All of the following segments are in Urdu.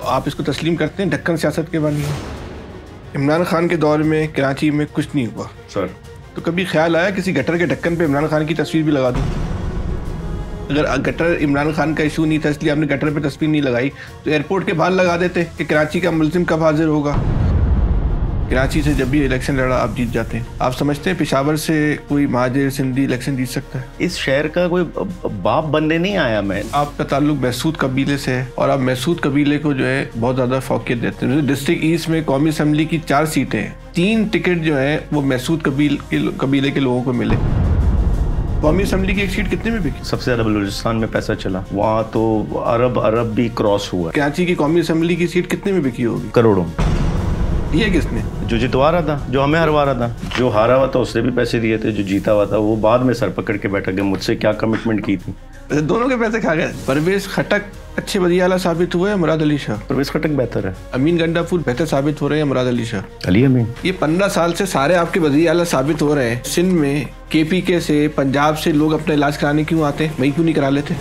آپ اس کو تسلیم کرتے ہیں ڈھکن سیاست کے بانی ہے؟ عمران خان کے دور میں کراچی میں کچھ نہیں ہوا سر، تو کبھی خیال آیا کسی گٹر کے ڈھکن پہ عمران خان کی تصویر بھی لگا دوں؟ اگر گٹر عمران خان کا ایشو نہیں تھا اس لیے آپ نے گٹر پہ تصویر نہیں لگائی تو ایئرپورٹ کے باہر لگا دیتے کہ کراچی کا ملزم کب حاضر ہوگا. کراچی سے جب بھی الیکشن لڑا آپ جیت جاتے ہیں. آپ سمجھتے ہیں پشاور سے کوئی مہاجر سندھی الیکشن جیت سکتا ہے؟ اس شہر کا کوئی باپ بننے نہیں آیا میں. آپ کا تعلق محسود قبیلے سے ہے اور آپ محسود قبیلے کو جو ہے بہت زیادہ فوقیت دیتے ہیں. ڈسٹرکٹ ایسٹ میں قومی اسمبلی کی 4 سیٹیں ہیں, 3 ٹکٹ جو ہیں وہ محسود قبیلے کے لوگوں کو ملے. قومی اسمبلی کی ایک سیٹ کتنے میں بکی؟ سب سے زیادہ بلوچستان میں پیسہ چلا, وہاں تو عرب بھی کراس ہوا. کراچی کی قومی اسمبلی کی سیٹ کتنے میں بکی ہوگی؟ کروڑوں. یہ کس نے؟ جو جتوا رہا تھا, جو ہمیں ہروا رہا تھا. جو ہارا ہوا تھا اس نے بھی پیسے دیے تھے, جو جیتا ہوا تھا وہ بعد میں سر پکڑ کے بیٹھا گیا. مجھ سے کیا کمٹمنٹ کی تھی. دونوں کے پیسے کھا گئے. پرویز خٹک اچھے وزیر اعلیٰ ثابت ہوئے ہیں مراد علی شاہ؟ پرویز خٹک بہتر ہے. امین گنڈا پھول بہتر ثابت ہو رہے ہیں مراد علی شاہ؟ علی امین. یہ 15 سال سے سارے آپ کے وزیر اعلیٰ ثابت ہو رہے ہیں. سندھ میں KPK سے پنجاب سے لوگ اپنا علاج کرانے کیوں آتے ہیں, وہیں کیوں نہیں کرا لیتے؟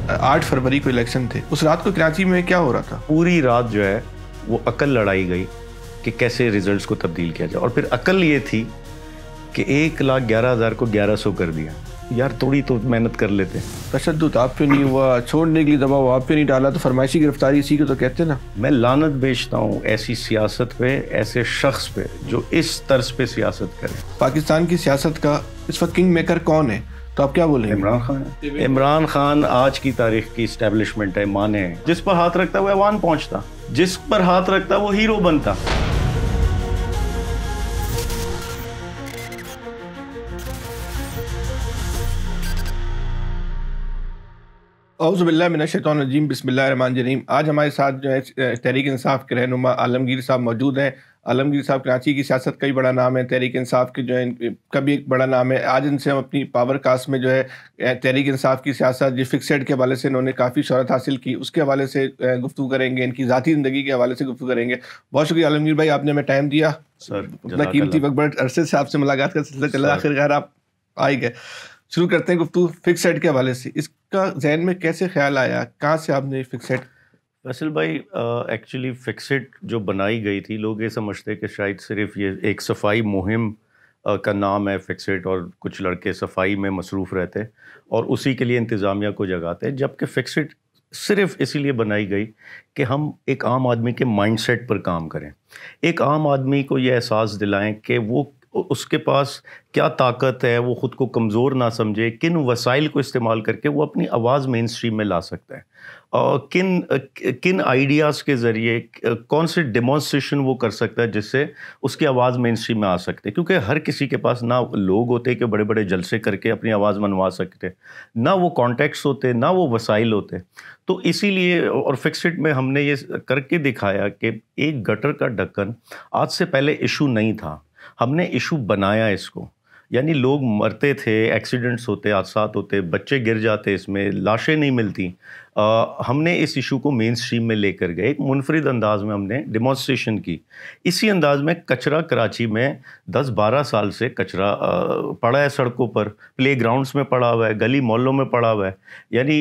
8 فروری کو الیکشن تھے, اس رات کو کراچی میں کیا ہو رہا تھا؟ پوری رات جو ہے وہ عقل لڑائی گئی کہ کیسے ریزلٹس کو تبدیل کیا جائے, اور پھر عقل یہ تھی کہ 1,11,000 کو 1,100 کر دیا. یار تھوڑی تو محنت کر لیتے. تشدد آپ پہ نہیں ہوا, چھوڑنے کے لیے دباؤ آپ پہ نہیں ڈالا, تو فرمائشی گرفتاری اسی کو تو کہتے نا. میں لعنت بیچتا ہوں ایسی سیاست پہ, ایسے شخص پہ جو اس طرز پہ سیاست کرے. پاکستان کی سیاست کا اس وقت کنگ میکر کون ہے تو آپ کیا بولیں؟ عمران خان. عمران خان آج کی تاریخ کی اسٹیبلشمنٹ ہے, مانے ہیں. جس پر ہاتھ رکھتا وہ ایوان پہنچتا, جس پر ہاتھ رکھتا وہ ہیرو بنتا. اعوذ باللہ من الشیطان الرجیم, بسم اللہ الرحمن الرحیم. آج ہمارے ساتھ جو ہے تحریک انصاف کے رہنما عالمگیر صاحب موجود ہیں. عالمگیر صاحب کراچی کی سیاست کا بھی بڑا نام ہے, تحریک انصاف کے جو ہے ان کا بھی ایک بڑا نام ہے. آج ان سے ہم اپنی پاور کاسٹ میں جو ہے تحریک انصاف کی سیاست جو فکسڈ کے حوالے سے انہوں نے کافی شہرت حاصل کی اس کے حوالے سے گفتگو کریں گے, ان کی ذاتی زندگی کے حوالے سے گفتگو کریں گے. بہت شکریہ عالمگیر بھائی, آپ نے ہمیں ٹائم دیا. سر اتنا قیمتی وقت, بڑے عرصے سے آپ سے ملاقات کا سلسلہ چلا, آخرکار آپ آئی گئے. شروع کرتے ہیں گفتگو فکسڈ کے حوالے سے. اس کا ذہن میں کیسے خیال آیا, کہاں سے آپ نے فکسڈ؟ فیصل بھائی, ایکچولی فکسڈ جو بنائی گئی تھی, لوگ یہ سمجھتے کہ شاید صرف یہ ایک صفائی مہم کا نام ہے فکسڈ, اور کچھ لڑکے صفائی میں مصروف رہتے اور اسی کے لیے انتظامیہ کو جگاتے, جبکہ فکسڈ صرف اسی لیے بنائی گئی کہ ہم ایک عام آدمی کے مائنڈ سیٹ پر کام کریں. ایک عام آدمی کو یہ احساس دلائیں کہ وہ اس کے پاس کیا طاقت ہے, وہ خود کو کمزور نہ سمجھے, کن وسائل کو استعمال کر کے وہ اپنی آواز مین اسٹریم میں لا سکتا ہے, اور کن آئیڈیاز کے ذریعے کون سے ڈیمانسٹریشن وہ کر سکتا ہے جس سے اس کی آواز مین اسٹریم میں آ سکتے. کیونکہ ہر کسی کے پاس نہ لوگ ہوتے کہ بڑے بڑے جلسے کر کے اپنی آواز منوا سکتے, نہ وہ کانٹیکٹس ہوتے, نہ وہ وسائل ہوتے. تو اسی لیے اور فکسڈ میں ہم نے یہ کر کے دکھایا کہ ایک گٹر کا ڈھکن آج سے پہلے ایشو نہیں تھا, ہم نے ایشو بنایا اس کو. یعنی لوگ مرتے تھے, ایکسیڈنٹس ہوتے, حادثات ہوتے, بچے گر جاتے, اس میں لاشیں نہیں ملتی. ہم نے اس ایشو کو مین اسٹریم میں لے کر گئے, ایک منفرد انداز میں ہم نے ڈیمانسٹریشن کی. اسی انداز میں کچرا کراچی میں 10-12 سال سے کچرا پڑا ہے سڑکوں پر, پلے گراؤنڈس میں پڑا ہوا ہے, گلی محلوں میں پڑا ہوا ہے. یعنی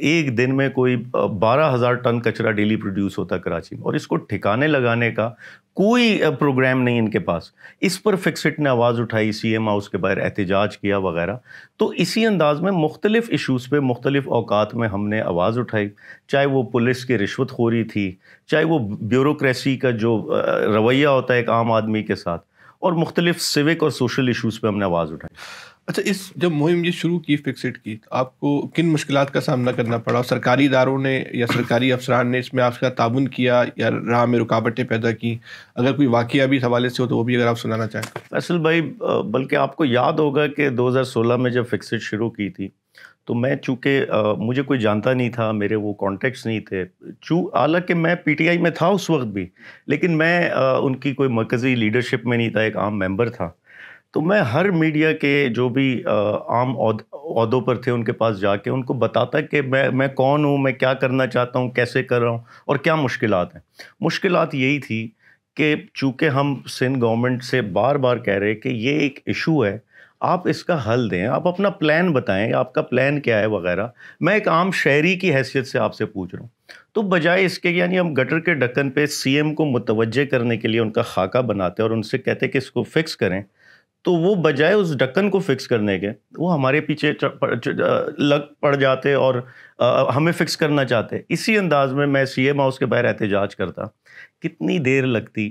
ایک دن میں کوئی 12,000 ٹن کچرا ڈیلی پروڈیوس ہوتا ہے کراچی میں, اور اس کو ٹھکانے لگانے کا کوئی پروگرام نہیں ان کے پاس. اس پر فکسڈ نے آواز اٹھائی, CM ہاؤس کے باہر احتجاج کیا وغیرہ. تو اسی انداز میں مختلف ایشوز پہ مختلف اوقات میں ہم نے آواز اٹھائی, چاہے وہ پولیس کی رشوت خوری تھی, چاہے وہ بیوروکریسی کا جو رویہ ہوتا ہے ایک عام آدمی کے ساتھ, اور مختلف سیوک اور سوشل ایشوز پہ ہم نے آواز اٹھائی. اچھا, اس جب مہم یہ شروع کی فکسڈ کی, آپ کو کن مشکلات کا سامنا کرنا پڑا؟ سرکاری اداروں نے یا سرکاری افسران نے اس میں آپ کا تعاون کیا یا راہ میں رکاوٹیں پیدا کی؟ اگر کوئی واقعہ بھی اس حوالے سے ہو تو وہ بھی اگر آپ سنانا چاہیں. فیصل بھائی, بلکہ آپ کو یاد ہوگا کہ 2016 میں جب فکسڈ شروع کی تھی تو میں چونکہ مجھے کوئی جانتا نہیں تھا, میرے وہ کانٹیکٹس نہیں تھے, حالانکہ میں PTI میں تھا اس وقت بھی, لیکن میں ان کی کوئی مرکزی لیڈرشپ میں نہیں تھا, ایک عام ممبر تھا. تو میں ہر میڈیا کے جو بھی عام عہدوں پر تھے ان کے پاس جا کے ان کو بتاتا کہ میں کون ہوں, میں کیا کرنا چاہتا ہوں, کیسے کر رہا ہوں, اور کیا مشکلات ہیں. مشکلات یہی تھی کہ چونکہ ہم سندھ گورنمنٹ سے بار بار کہہ رہے کہ یہ ایک ایشو ہے, آپ اس کا حل دیں, آپ اپنا پلان بتائیں, آپ کا پلان کیا ہے وغیرہ. میں ایک عام شہری کی حیثیت سے آپ سے پوچھ رہا ہوں. تو بجائے اس کے یعنی ہم گٹر کے ڈھکن پہ سی ایم کو متوجہ کرنے کے لیے ان کا خاکہ بناتے ہیں اور ان سے کہتے ہیں کہ اس کو فکس کریں, تو وہ بجائے اس ڈھکن کو فکس کرنے کے وہ ہمارے پیچھے لگ پڑ جاتے اور ہمیں فکس کرنا چاہتے. اسی انداز میں سی ایم ہاؤس کے باہر احتجاج کرتا, کتنی دیر لگتی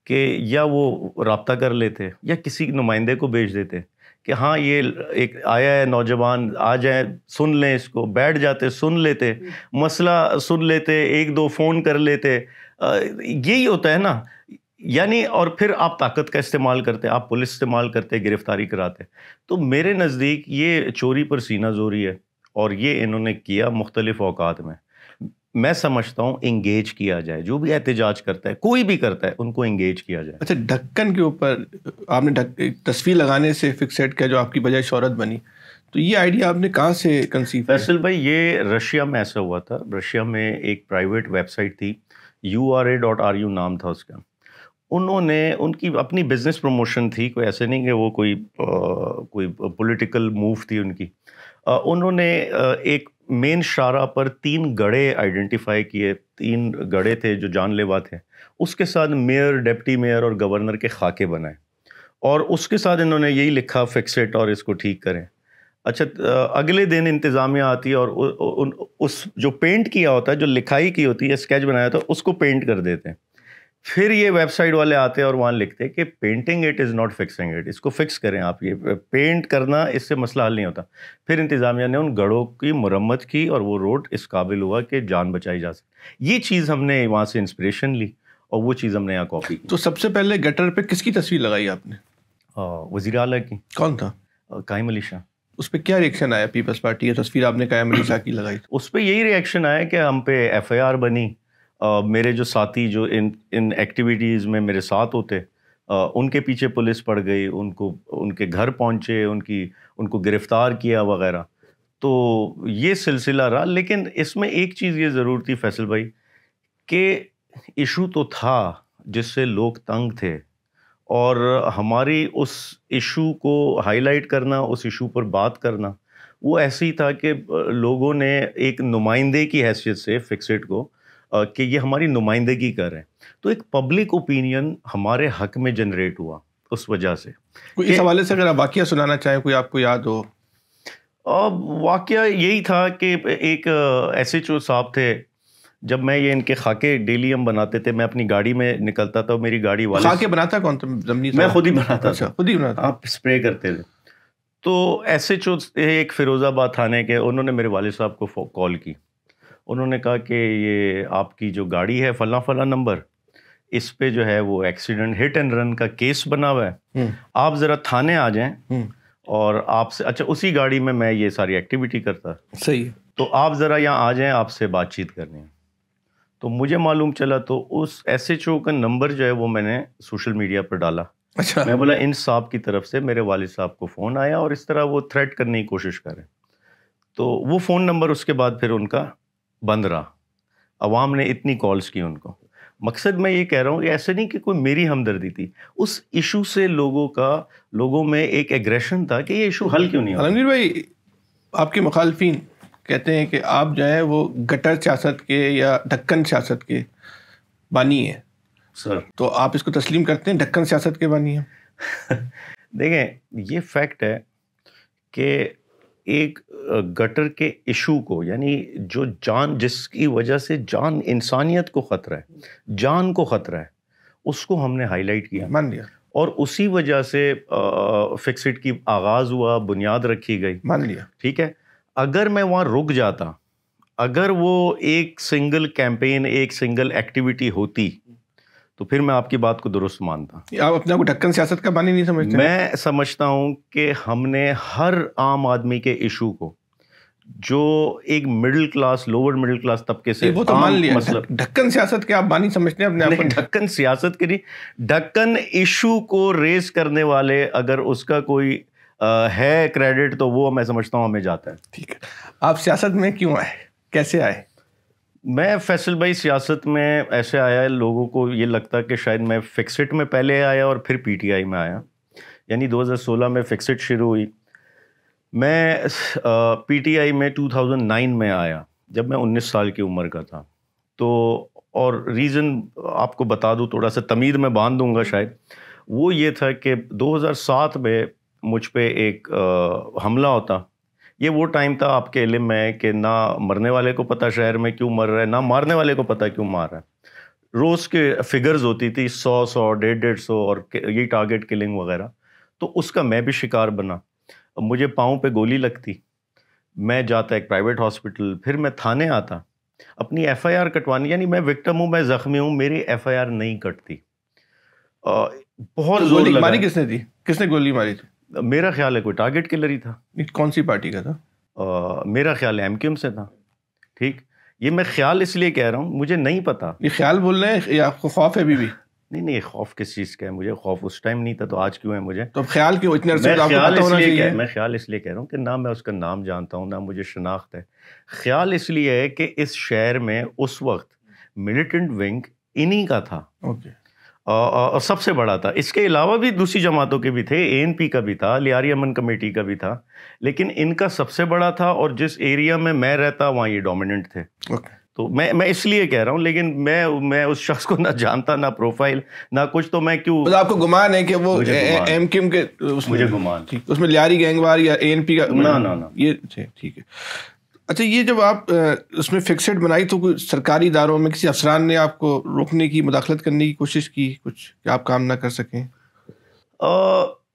کہ یا وہ رابطہ کر لیتے یا کسی نمائندے کو بھیج دیتے کہ ہاں یہ ایک آیا ہے نوجوان, آ جائیں سن لیں اس کو, بیٹھ جاتے سن لیتے, مسئلہ سن لیتے, ایک دو فون کر لیتے. یہی ہوتا ہے نا. یعنی اور پھر آپ طاقت کا استعمال کرتے, آپ پولیس استعمال کرتے, گرفتاری کراتے. تو میرے نزدیک یہ چوری پر سینہ زوری ہے اور یہ انہوں نے کیا مختلف اوقات میں. میں سمجھتا ہوں انگیج کیا جائے, جو بھی احتجاج کرتا ہے, کوئی بھی کرتا ہے, ان کو انگیج کیا جائے. اچھا, ڈھکن کے اوپر آپ نے تصویر لگانے سے فکسیٹ کیا جو آپ کی بجائے شہرت بنی, تو یہ آئیڈیا آپ نے کہاں سے کنسیو کیا؟ فیصل بھائی, یہ رشیا میں ایسا ہوا تھا. رشیا میں ایک پرائیویٹ ویب سائٹ تھی, URA.ru نام تھا اس کا. انہوں نے ان کی اپنی بزنس پروموشن تھی, کوئی ایسے نہیں کہ وہ کوئی پولیٹیکل موو تھی ان کی. انہوں نے ایک مین شاہراہ پر 3 گڑھے آئیڈینٹیفائی کیے, 3 گڑھے تھے جو جان لیوا تھے. اس کے ساتھ میئر, ڈپٹی میئر اور گورنر کے خاکے بنائے اور اس کے ساتھ انہوں نے یہی لکھا فکس اٹ اور اس کو ٹھیک کریں. اچھا, اگلے دن انتظامیہ آتی ہے اور اس جو پینٹ کیا ہوتا ہے, جو لکھائی کی ہوتی ہے, اسکیچ بنایا ہوتا ہے, اس کو پینٹ کر دیتے ہیں. پھر یہ ویب سائٹ والے آتے ہیں اور وہاں لکھتے ہیں کہ painting it is not fixing it, اس کو فکس کریں آپ, یہ پینٹ کرنا اس سے مسئلہ حل نہیں ہوتا. پھر انتظامیہ نے ان گڑھوں کی مرمت کی اور وہ روڈ اس قابل ہوا کہ جان بچائی جا سکے. یہ چیز ہم نے وہاں سے انسپریشن لی اور وہ چیز ہم نے یہاں کاپی کی. تو سب سے پہلے گٹر پہ کس کی تصویر لگائی آپ نے؟ وزیر اعلیٰ کی. کون تھا؟ قائم علی شاہ. اس پہ کیا ریئیکشن آیا پیپلز پارٹی کی تصویر آپ نے قائم علی شاہ کی لگائی؟ اس پہ یہی ریئیکشن آیا کہ ہم پہ FIR بنی. میرے جو ساتھی جو ان ایکٹیویٹیز میں میرے ساتھ ہوتے, ان کے پیچھے پولیس پڑ گئی, ان کے گھر پہنچے, ان کو گرفتار کیا وغیرہ. تو یہ سلسلہ رہا. لیکن اس میں ایک چیز یہ ضرور تھی فیصل بھائی کہ ایشو تو تھا جس سے لوگ تنگ تھے, اور ہماری اس ایشو کو ہائی لائٹ کرنا, اس ایشو پر بات کرنا, وہ ایسے ہی تھا کہ لوگوں نے ایک نمائندے کی حیثیت سے فکسڈ کو کہ یہ ہماری نمائندگی کر رہے ہیں, تو ایک پبلک اوپینین ہمارے حق میں جنریٹ ہوا اس وجہ سے. کوئی اس حوالے سے اگر آپ واقعہ سنانا چاہیں, کوئی آپ کو یاد ہو؟ واقعہ یہی تھا کہ ایک SHO صاحب تھے, جب میں یہ ان کے خاکے ڈیلی ہم بناتے تھے, میں اپنی گاڑی میں نکلتا تھا, میری گاڑی والے. خاکے بناتا کون تھا؟ میں خود ہی بناتا تھا. خود ہی بناتا؟ آپ اسپرے کرتے تھے. تو SHO ایک فیروز آباد تھانے کے, انہوں نے میرے والد صاحب کو کال کی. انہوں نے کہا کہ یہ آپ کی جو گاڑی ہے فلاں فلاں نمبر, اس پہ جو ہے وہ ایکسیڈنٹ ہٹ اینڈ رن کا کیس بنا ہوا ہے, آپ ذرا تھانے آ جائیں اور آپ سے. اچھا, اسی گاڑی میں یہ ساری ایکٹیویٹی کرتا. صحیح. تو آپ ذرا یہاں آ جائیں, آپ سے بات چیت کرنی ہے. تو مجھے معلوم چلا, تو اس SHO کا نمبر جو ہے وہ میں نے سوشل میڈیا پر ڈالا. اچھا. میں بولا ان صاحب کی طرف سے میرے والد صاحب کو فون آیا اور اس طرح وہ تھریٹ کرنے کی کوشش کریں. تو وہ فون نمبر اس کے بعد پھر ان کا بند رہا. عوام نے اتنی کالز کی ان کو. مقصد میں یہ کہہ رہا ہوں کہ ایسے نہیں کہ کوئی میری ہمدردی تھی, اس ایشو سے لوگوں میں ایک ایگریشن تھا کہ یہ ایشو حل کیوں نہیں ہوا. عالمگیر بھائی, آپ کے مخالفین کہتے ہیں کہ آپ جو ہیں وہ گٹر سیاست کے یا ڈھکن سیاست کے بانی ہیں. سر, تو آپ اس کو تسلیم کرتے ہیں ڈھکن سیاست کے بانی ہیں؟ دیکھیں, یہ فیکٹ ہے کہ ایک گٹر کے ایشو کو, یعنی جو جان, جس کی وجہ سے جان, انسانیت کو خطرہ ہے, جان کو خطرہ ہے, اس کو ہم نے ہائی لائٹ کیا, مان لیا, اور اسی وجہ سے فکسڈ کی آغاز ہوا, بنیاد رکھی گئی, مان لیا. ٹھیک ہے. اگر میں وہاں رک جاتا, اگر وہ ایک سنگل کیمپین, ایک سنگل ایکٹیویٹی ہوتی, تو پھر میں آپ کی بات کو درست مانتا. آپ اپنے کو ڈھکن سیاست کا بانی نہیں سمجھتے؟ میں سمجھتا ہوں کہ ہم نے ہر عام آدمی کے ایشو کو, جو ایک middle class, lower middle class طبقے سے, وہ تو مان لیا, ڈھکن سیاست کے آپ بانی سمجھتے ہیں اپنے آپ کو؟ ڈھکن سیاست کے نہیں, ڈھکن ایشو کو ریز کرنے والے اگر اس کا کوئی ہے کریڈٹ, تو وہ میں سمجھتا ہوں ہمیں جاتا ہے. ٹھیک ہے. آپ سیاست میں کیوں آئے, کیسے آئے؟ میں فیصل بھائی سیاست میں ایسے آیا, لوگوں کو یہ لگتا کہ شاید میں فکسٹ میں پہلے آیا اور پھر PTI میں آیا, یعنی 2016 میں فکسڈ شروع ہوئی. میں پی ٹی آئی میں 2009 میں آیا جب میں 19 سال کی عمر کا تھا. تو اور ریزن آپ کو بتا دوں، تھوڑا سا تمید میں باندھ دوں گا شاید. وہ یہ تھا کہ 2007 میں مجھ پہ ایک حملہ ہوتا. یہ وہ ٹائم تھا، آپ کے علم میں ہے، کہ نہ مرنے والے کو پتہ شہر میں کیوں مر رہا ہے، نہ مارنے والے کو پتہ کیوں مار رہا ہے. روز کے فگرز ہوتی تھی 100 150 اور یہی ٹارگٹ کلنگ وغیرہ. تو اس کا میں بھی شکار بنا. مجھے پاؤں پہ گولی لگتی، میں جاتا ایک پرائیویٹ ہاسپٹل، پھر میں تھانے آتا اپنی ایف آئی آر کٹوانی. یعنی میں وکٹم ہوں، میں زخمی ہوں، میری ایف آئی آر نہیں کٹتی. بہت زور لگا. ماری کس نے تھی؟ کس نے گولی ماری تھی؟ میرا خیال ہے کوئی ٹارگٹ کلر ہی تھا. کون سی پارٹی کا تھا؟ میرا خیال ہے ایم کیو ایم سے تھا. ٹھیک، یہ میں خیال اس لیے کہہ رہا ہوں، مجھے نہیں پتا. یہ خیال بول رہے ہیں یا آپ کو خوف ہے ابھی بھی؟ نہیں، خوف کس چیز کا ہے؟ مجھے خوف اس ٹائم نہیں تھا، تو آج کیوں ہے مجھے؟ تو خیال کیوں اتنے عرصے میں خیال اس لیے کہہ رہا ہوں کہ نہ میں اس کا نام جانتا ہوں، نہ مجھے شناخت ہے. خیال اس لیے ہے کہ اس شہر میں اس وقت ملیٹنٹ ونگ انہی کا تھا، اور سب سے بڑا تھا. اس کے علاوہ بھی دوسری جماعتوں کے بھی تھے، اے این پی کا بھی تھا، لیاری امن کمیٹی کا بھی تھا، لیکن ان کا سب سے بڑا تھا. اور جس ایریا میں رہتا وہاں یہ ڈومیننٹ تھے. تو میں اس لیے کہہ رہا ہوں، لیکن میں اس شخص کو نہ جانتا، نہ پروفائل، نہ کچھ. تو میں کیوں، آپ کو گمان ہے کہ وہ ایم کیو ایم کے؟ مجھے گمان اس میں لیاری گینگ وار یا اے این پی کا؟ نہ یہ ٹھیک ہے. اچھا، یہ جب آپ اس میں فکسڈ بنائی تو کوئی سرکاری اداروں میں کسی افسران نے آپ کو روکنے کی، مداخلت کرنے کی کوشش کی کچھ، کہ آپ کام نہ کر سکیں؟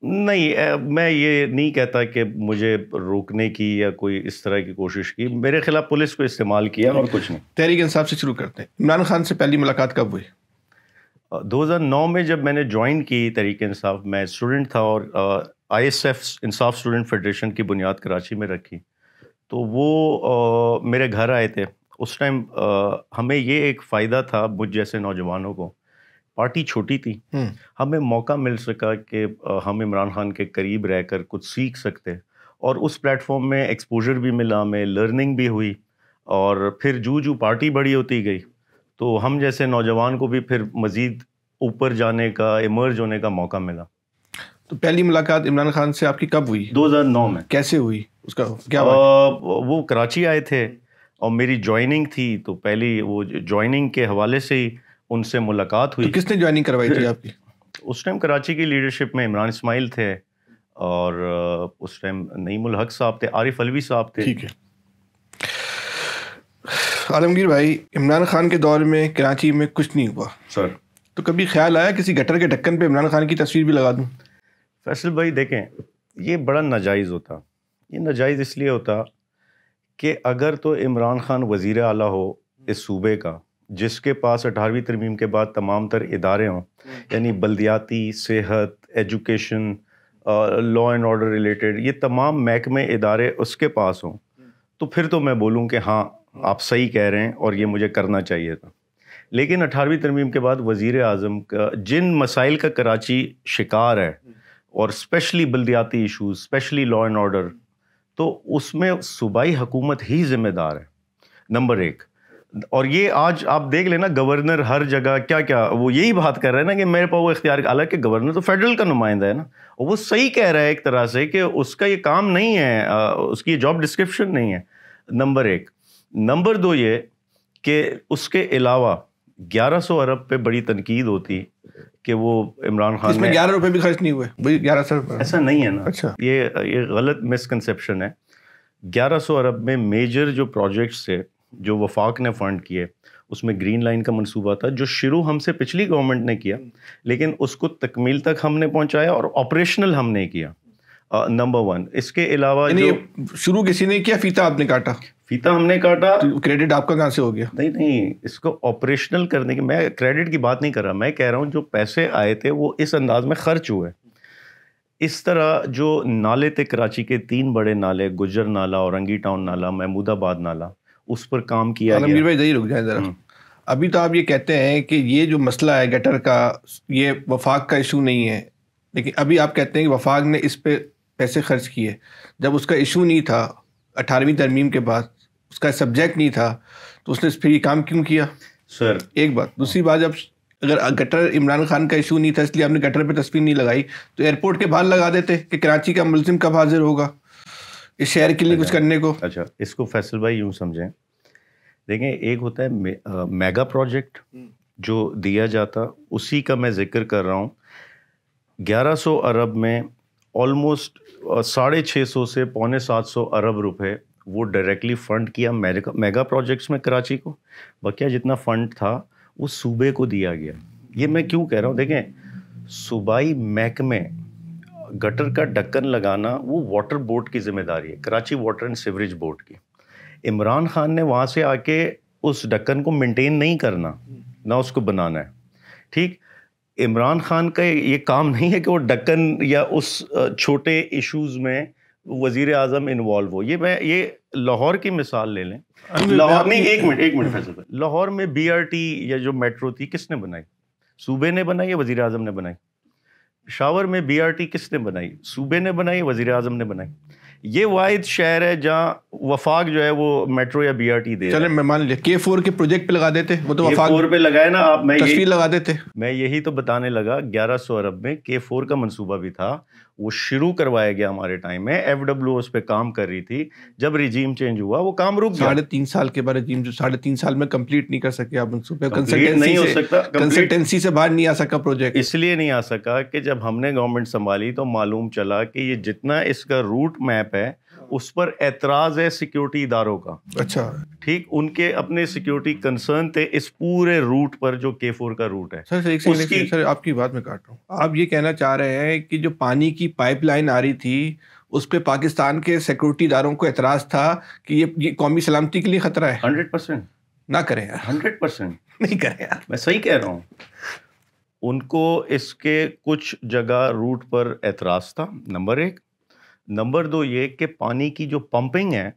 نہیں، میں یہ نہیں کہتا کہ مجھے روکنے کی یا کوئی اس طرح کی کوشش کی. میرے خلاف پولیس کو استعمال کیا اور کچھ نہیں. تحریک انصاف سے شروع کرتے ہیں. عمران خان سے پہلی ملاقات کب ہوئی؟ 2009 میں جب میں نے جوائن کی تحریک انصاف. میں اسٹوڈنٹ تھا اور آئی ایس ایف انصاف اسٹوڈنٹ فیڈریشن کی بنیاد کراچی میں رکھی. تو وہ میرے گھر آئے تھے. اس ٹائم ہمیں یہ ایک فائدہ تھا مجھ جیسے نوجوانوں کو، پارٹی چھوٹی تھی، ہمیں موقع مل سکا کہ ہم عمران خان کے قریب رہ کر کچھ سیکھ سکتے. اور اس پلیٹ فارم میں ایکسپوجر بھی ملا، ہمیں لرننگ بھی ہوئی. اور پھر جو پارٹی بڑی ہوتی گئی تو ہم جیسے نوجوان کو بھی پھر مزید اوپر جانے کا، ایمرج ہونے کا موقع ملا. تو پہلی ملاقات عمران خان سے آپ کی کب ہوئی؟ 2009 میں. کیسے ہوئی؟ اس کا کیا؟ وہ کراچی آئے تھے اور میری جوائننگ تھی، تو پہلی وہ جوائننگ کے حوالے سے ہی ان سے ملاقات ہوئی. کس نے جوائننگ کروائی تھی آپ کی؟ اس ٹائم کراچی کی لیڈرشپ میں عمران اسماعیل تھے، اور اس ٹائم نعیم الحق صاحب تھے، عارف علوی صاحب تھے. ٹھیک ہے. عالمگیر بھائی، عمران خان کے دور میں کراچی میں کچھ نہیں ہوا سر. تو کبھی خیال آیا کسی گٹر کے ڈھکن پہ عمران خان کی تصویر بھی لگا دوں؟ فیصل بھائی دیکھیں، یہ بڑا ناجائز ہوتا. یہ ناجائز اس لیے ہوتا کہ اگر تو عمران خان وزیر اعلیٰ ہو اس صوبے کا، جس کے پاس 18ویں ترمیم کے بعد تمام تر ادارے ہوں، یعنی بلدیاتی، صحت، education, law and order related, یہ تمام محکمے ادارے اس کے پاس ہوں، تو پھر تو میں بولوں کہ ہاں آپ صحیح کہہ رہے ہیں اور یہ مجھے کرنا چاہیے تھا. لیکن 18ویں ترمیم کے بعد وزیر اعظم کا جن مسائل کا کراچی شکار ہے، اور اسپیشلی بلدیاتی issues, especially law and order, تو اس میں صوبائی حکومت ہی ذمہ دار ہے نمبر 1. اور یہ آج آپ دیکھ لینا، گورنر ہر جگہ کیا وہ یہی بات کر رہے ہیں نا کہ میرے پاس وہ اختیار. حالانکہ گورنر تو فیڈرل کا نمائندہ ہے نا، اور وہ صحیح کہہ رہا ہے ایک طرح سے کہ اس کا یہ کام نہیں ہے، اس کی جاب ڈسکرپشن نہیں ہے، نمبر 1. نمبر 2 یہ کہ اس کے علاوہ 1100 ارب پہ بڑی تنقید ہوتی کہ وہ عمران خان، اس میں 11 روپے بھی خرچ نہیں ہوئے. 1100 ایسا نہیں ہے نا. اچھا، یہ غلط مسکنسیپشن ہے. 1100 ارب میں میجر جو پروجیکٹس تھے جو وفاق نے فنڈ کیے، اس میں گرین لائن کا منصوبہ تھا جو شروع ہم سے پچھلی گورنمنٹ نے کیا، لیکن اس کو تکمیل تک ہم نے پہنچایا اور آپریشنل ہم نے کیا. نمبر 1. اس کے علاوہ جو شروع کسی نے کیا، فیتا آپ نے کاٹا؟ فیتا ہم نے کاٹا. کریڈٹ آپ کا کہاں سے ہو گیا؟ نہیں، اس کو آپریشنل کرنے کی، میں کریڈٹ کی بات نہیں کر رہا، میں کہہ رہا ہوں جو پیسے آئے تھے وہ اس انداز میں خرچ ہوئے. اس طرح جو نالے تھے کراچی کے 3 بڑے نالے، گجر نالہ، اورنگی ٹاؤن نالہ، محمود آباد نالہ، اس پر کام کیا گیا. عالمگیر بھائی ذرا رک جائیں ذرا. ابھی تو آپ یہ کہتے ہیں کہ یہ جو مسئلہ ہے گٹر کا، یہ وفاق کا ایشو نہیں ہے، لیکن ابھی آپ کہتے ہیں کہ وفاق نے اس پہ پیسے خرچ کیے. جب اس کا ایشو نہیں تھا 18ویں ترمیم کے بعد، اس کا سبجیکٹ نہیں تھا، تو اس نے پھر یہ کام کیوں کیا؟ سر ایک بات. دوسری بات، جب اگر گٹر عمران خان کا ایشو نہیں تھا اس لیے آپ نے گٹر پہ تصویر نہیں لگائی تو ایئرپورٹ کے باہر لگا دیتے کہ کراچی کا ملزم کب حاضر ہوگا اس شہر کے لیے کچھ کرنے کو. اچھا اس کو فیصل بھائی یوں سمجھیں, دیکھیں ایک ہوتا ہے میگا پروجیکٹ جو دیا جاتا, اسی کا میں ذکر کر رہا ہوں. 1100 ارب میں آلموسٹ 650 سے 750 ارب روپے وہ ڈائریکٹلی فنڈ کیا میگا پروجیکٹس میں کراچی کو. بقیہ جتنا فنڈ تھا وہ صوبے کو دیا گیا. یہ میں کیوں کہہ رہا ہوں, دیکھیں صوبائی محکمے گٹر کا ڈھکن لگانا وہ واٹر بورڈ کی ذمہ داری ہے, Karachi water and sewerage board کی. عمران خان نے وہاں سے آ کے اس ڈھکن کو مینٹین نہیں کرنا, نہ اس کو بنانا ہے. ٹھیک, عمران خان کا یہ کام نہیں ہے کہ وہ ڈھکن یا اس چھوٹے ایشوز میں وزیر اعظم انوالو ہو. یہ لاہور کی مثال لے لیں. لاہور نہیں, ایک منٹ فیصل بھائی, لاہور میں بی آر ٹی یا جو میٹرو تھی کس نے بنائی؟ صوبے نے بنائی یا وزیر اعظم نے بنائی؟ پشاور میں بی آر ٹی کس نے بنائی؟ صوبے نے بنائی, وزیر اعظم نے بنائی. یہ واحد شہر ہے جہاں وفاق جو ہے وہ میٹرو یا بی آر ٹی دے. چلیں میں مان لیا K4 کے پروجیکٹ پہ لگا دیتے, وہ تو وفاق K4 پہ لگائے نا آپ, تصویر لگا دیتے. میں یہی تو بتانے لگا. 1100 ارب میں K4 کا منصوبہ بھی تھا, وہ شروع کروایا گیا ہمارے ٹائم میں. ایف ڈبلیو اس پہ کام کر رہی تھی, جب رجیم چینج ہوا وہ کام رک گیا. 3.5 سال کے بعد رجیم جو 3.5 سال میں کمپلیٹ نہیں کر سکے آپ منصوبے, نہیں ہو سکتا, کنسلٹنسی سے باہر نہیں آ سکا پروجیکٹ. اس لیے نہیں آ سکا کہ جب ہم نے گورنمنٹ سنبھالی تو معلوم چلا کہ یہ جتنا اس کا روٹ میپ ہے اس پر اعتراض ہے سیکیورٹی اداروں کا. اچھا ٹھیک, ان کے اپنے سیکیورٹی کنسرن تھے اس پورے روٹ پر جو K4 کا روٹ ہے. سر آپ کی بات میں کاٹ رہا ہوں. آپ یہ کہنا چاہ رہے ہیں کہ جو پانی کی پائپ لائن آ رہی تھی اس پہ پاکستان کے سیکیورٹی اداروں کو اعتراض تھا کہ یہ قومی سلامتی کے لیے خطرہ ہے. 100% نہ کریں یار, 100% نہیں کریں یار, میں صحیح کہہ رہا ہوں. ان کو اس کے کچھ جگہ روٹ پر اعتراض تھا, نمبر 1. نمبر 2 یہ کہ پانی کی جو پمپنگ ہے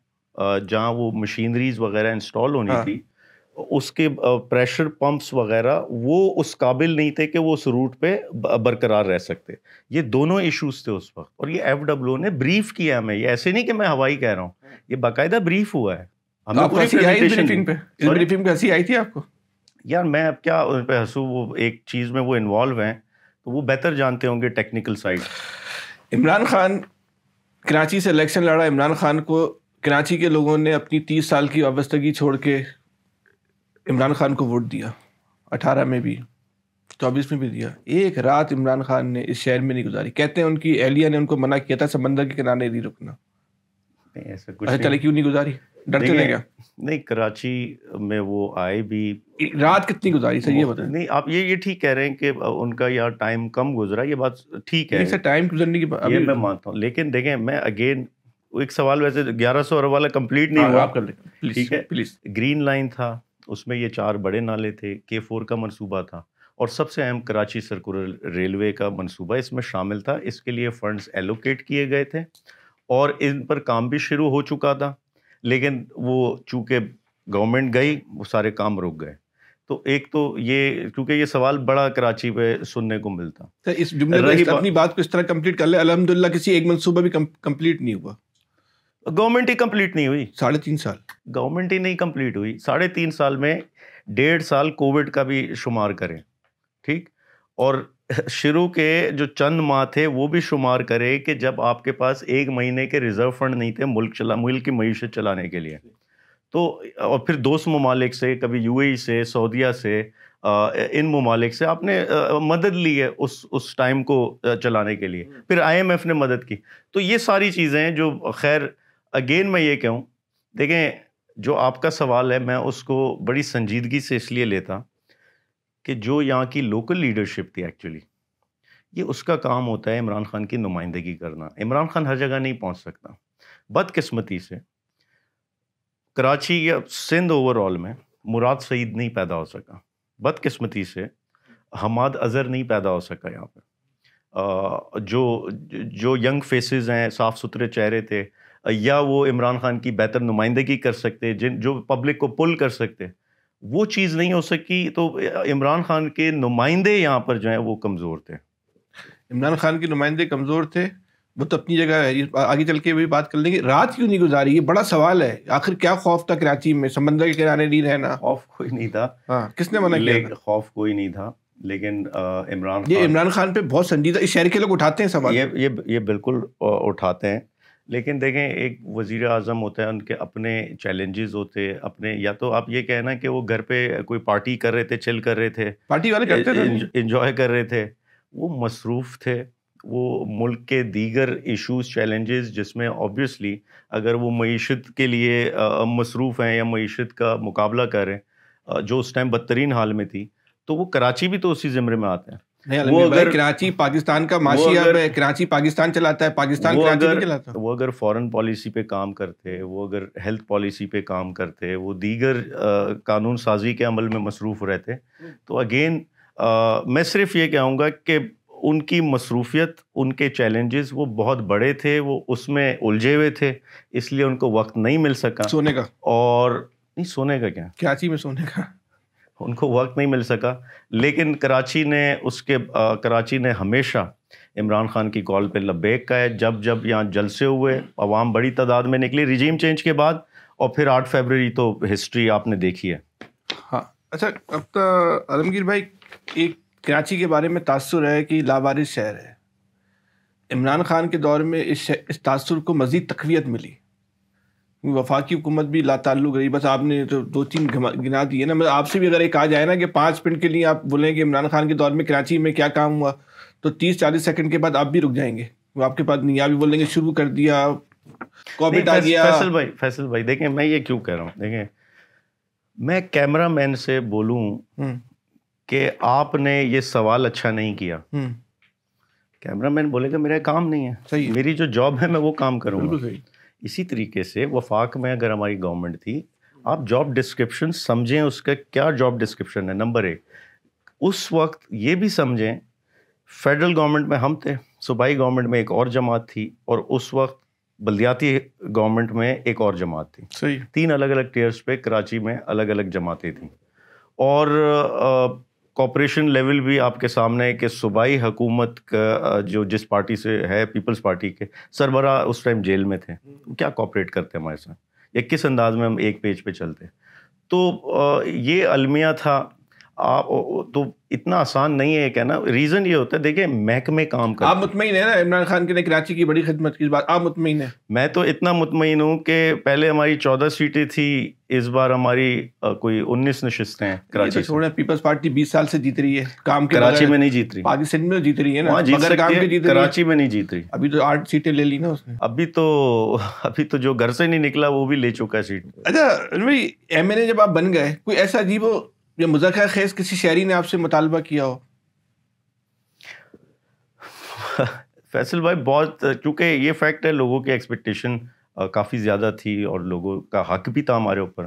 جہاں وہ مشینریز وغیرہ انسٹال ہونی تھی, اس کے پریشر پمپس وغیرہ وہ اس قابل نہیں تھے کہ وہ اس روٹ پہ برقرار رہ سکتے. یہ دونوں ایشوز تھے اس وقت, اور یہ ایف ڈبلیو نے بریف کیا ہمیں. یہ ایسے نہیں کہ میں ہوائی کہہ رہا ہوں, یہ باقاعدہ بریف ہوا ہے. ہمیں پوری بریفنگ پہ ہنسی آئی تھی آپ کو؟ یار میں اب کیا ان پہ ہنسوں, وہ ایک چیز میں وہ انوالو ہیں تو وہ بہتر جانتے ہوں گے ٹیکنیکل سائڈ. عمران خان کراچی سے الیکشن لڑا. عمران خان کو کراچی کے لوگوں نے اپنی 30 سال کی وابستگی چھوڑ کے عمران خان کو ووٹ دیا. 18 میں بھی, 24 میں بھی دیا. ایک رات عمران خان نے اس شہر میں نہیں گزاری. کہتے ہیں ان کی اہلیہ نے ان کو منع کیا تھا سمندر کے کنارے نہیں رکنا. ایسا کچھ چلے کیوں نہیں گزاری, ڈرتے تھے کیا؟ نہیں, کراچی میں وہ آئے بھی. رات کتنی گزاری سر یہ بتائیں. نہیں آپ یہ ٹھیک کہہ رہے ہیں کہ ان کا یار ٹائم کم گزرا, یہ بات ٹھیک ہے. ٹائم گزرنے کی یہ میں مانتا ہوں, لیکن دیکھیں میں اگین ایک سوال ویسے 1100 ارب والا کمپلیٹ نہیں ہوا. آپ کر لیں ٹھیک ہے پلیز. گرین لائن تھا, اس میں یہ 4 بڑے نالے تھے. K4 کا منصوبہ تھا, اور سب سے اہم کراچی سرکولر ریلوے کا منصوبہ اس میں شامل تھا. اس کے لیے فنڈز ایلوکیٹ کیے گئے تھے اور ان پر کام بھی شروع ہو چکا تھا, لیکن وہ چونکہ گورنمنٹ گئی وہ سارے کام رک گئے. تو ایک تو یہ, کیونکہ یہ سوال بڑا کراچی پہ سننے کو ملتا. اس جملے اپنی بات کو اس طرح کمپلیٹ کر لیں, الحمدللہ کسی ایک منصوبہ بھی کمپلیٹ نہیں ہوا. گورنمنٹ ہی کمپلیٹ نہیں ہوئی. 3.5 سال گورنمنٹ ہی نہیں کمپلیٹ ہوئی. 3.5 سال میں 1.5 سال کووڈ کا بھی شمار کریں, ٹھیک, اور شروع کے جو چند ماہ تھے وہ بھی شمار کرے کہ جب آپ کے پاس 1 مہینے کے ریزرو فنڈ نہیں تھے ملک کی معیشت چلانے کے لیے. تو اور پھر دوست ممالک سے, کبھی UAE سے, سعودیہ سے, ان ممالک سے آپ نے مدد لی ہے اس ٹائم کو چلانے کے لیے. پھر IMF نے مدد کی. تو یہ ساری چیزیں ہیں جو, خیر اگین میں یہ کہوں, دیکھیں جو آپ کا سوال ہے میں اس کو بڑی سنجیدگی سے اس لیے لیتا کہ جو یہاں کی لوکل لیڈرشپ تھی ایکچولی, یہ اس کا کام ہوتا ہے عمران خان کی نمائندگی کرنا. عمران خان ہر جگہ نہیں پہنچ سکتا. بدقسمتی سے کراچی یا سندھ اوور آل میں مراد سعید نہیں پیدا ہو سکا. بدقسمتی سے حماد اظہر نہیں پیدا ہو سکا یہاں پہ. جو ینگ فیسز ہیں, صاف ستھرے چہرے تھے, یا وہ عمران خان کی بہتر نمائندگی کر سکتے, جو پبلک کو پل کر سکتے, وہ چیز نہیں ہو سکی. تو عمران خان کے نمائندے یہاں پر جو ہیں وہ کمزور تھے. عمران خان کے نمائندے کمزور تھے, وہ تو اپنی جگہ ہے, آگے چل کے بھی بات کر لیں گے. رات کیوں نہیں گزاری, یہ بڑا سوال ہے. آخر کیا خوف تھا کراچی میں, سمندر کے کنارے نہیں رہنا؟ خوف کوئی نہیں تھا. ہاں, کس نے منع کیا؟ خوف کوئی نہیں تھا, لیکن عمران یہ خان عمران خان پہ بہت سنجیدہ اس شہر کے لوگ اٹھاتے ہیں سوال. یہ بالکل اٹھاتے ہیں. لیکن دیکھیں ایک وزیر اعظم ہوتا ہے, ان کے اپنے چیلنجز ہوتے ہیں اپنے, یا تو آپ یہ کہنا کہ وہ گھر پہ کوئی پارٹی کر رہے تھے, چل کر رہے تھے, پارٹی والے کرتے تھے, انجوائے کر رہے تھے, وہ مصروف تھے. وہ ملک کے دیگر ایشوز چیلنجز جس میں آبویسلی اگر وہ معیشت کے لیے مصروف ہیں یا معیشت کا مقابلہ کر رہے ہیں جو اس ٹائم بدترین حال میں تھی, تو وہ کراچی بھی تو اسی زمرے میں آتے ہیں. وہ اگر کراچی پاکستان کا معاشی ہب ہے, کراچی پاکستان چلاتا ہے, پاکستان کراچی نہیں چلاتا. وہ اگر فارن پالیسی پہ کام کرتے, وہ اگر ہیلتھ پالیسی پہ کام کرتے, وہ دیگر قانون سازی کے عمل میں مصروف رہتے, تو اگین میں صرف یہ کہوں گا کہ ان کی مصروفیت, ان کے چیلنجز وہ بہت بڑے تھے, وہ اس میں الجھے ہوئے تھے, اس لیے ان کو وقت نہیں مل سکا سونے کا. اور نہیں سونے کا کیا, کراچی میں سونے کا ان کو وقت نہیں مل سکا. لیکن کراچی نے ہمیشہ عمران خان کی کال پہ لبیک کہا ہے. جب یہاں جلسے ہوئے, عوام بڑی تعداد میں نکلی رجیم چینج کے بعد, اور پھر 8 فروری تو ہسٹری آپ نے دیکھی ہے. ہاں اچھا, اب تو عالمگیر بھائی ایک کراچی کے بارے میں تاثر ہے کہ لاوارث شہر ہے. عمران خان کے دور میں اس تاثر کو مزید تقویت ملی. وفاقی حکومت بھی لا تعلق رہی. بس آپ نے تو 2-3 گنا دیے نا. آپ سے بھی اگر ایک کہا جائے نا کہ 5 منٹ کے لیے آپ بولیں کہ عمران خان کے دور میں کراچی میں کیا کام ہوا, تو 30-40 سیکنڈ کے بعد آپ بھی رک جائیں گے. وہ آپ کے پاس نہیں, آپ بھی بولیں گے شروع کر دیا, کووڈ آ گیا. فیصل بھائی دیکھیں, میں یہ کیوں کہہ رہا ہوں, دیکھیں میں کیمرہ مین سے بولوں کہ آپ نے یہ سوال اچھا نہیں کیا, کیمرہ مین بولے گا میرا کام نہیں ہے, میری جو جاب ہے میں وہ کام کروں گا. اسی طریقے سے وفاق میں اگر ہماری گورنمنٹ تھی, آپ جاب ڈسکرپشن سمجھیں اس کا کیا جاب ڈسکرپشن ہے. نمبر 1, اس وقت یہ بھی سمجھیں فیڈرل گورنمنٹ میں ہم تھے, صوبائی گورنمنٹ میں ایک اور جماعت تھی, اور اس وقت بلدیاتی گورنمنٹ میں ایک اور جماعت تھی. 3 الگ الگ ٹیئرس پہ کراچی میں الگ الگ جماعتیں تھیں. اور کوپریشن لیول بھی آپ کے سامنے ہے کہ صوبائی حکومت کا جو جس پارٹی سے ہے, پیپلز پارٹی کے سربراہ اس ٹائم جیل میں تھے, کیا کوپریٹ کرتے ہمارے ساتھ, یا کس انداز میں ہم ایک پیج پہ چلتے. تو یہ المیہ تھا. تو اتنا آسان نہیں ہے کہنا. ریزن یہ ہوتا ہے, دیکھیں محکمے کام کرتے. آپ مطمئن ہیں نا عمران خان کے نے کراچی کی بڑی خدمت کی بات, آپ مطمئن ہیں؟ میں تو اتنا مطمئن ہوں کہ پہلے ہماری 14 سیٹیں تھی, اس بار ہماری کوئی 19 نشستیں ہیں کراچی سے. پیپلز پارٹی 20 سال سے جیت رہی ہے, کام کے کراچی میں نہیں جیت رہی, پاکستان میں جیت رہی ہے نا, مگر کام کے جیت رہی ہے, کراچی میں نہیں جیت رہی. ابھی تو 8 سیٹیں لے لی نا اس نے. ابھی تو جو گھر سے نہیں نکلا وہ بھی لے چکا ہے سیٹ. اچھا بھائی, ایم این اے جب آپ بن گئے, کوئی ایسا عجیب ہو یا مذاکرہ خیز کسی شہری نے آپ سے مطالبہ کیا ہو؟ فیصل بھائی بہت, کیونکہ یہ فیکٹ ہے لوگوں کی ایکسپیکٹیشن کافی زیادہ تھی اور لوگوں کا حق بھی تھا ہمارے اوپر.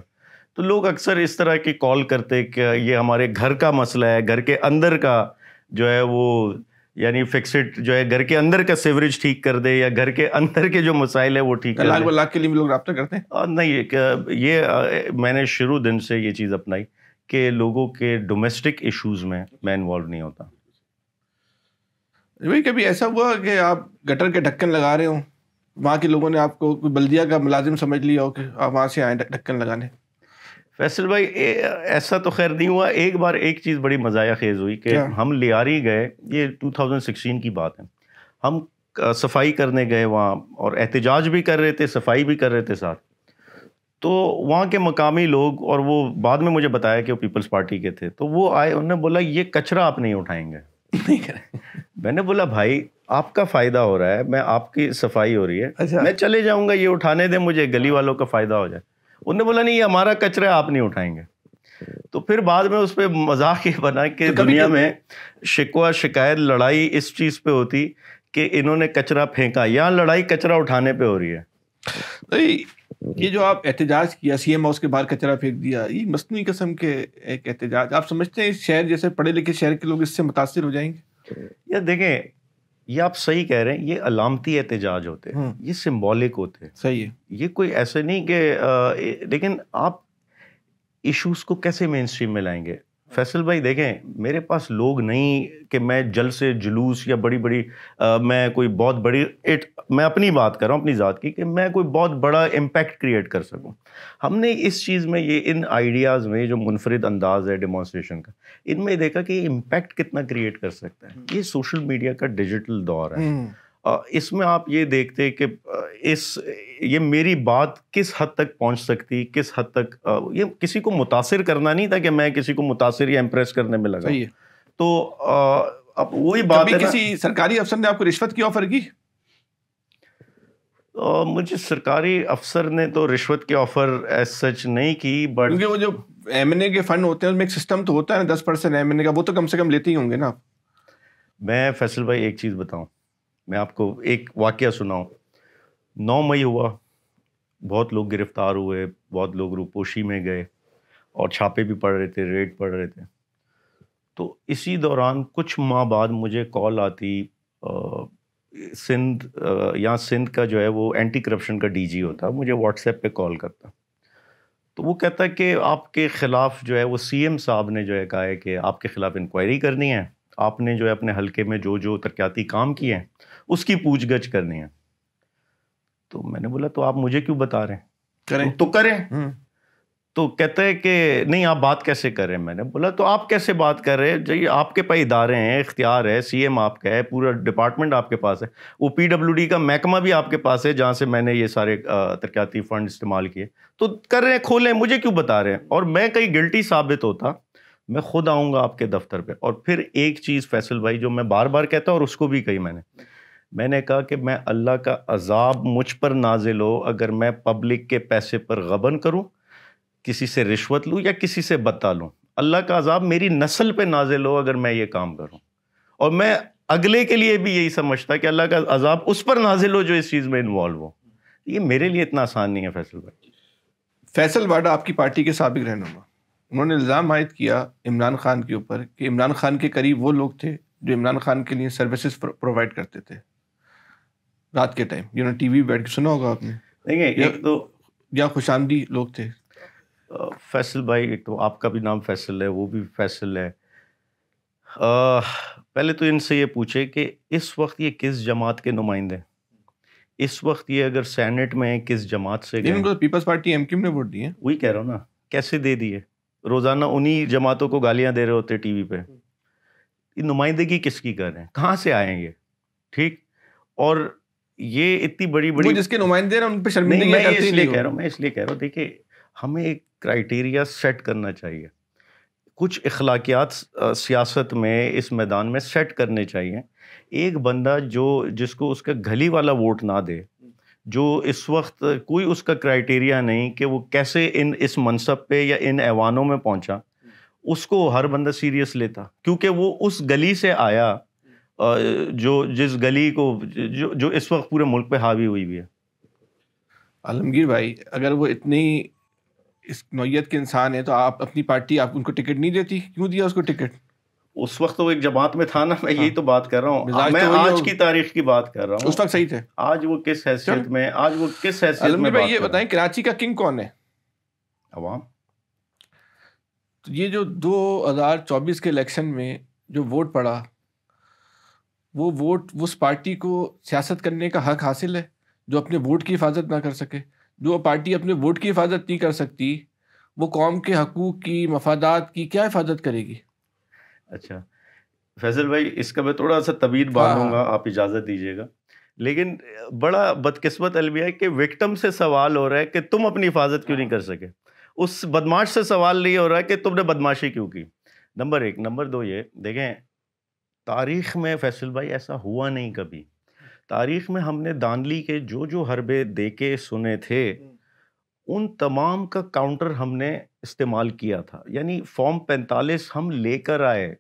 تو لوگ اکثر اس طرح کی کال کرتے کہ یہ ہمارے گھر کا مسئلہ ہے, گھر کے اندر کا جو ہے وہ, یعنی فکسڈ جو ہے گھر کے اندر کا سیوریج ٹھیک کر دے, یا گھر کے اندر کے جو مسائل ہے وہ ٹھیک کر دے. لاکھ کے لیے بھی لوگ رابطہ کرتے ہیں. نہیں, یہ میں نے شروع دن سے یہ چیز اپنائی کہ لوگوں کے ڈومیسٹک ایشوز میں انوالو نہیں ہوتا. بھائی کبھی ایسا ہوا کہ آپ گٹر کے ڈھکن لگا رہے ہوں, وہاں کے لوگوں نے آپ کو کوئی بلدیہ کا ملازم سمجھ لیا ہو کہ آپ وہاں سے آئیں ڈھکن لگانے؟ فیصل بھائی ایسا تو خیر نہیں ہوا. ایک بار ایک چیز بڑی مزاحیہ خیز ہوئی کہ ہم لیاری گئے, یہ 2016 کی بات ہے, ہم صفائی کرنے گئے وہاں, اور احتجاج بھی کر رہے تھے, صفائی بھی کر رہے تھے ساتھ. تو وہاں کے مقامی لوگ, اور وہ بعد میں مجھے بتایا کہ وہ پیپلز پارٹی کے تھے, تو وہ آئے, انہوں نے بولا یہ کچرا آپ نہیں اٹھائیں گے. میں نے بولا بھائی آپ کا فائدہ ہو رہا ہے, میں آپ کی صفائی ہو رہی ہے, میں چلے جاؤں گا, یہ اٹھانے دیں مجھے, گلی والوں کا فائدہ ہو جائے. انہوں نے بولا نہیں یہ ہمارا کچرا ہے, آپ نہیں اٹھائیں گے. تو پھر بعد میں اس پہ مذاق یہ بنا کہ دنیا میں شکوہ شکایت لڑائی اس چیز پہ ہوتی کہ انہوں نے کچرا پھینکا, یہاں لڑائی کچرا اٹھانے پہ ہو رہی ہے. یہ جو آپ احتجاج کیا, سی ایم ہاؤس کے باہر کچرا پھینک دیا, یہ مصنوعی قسم کے ایک احتجاج, آپ سمجھتے ہیں اس شہر جیسے پڑھے لکھے شہر کے لوگ اس سے متاثر ہو جائیں گے؟ یا دیکھیں یہ آپ صحیح کہہ رہے ہیں, یہ علامتی احتجاج ہوتے ہیں, یہ سمبولک ہوتے ہیں. صحیح ہے, یہ کوئی ایسے نہیں کہ لیکن آپ ایشوز کو کیسے مین اسٹریم میں لائیں گے. فیصل بھائی دیکھیں میرے پاس لوگ نہیں کہ میں جل سے جلوس یا بڑی بڑی میں کوئی بہت بڑی میں اپنی بات کر رہا ہوں اپنی ذات کی کہ میں کوئی بہت بڑا امپیکٹ کریٹ کر سکوں. ہم نے اس چیز میں یہ ان آئیڈیاز میں جو منفرد انداز ہے ڈیمانسٹریشن کا ان میں دیکھا کہ یہ امپیکٹ کتنا کریٹ کر سکتا ہے. یہ سوشل میڈیا کا ڈیجیٹل دور ہے. اس میں آپ یہ دیکھتے کہ یہ میری بات کس حد تک پہنچ سکتی, کس حد تک یہ کسی کو متاثر کرنا نہیں تھا کہ میں کسی کو متاثر یا امپریس کرنے میں لگا. تو اب وہی بات ہے. کسی سرکاری افسر نے آپ کو رشوت کی آفر کی؟ مجھے سرکاری افسر نے تو رشوت کی آفر ایز سچ نہیں کی, بٹ کیونکہ وہ جو ایم این اے کے فنڈ ہوتے ہیں اس میں ایک سسٹم تو ہوتا ہے نا 10% ایم این اے کا, وہ تو کم سے کم لیتے ہی ہوں گے نا آپ. میں فیصل بھائی ایک چیز بتاؤں, میں آپ کو ایک واقعہ سناؤں. 9 مئی ہوا, بہت لوگ گرفتار ہوئے, بہت لوگ روپوشی میں گئے اور چھاپے بھی پڑ رہے تھے, ریڈ پڑ رہے تھے. تو اسی دوران کچھ ماہ بعد مجھے کال آتی, سندھ یہاں سندھ کا جو ہے وہ اینٹی کرپشن کا ڈی جی ہوتا, مجھے واٹس ایپ پہ کال کرتا. تو وہ کہتا ہے کہ آپ کے خلاف جو ہے وہ سی ایم صاحب نے جو ہے کہا ہے کہ آپ کے خلاف انکوائری کرنی ہے, آپ نے جو ہے اپنے حلقے میں جو ترقیاتی کام کیے ہیں اس کی پوچھ گچھ کرنی ہے. تو میں نے بولا تو آپ مجھے کیوں بتا رہے ہیں, تو کریں. تو کہتا ہے کہ نہیں آپ بات کیسے کر رہے ہیں. میں نے بولا تو آپ کیسے بات کر رہے ہیں, جی آپ کے پاس ادارے ہیں, اختیار ہے, سی ایم آپ کا ہے, پورا ڈپارٹمنٹ آپ کے پاس ہے, وہ پی ڈبلیو ڈی کا محکمہ بھی آپ کے پاس ہے جہاں سے میں نے یہ سارے ترقیاتی فنڈ استعمال کیے, تو کر رہے ہیں, کھولیں, مجھے کیوں بتا رہے ہیں. اور میں کہیں گلٹی ثابت ہوتا میں خود آؤں گا آپ کے دفتر پہ. اور پھر ایک چیز فیصل بھائی جو میں بار بار کہتا ہوں اور اس کو بھی کہی میں نے کہا کہ میں اللہ کا عذاب مجھ پر نازل ہو اگر میں پبلک کے پیسے پر غبن کروں, کسی سے رشوت لوں یا کسی سے بتا لوں. اللہ کا عذاب میری نسل پہ نازل ہو اگر میں یہ کام کروں. اور میں اگلے کے لیے بھی یہی سمجھتا کہ اللہ کا عذاب اس پر نازل ہو جو اس چیز میں انوالو ہو. یہ میرے لیے اتنا آسان نہیں ہے فیصل بھائی. فیصل واڈا آپ کی پارٹی کے سابق رہنما, انہوں نے الزام عائد کیا عمران خان کے اوپر کہ عمران خان کے قریب وہ لوگ تھے جو عمران خان کے لیے سروسز پرووائڈ کرتے تھے رات کے ٹائم. یہ ٹی وی بیٹھ کے سنا ہوگا آپ نے. دیکھیں ایک تو یا خوش آمدی لوگ تھے. فیصل بھائی ایک تو آپ کا بھی نام فیصل ہے, وہ بھی فیصل ہے. پہلے تو ان سے یہ پوچھے کہ اس وقت یہ کس جماعت کے نمائندے, اس وقت یہ اگر سینٹ میں کس جماعت سے گئے. پیپلز پارٹی ایم کیو نے ووٹ دیے. وہی کہہ رہا ہوں نا, کیسے دے دیے, روزانہ انہی جماعتوں کو گالیاں دے رہے ہوتے ٹی وی پہ. یہ نمائندگی کس کی کر رہے ہیں, کہاں سے آئیں گے؟ ٹھیک. اور یہ اتنی بڑی جس کے نمائندے ہیں ان پہ شرمندگی میں اس لیے کہہ رہا ہوں دیکھیں ہمیں ایک کرائیٹیریا سیٹ کرنا چاہیے, کچھ اخلاقیات سیاست میں اس میدان میں سیٹ کرنے چاہیے. ایک بندہ جس کو اس کا گلی والا ووٹ نہ دے, جو اس وقت کوئی اس کا کرائیٹیریا نہیں کہ وہ کیسے اس منصب پہ یا ان ایوانوں میں پہنچا, اس کو ہر بندہ سیریس لیتا کیونکہ وہ اس گلی سے آیا جس گلی کو جو اس وقت پورے ملک پہ حاوی ہوئی بھی ہے. عالمگیر بھائی اگر وہ اتنی اس نوعیت کے انسان ہے تو آپ اپنی پارٹی آپ ان کو ٹکٹ نہیں دیتی, کیوں دیا اس کو ٹکٹ؟ اس وقت وہ ایک جماعت میں تھا نا, میں یہی تو بات کر رہا ہوں, میں آج کی تاریخ کی بات کر رہا ہوں. اس وقت صحیح تھے, آج وہ کس حیثیت میں, عالمگیر بھائی یہ بتائیں کراچی کا کنگ کون ہے؟ عوام. تو یہ جو 2024 کے الیکشن میں جو ووٹ پڑا, وہ ووٹ اس پارٹی کو سیاست کرنے کا حق حاصل ہے جو اپنے ووٹ کی حفاظت نہ کر سکے. جو پارٹی اپنے ووٹ کی حفاظت نہیں کر سکتی وہ قوم کے حقوق کی, مفادات کی کیا حفاظت کرے گی؟ اچھا فیصل بھائی اس کا میں تھوڑا سا طویل باندھوں گا, آپ اجازت دیجیے گا. لیکن بڑا بدقسمت المیہ ہے کہ وکٹم سے سوال ہو رہا ہے کہ تم اپنی حفاظت کیوں نہیں کر سکے, اس بدماش سے سوال نہیں ہو رہا ہے کہ تم نے بدماشی کیوں کی. نمبر 1. نمبر 2 یہ دیکھیں تاریخ میں فیصل بھائی ایسا ہوا نہیں کبھی. تاریخ میں ہم نے دانلی کے جو حربے دیکھے سنے تھے ان تمام کا کاؤنٹر ہم نے استعمال کیا تھا. یعنی فارم 45 ہم لے کر آئے.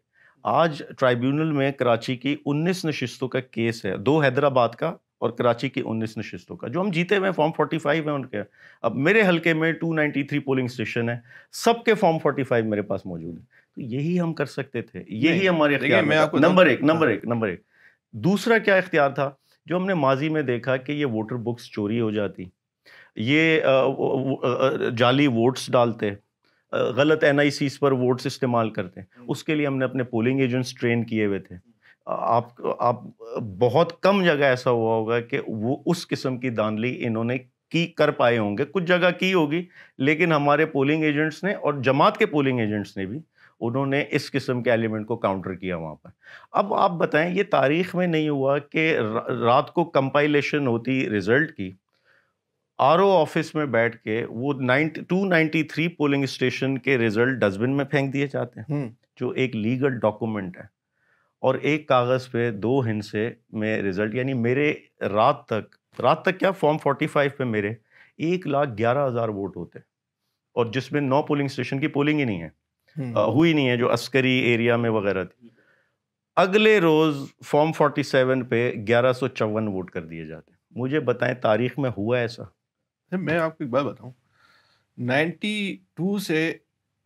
آج ٹرائیبیونل میں کراچی کی 19 نشستوں کا کیس ہے, 2 حیدرآباد کا اور کراچی کی 19 نشستوں کا جو ہم جیتے ہوئے. فارم 45 ہے ان کے. اب میرے حلقے میں 293 پولنگ اسٹیشن ہے, سب کے فارم 45 میرے پاس موجود ہیں. تو یہی ہم کر سکتے تھے, یہی ہمارے اختیار میں. نمبر ایک. دوسرا کیا اختیار تھا جو ہم نے ماضی میں دیکھا کہ یہ ووٹر بکس چوری ہو جاتی, یہ جعلی ووٹس ڈالتے, غلط این آئی سیز پر ووٹس استعمال کرتے ہیں. اس کے لیے ہم نے اپنے پولنگ ایجنٹس ٹرین کیے ہوئے تھے. آپ بہت کم جگہ ایسا ہوا ہوگا کہ وہ اس قسم کی دھاندلی انہوں نے کی کر پائے ہوں گے. کچھ جگہ کی ہوگی, لیکن ہمارے پولنگ ایجنٹس نے اور جماعت کے پولنگ ایجنٹس نے بھی انہوں نے اس قسم کے ایلیمنٹ کو کاؤنٹر کیا وہاں پر. اب آپ بتائیں, یہ تاریخ میں نہیں ہوا کہ رات کو کمپائلیشن ہوتی رزلٹ کی, آر او آفس میں بیٹھ کے وہ 293 پولنگ اسٹیشن کے رزلٹ ڈسٹبن میں پھینک دیے جاتے ہیں, جو ایک لیگل ڈاکومنٹ ہے, اور ایک کاغذ پہ 2 ہندسے میں رزلٹ. یعنی میرے رات تک کیا فارم 45 پہ میرے 1,11,000 ووٹ ہوتے, اور جس میں 9 پولنگ اسٹیشن کی پولنگ ہی نہیں ہے, ہوئی نہیں ہے, جو عسکری ایریا میں وغیرہ تھی. اگلے روز فارم 47 پہ 1,154 ووٹ کر دیے جاتے. مجھے بتائیں تاریخ میں ہوا ایسا؟ میں آپ کو ایک بات بتاؤں, 92 سے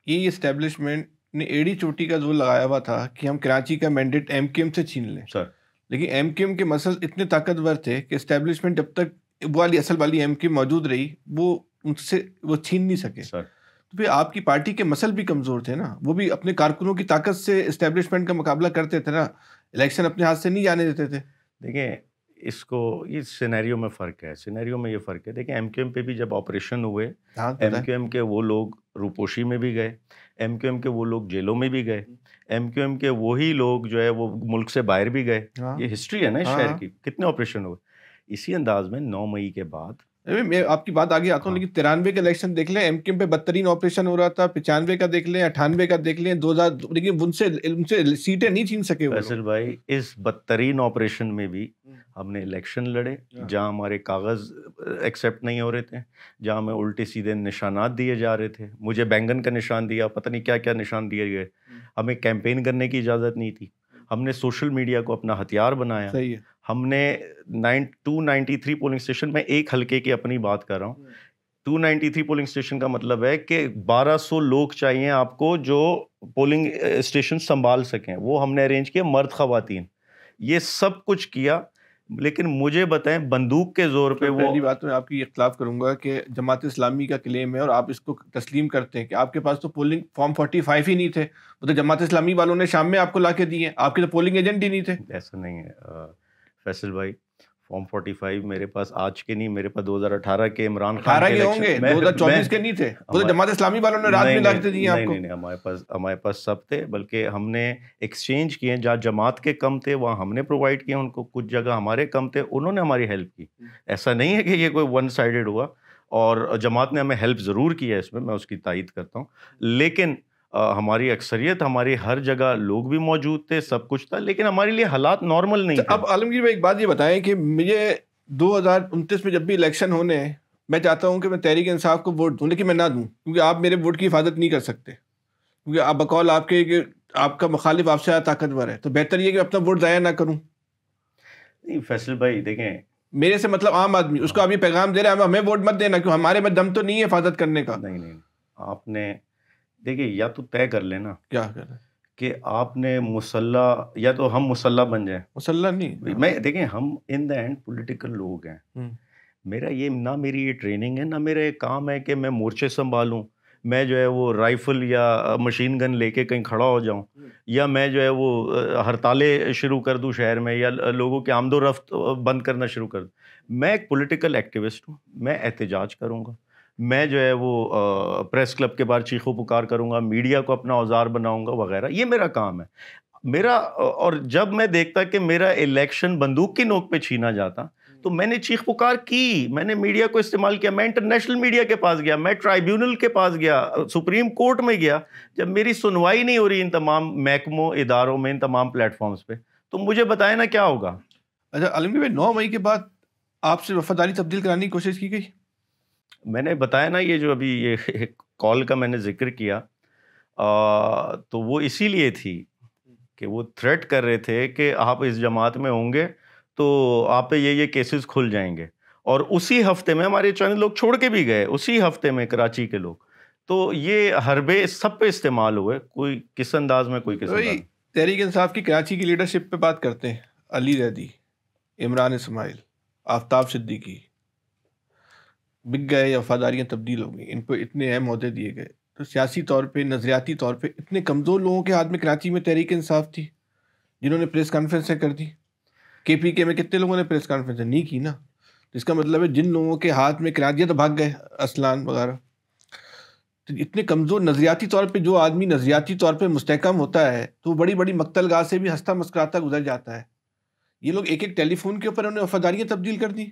یہ اسٹیبلشمنٹ نے ایڑی چوٹی کا زور لگایا ہوا تھا کہ ہم کراچی کا مینڈیٹ ایم کیو ایم سے چھین لیں سر, لیکن ایم کیو ایم کے مسئلے اتنے طاقتور تھے کہ اسٹیبلشمنٹ جب تک وہ والی اصل والی ایم کیو موجود رہی وہ ان سے وہ چھین نہیں سکے سر. تو پھر آپ کی پارٹی کے مسل بھی کمزور تھے نا, وہ بھی اپنے کارکنوں کی طاقت سے اسٹیبلشمنٹ کا مقابلہ کرتے تھے نا, الیکشن اپنے ہاتھ سے نہیں جانے دیتے تھے. دیکھیں اس کو یہ سینیریو میں فرق ہے, سینیریو میں یہ فرق ہے. دیکھیں ایم کیو ایم پہ بھی جب آپریشن ہوئے, ایم کیو ایم کے وہ لوگ روپوشی میں بھی گئے, ایم کیو ایم کے وہ لوگ جیلوں میں بھی گئے, ایم کیو ایم کے وہی لوگ جو ہے وہ ملک سے باہر بھی گئے. یہ ہسٹری ہے نا اس شہر کی, کتنے آپریشن ہوئے. اسی انداز میں 9 مئی کے بعد میں آپ کی بات آگے آتا ہوں, لیکن 93 کا الیکشن دیکھ لیں, ایم کیو ایم پہ 72 آپریشن ہو رہا تھا, 95 کا دیکھ لیں, 98 کا دیکھ لیں, 2000, لیکن ان سے سیٹیں نہیں چھین سکے. فیصل بھائی, اس 72 آپریشن میں بھی ہم نے الیکشن لڑے جہاں ہمارے کاغذ ایکسیپٹ نہیں ہو رہے تھے, جہاں ہمیں الٹے سیدھے نشانات دیے جا رہے تھے. مجھے بینگن کا نشان دیا, پتہ نہیں کیا کیا نشان دیے گئے. ہمیں کیمپین کرنے کی اجازت نہیں تھی. ہم نے سوشل میڈیا کو اپنا ہتھیار بنایا. ہم نے 293 پولنگ اسٹیشن میں ایک حلقے کی اپنی بات کر رہا ہوں, 293 پولنگ اسٹیشن کا مطلب ہے کہ 1200 لوگ چاہیے آپ کو جو پولنگ اسٹیشن سنبھال سکیں. وہ ہم نے ارینج کیا, مرد خواتین, یہ سب کچھ کیا. لیکن مجھے بتائیں بندوق کے زور پہ وہ, پہلی بات میں آپ کی اختلاف کروں گا کہ جماعت اسلامی کا کلیم ہے اور آپ اس کو تسلیم کرتے ہیں کہ آپ کے پاس تو پولنگ فارم 45 ہی نہیں تھے, وہ تو جماعت اسلامی والوں نے شام میں آپ کو لا کے دیے, آپ کے تو پولنگ ایجنٹ ہی نہیں تھے. ایسا نہیں ہے فیصل بھائی, فارم 45 میرے پاس آج کے نہیں, میرے پاس 2018 کے عمران خان کے ہوں گے, 2024 کے نہیں تھے, وہ تو جماعت اسلامی والوں نے رات میں لا کے دیے آپ کو. نہیں, ہمارے پاس سب تھے, بلکہ ہم نے ایکسچینج کیے. جہاں جماعت کے کم تھے وہاں ہم نے پرووائڈ کیا ان کو, کچھ جگہ ہمارے کم تھے انہوں نے ہماری ہیلپ کی. ایسا نہیں ہے کہ یہ کوئی ون سائیڈڈ ہوا, اور جماعت نے ہمیں ہیلپ ضرور کی ہے, اس میں اس کی تائید کرتا ہوں. لیکن ہماری اکثریت, ہماری ہر جگہ لوگ بھی موجود تھے, سب کچھ تھا, لیکن ہمارے لیے حالات نارمل نہیں تھے. اب عالمگیر بھائی ایک بات یہ بتائیں کہ مجھے 2029 میں جب بھی الیکشن ہونے ہیں, میں چاہتا ہوں کہ میں تحریک انصاف کو ووٹ دوں, لیکن میں نہ دوں, کیونکہ آپ میرے ووٹ کی حفاظت نہیں کر سکتے, کیونکہ آپ بقول آپ کے کہ آپ کا مخالف آپ سے زیادہ طاقتور ہے, تو بہتر یہ کہ اپنا ووٹ ضائع نہ کروں. نہیں فیصل بھائی دیکھیں, میرے سے مطلب عام آدمی, اس کو ابھی پیغام دے رہا ہے ہمیں ووٹ مت دینا, کیوں ہمارے میں دم تو نہیں ہے حفاظت کرنے کا. نہیں, آپ نے دیکھیں یا تو طے کر لینا کیا کر رہے کہ آپ نے مسلح, یا تو ہم مسلح بن جائیں. مسلح نہیں, میں دیکھیں ہم ان دا اینڈ پولیٹیکل لوگ ہیں. میرا یہ نہ میری یہ ٹریننگ ہے, نہ میرا یہ کام ہے کہ میں مورچے سنبھالوں, میں جو ہے وہ رائفل یا مشین گن لے کے کہیں کھڑا ہو جاؤں, یا میں جو ہے وہ ہڑتالیں شروع کر دوں شہر میں, یا لوگوں کی آمد و رفت بند کرنا شروع کر دوں. میں ایک پولیٹیکل ایکٹیوسٹ ہوں, میں احتجاج کروں گا, میں جو ہے وہ پریس کلب کے باہر چیخو پکار کروں گا, میڈیا کو اپنا اوزار بناؤں گا وغیرہ, یہ میرا کام ہے میرا. اور جب میں دیکھتا کہ میرا الیکشن بندوق کی نوک پہ چھینا جاتا تو میں نے چیخ پکار کی, میں نے میڈیا کو استعمال کیا, میں انٹرنیشنل میڈیا کے پاس گیا, میں ٹرائیبیونل کے پاس گیا, سپریم کورٹ میں گیا. جب میری سنوائی نہیں ہو رہی ان تمام محکموں اداروں میں, ان تمام پلیٹ فارمز پہ, تو مجھے بتائیں نا کیا ہوگا. اچھا عالمگیر بھائی, 9 مئی کے بعد آپ سے وفاداری تبدیل کرانے کی کوشش کی گئی؟ میں نے بتایا نا, یہ جو ابھی یہ کال کا میں نے ذکر کیا, تو وہ اسی لیے تھی کہ وہ تھریٹ کر رہے تھے کہ آپ اس جماعت میں ہوں گے تو آپ پہ یہ کیسز کھل جائیں گے. اور اسی ہفتے میں ہمارے چند لوگ چھوڑ کے بھی گئے, اسی ہفتے میں کراچی کے لوگ. تو یہ حربے سب پہ استعمال ہوئے, کوئی کس انداز میں, کوئی کس انداز. تحریک انصاف کی کراچی کی لیڈرشپ پہ بات کرتے ہیں, علی زیدی, عمران اسماعیل, آفتاب صدیقی بک گئے یا وفاداریاں تبدیل ہو گئی, ان کو اتنے اہم عہدے دیے گئے. سیاسی طور پہ نظریاتی طور پہ اتنے کمزور لوگوں کے ہاتھ میں کراچی میں تحریک انصاف تھی جنہوں نے پریس کانفرنسیں کر دی. کے پی کے میں کتنے لوگوں نے پریس کانفرنسیں نہیں کی نا. تو اس کا مطلب ہے جن لوگوں کے ہاتھ میں کراچی تو بھاگ گئے اسلان وغیرہ. تو اتنے کمزور نظریاتی طور پہ جو آدمی نظریاتی طور پہ مستحکم ہوتا ہے تو وہ بڑی بڑی مقتل گاہ سے بھی ہنستا مسکراتا گزر جاتا ہے. یہ لوگ ایک ایک ٹیلی فون کے اوپر انہیں وفاداریاں تبدیل کر دی.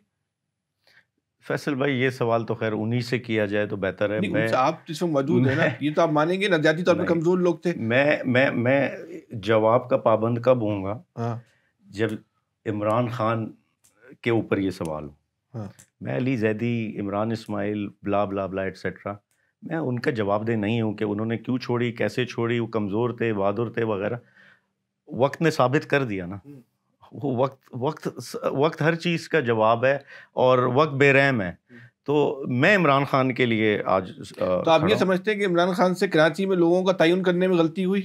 فیصل بھائی یہ سوال تو خیر انہی سے کیا جائے تو بہتر ہے. نہیں آپ اس وقت موجود ہیں نا, یہ تو آپ مانیں گے نظریاتی طور پہ کمزور لوگ تھے. میں جواب کا پابند کب ہوں گا ہاں جب عمران خان کے اوپر یہ سوال ہو. ہاں میں علی زیدی, عمران اسماعیل, بلا بلا بلا ایٹسیٹرا, میں ان کا جواب دہ نہیں ہوں کہ انہوں نے کیوں چھوڑی, کیسے چھوڑی, وہ کمزور تھے, بہادر تھے وغیرہ. وقت نے ثابت کر دیا نا. وہ وقت ہر چیز کا جواب ہے اور وقت بے رحم ہے. تو میں عمران خان کے لیے آج تو آپ یہ سمجھتے ہیں کہ عمران خان سے کراچی میں لوگوں کا تعین کرنے میں غلطی ہوئی؟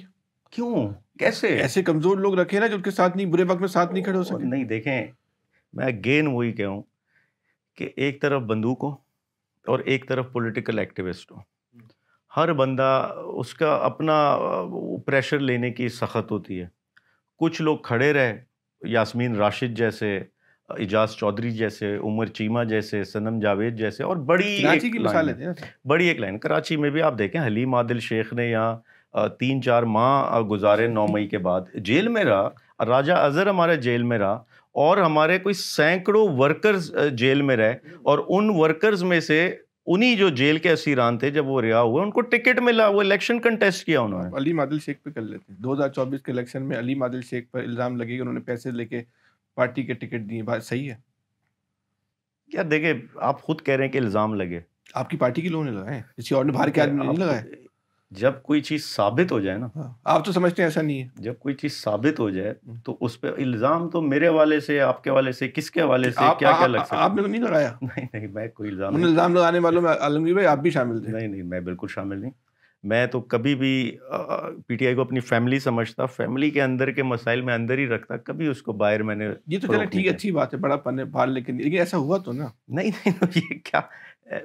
کیوں, کیسے؟ ایسے کمزور لوگ رکھے نا جو ان کے ساتھ نہیں, برے وقت میں ساتھ نہیں کھڑے ہو سکے. نہیں دیکھیں, میں اگین وہی کہوں کہ ایک طرف بندوق ہو اور ایک طرف پولیٹیکل ایکٹیوسٹ ہو. ہر بندہ اس کا اپنا پریشر لینے کی سخت ہوتی ہے. کچھ لوگ کھڑے رہے, یاسمین راشد جیسے, اعجاز چودھری جیسے, عمر چیمہ جیسے, صنم جاوید جیسے, اور بڑی ایک لائن کراچی میں بھی آپ دیکھیں, حلیم عادل شیخ نے یہاں 3-4 ماہ گزارے 9 مئی کے بعد, جیل میں رہا. راجہ اظہر ہمارے جیل میں رہا, اور ہمارے کوئی سینکڑوں ورکرز جیل میں رہے, اور ان ورکرز میں سے انہی جو جیل کے اسیران تھے جب وہ رہا ہوئے ان کو ٹکٹ ملا, وہ الیکشن کنٹیسٹ کیا انہوں نے. علیم عادل شیخ پہ کر لیتے ہیں 2024 کے الیکشن میں علیم عادل شیخ پر الزام لگے کہ انہوں نے پیسے لے کے پارٹی کے ٹکٹ دیے. بات صحیح ہے کیا؟ دیکھیں آپ خود کہہ رہے ہیں کہ الزام لگے, آپ کی پارٹی کے لوگوں نے لگائے, کسی اور نے باہر کے آدمی نے نہیں لگائے. جب کوئی چیز ثابت ہو جائے نا, آپ تو سمجھتے ہیں ایسا نہیں ہے, جب کوئی چیز ثابت ہو جائے تو اس پہ الزام تو میرے حوالے سے, آپ کے حوالے سے, کس کے حوالے سے کیا کیا لگ سکتا ہے. آپ نے تو نہیں لگایا؟ نہیں میں کوئی الزام لگانے والوں میں عالمگیر بھائی آپ بھی شامل تھے. نہیں میں بالکل شامل نہیں. میں تو کبھی بھی پی ٹی آئی کو اپنی فیملی سمجھتا, فیملی کے اندر کے مسائل میں اندر ہی رکھتا, کبھی اس کو باہر میں نے. یہ تو چلے ٹھیک ہے, اچھی بات ہے, بڑا پن باہر, لیکن ایسا ہوا تو نا. نہیں یہ کیا,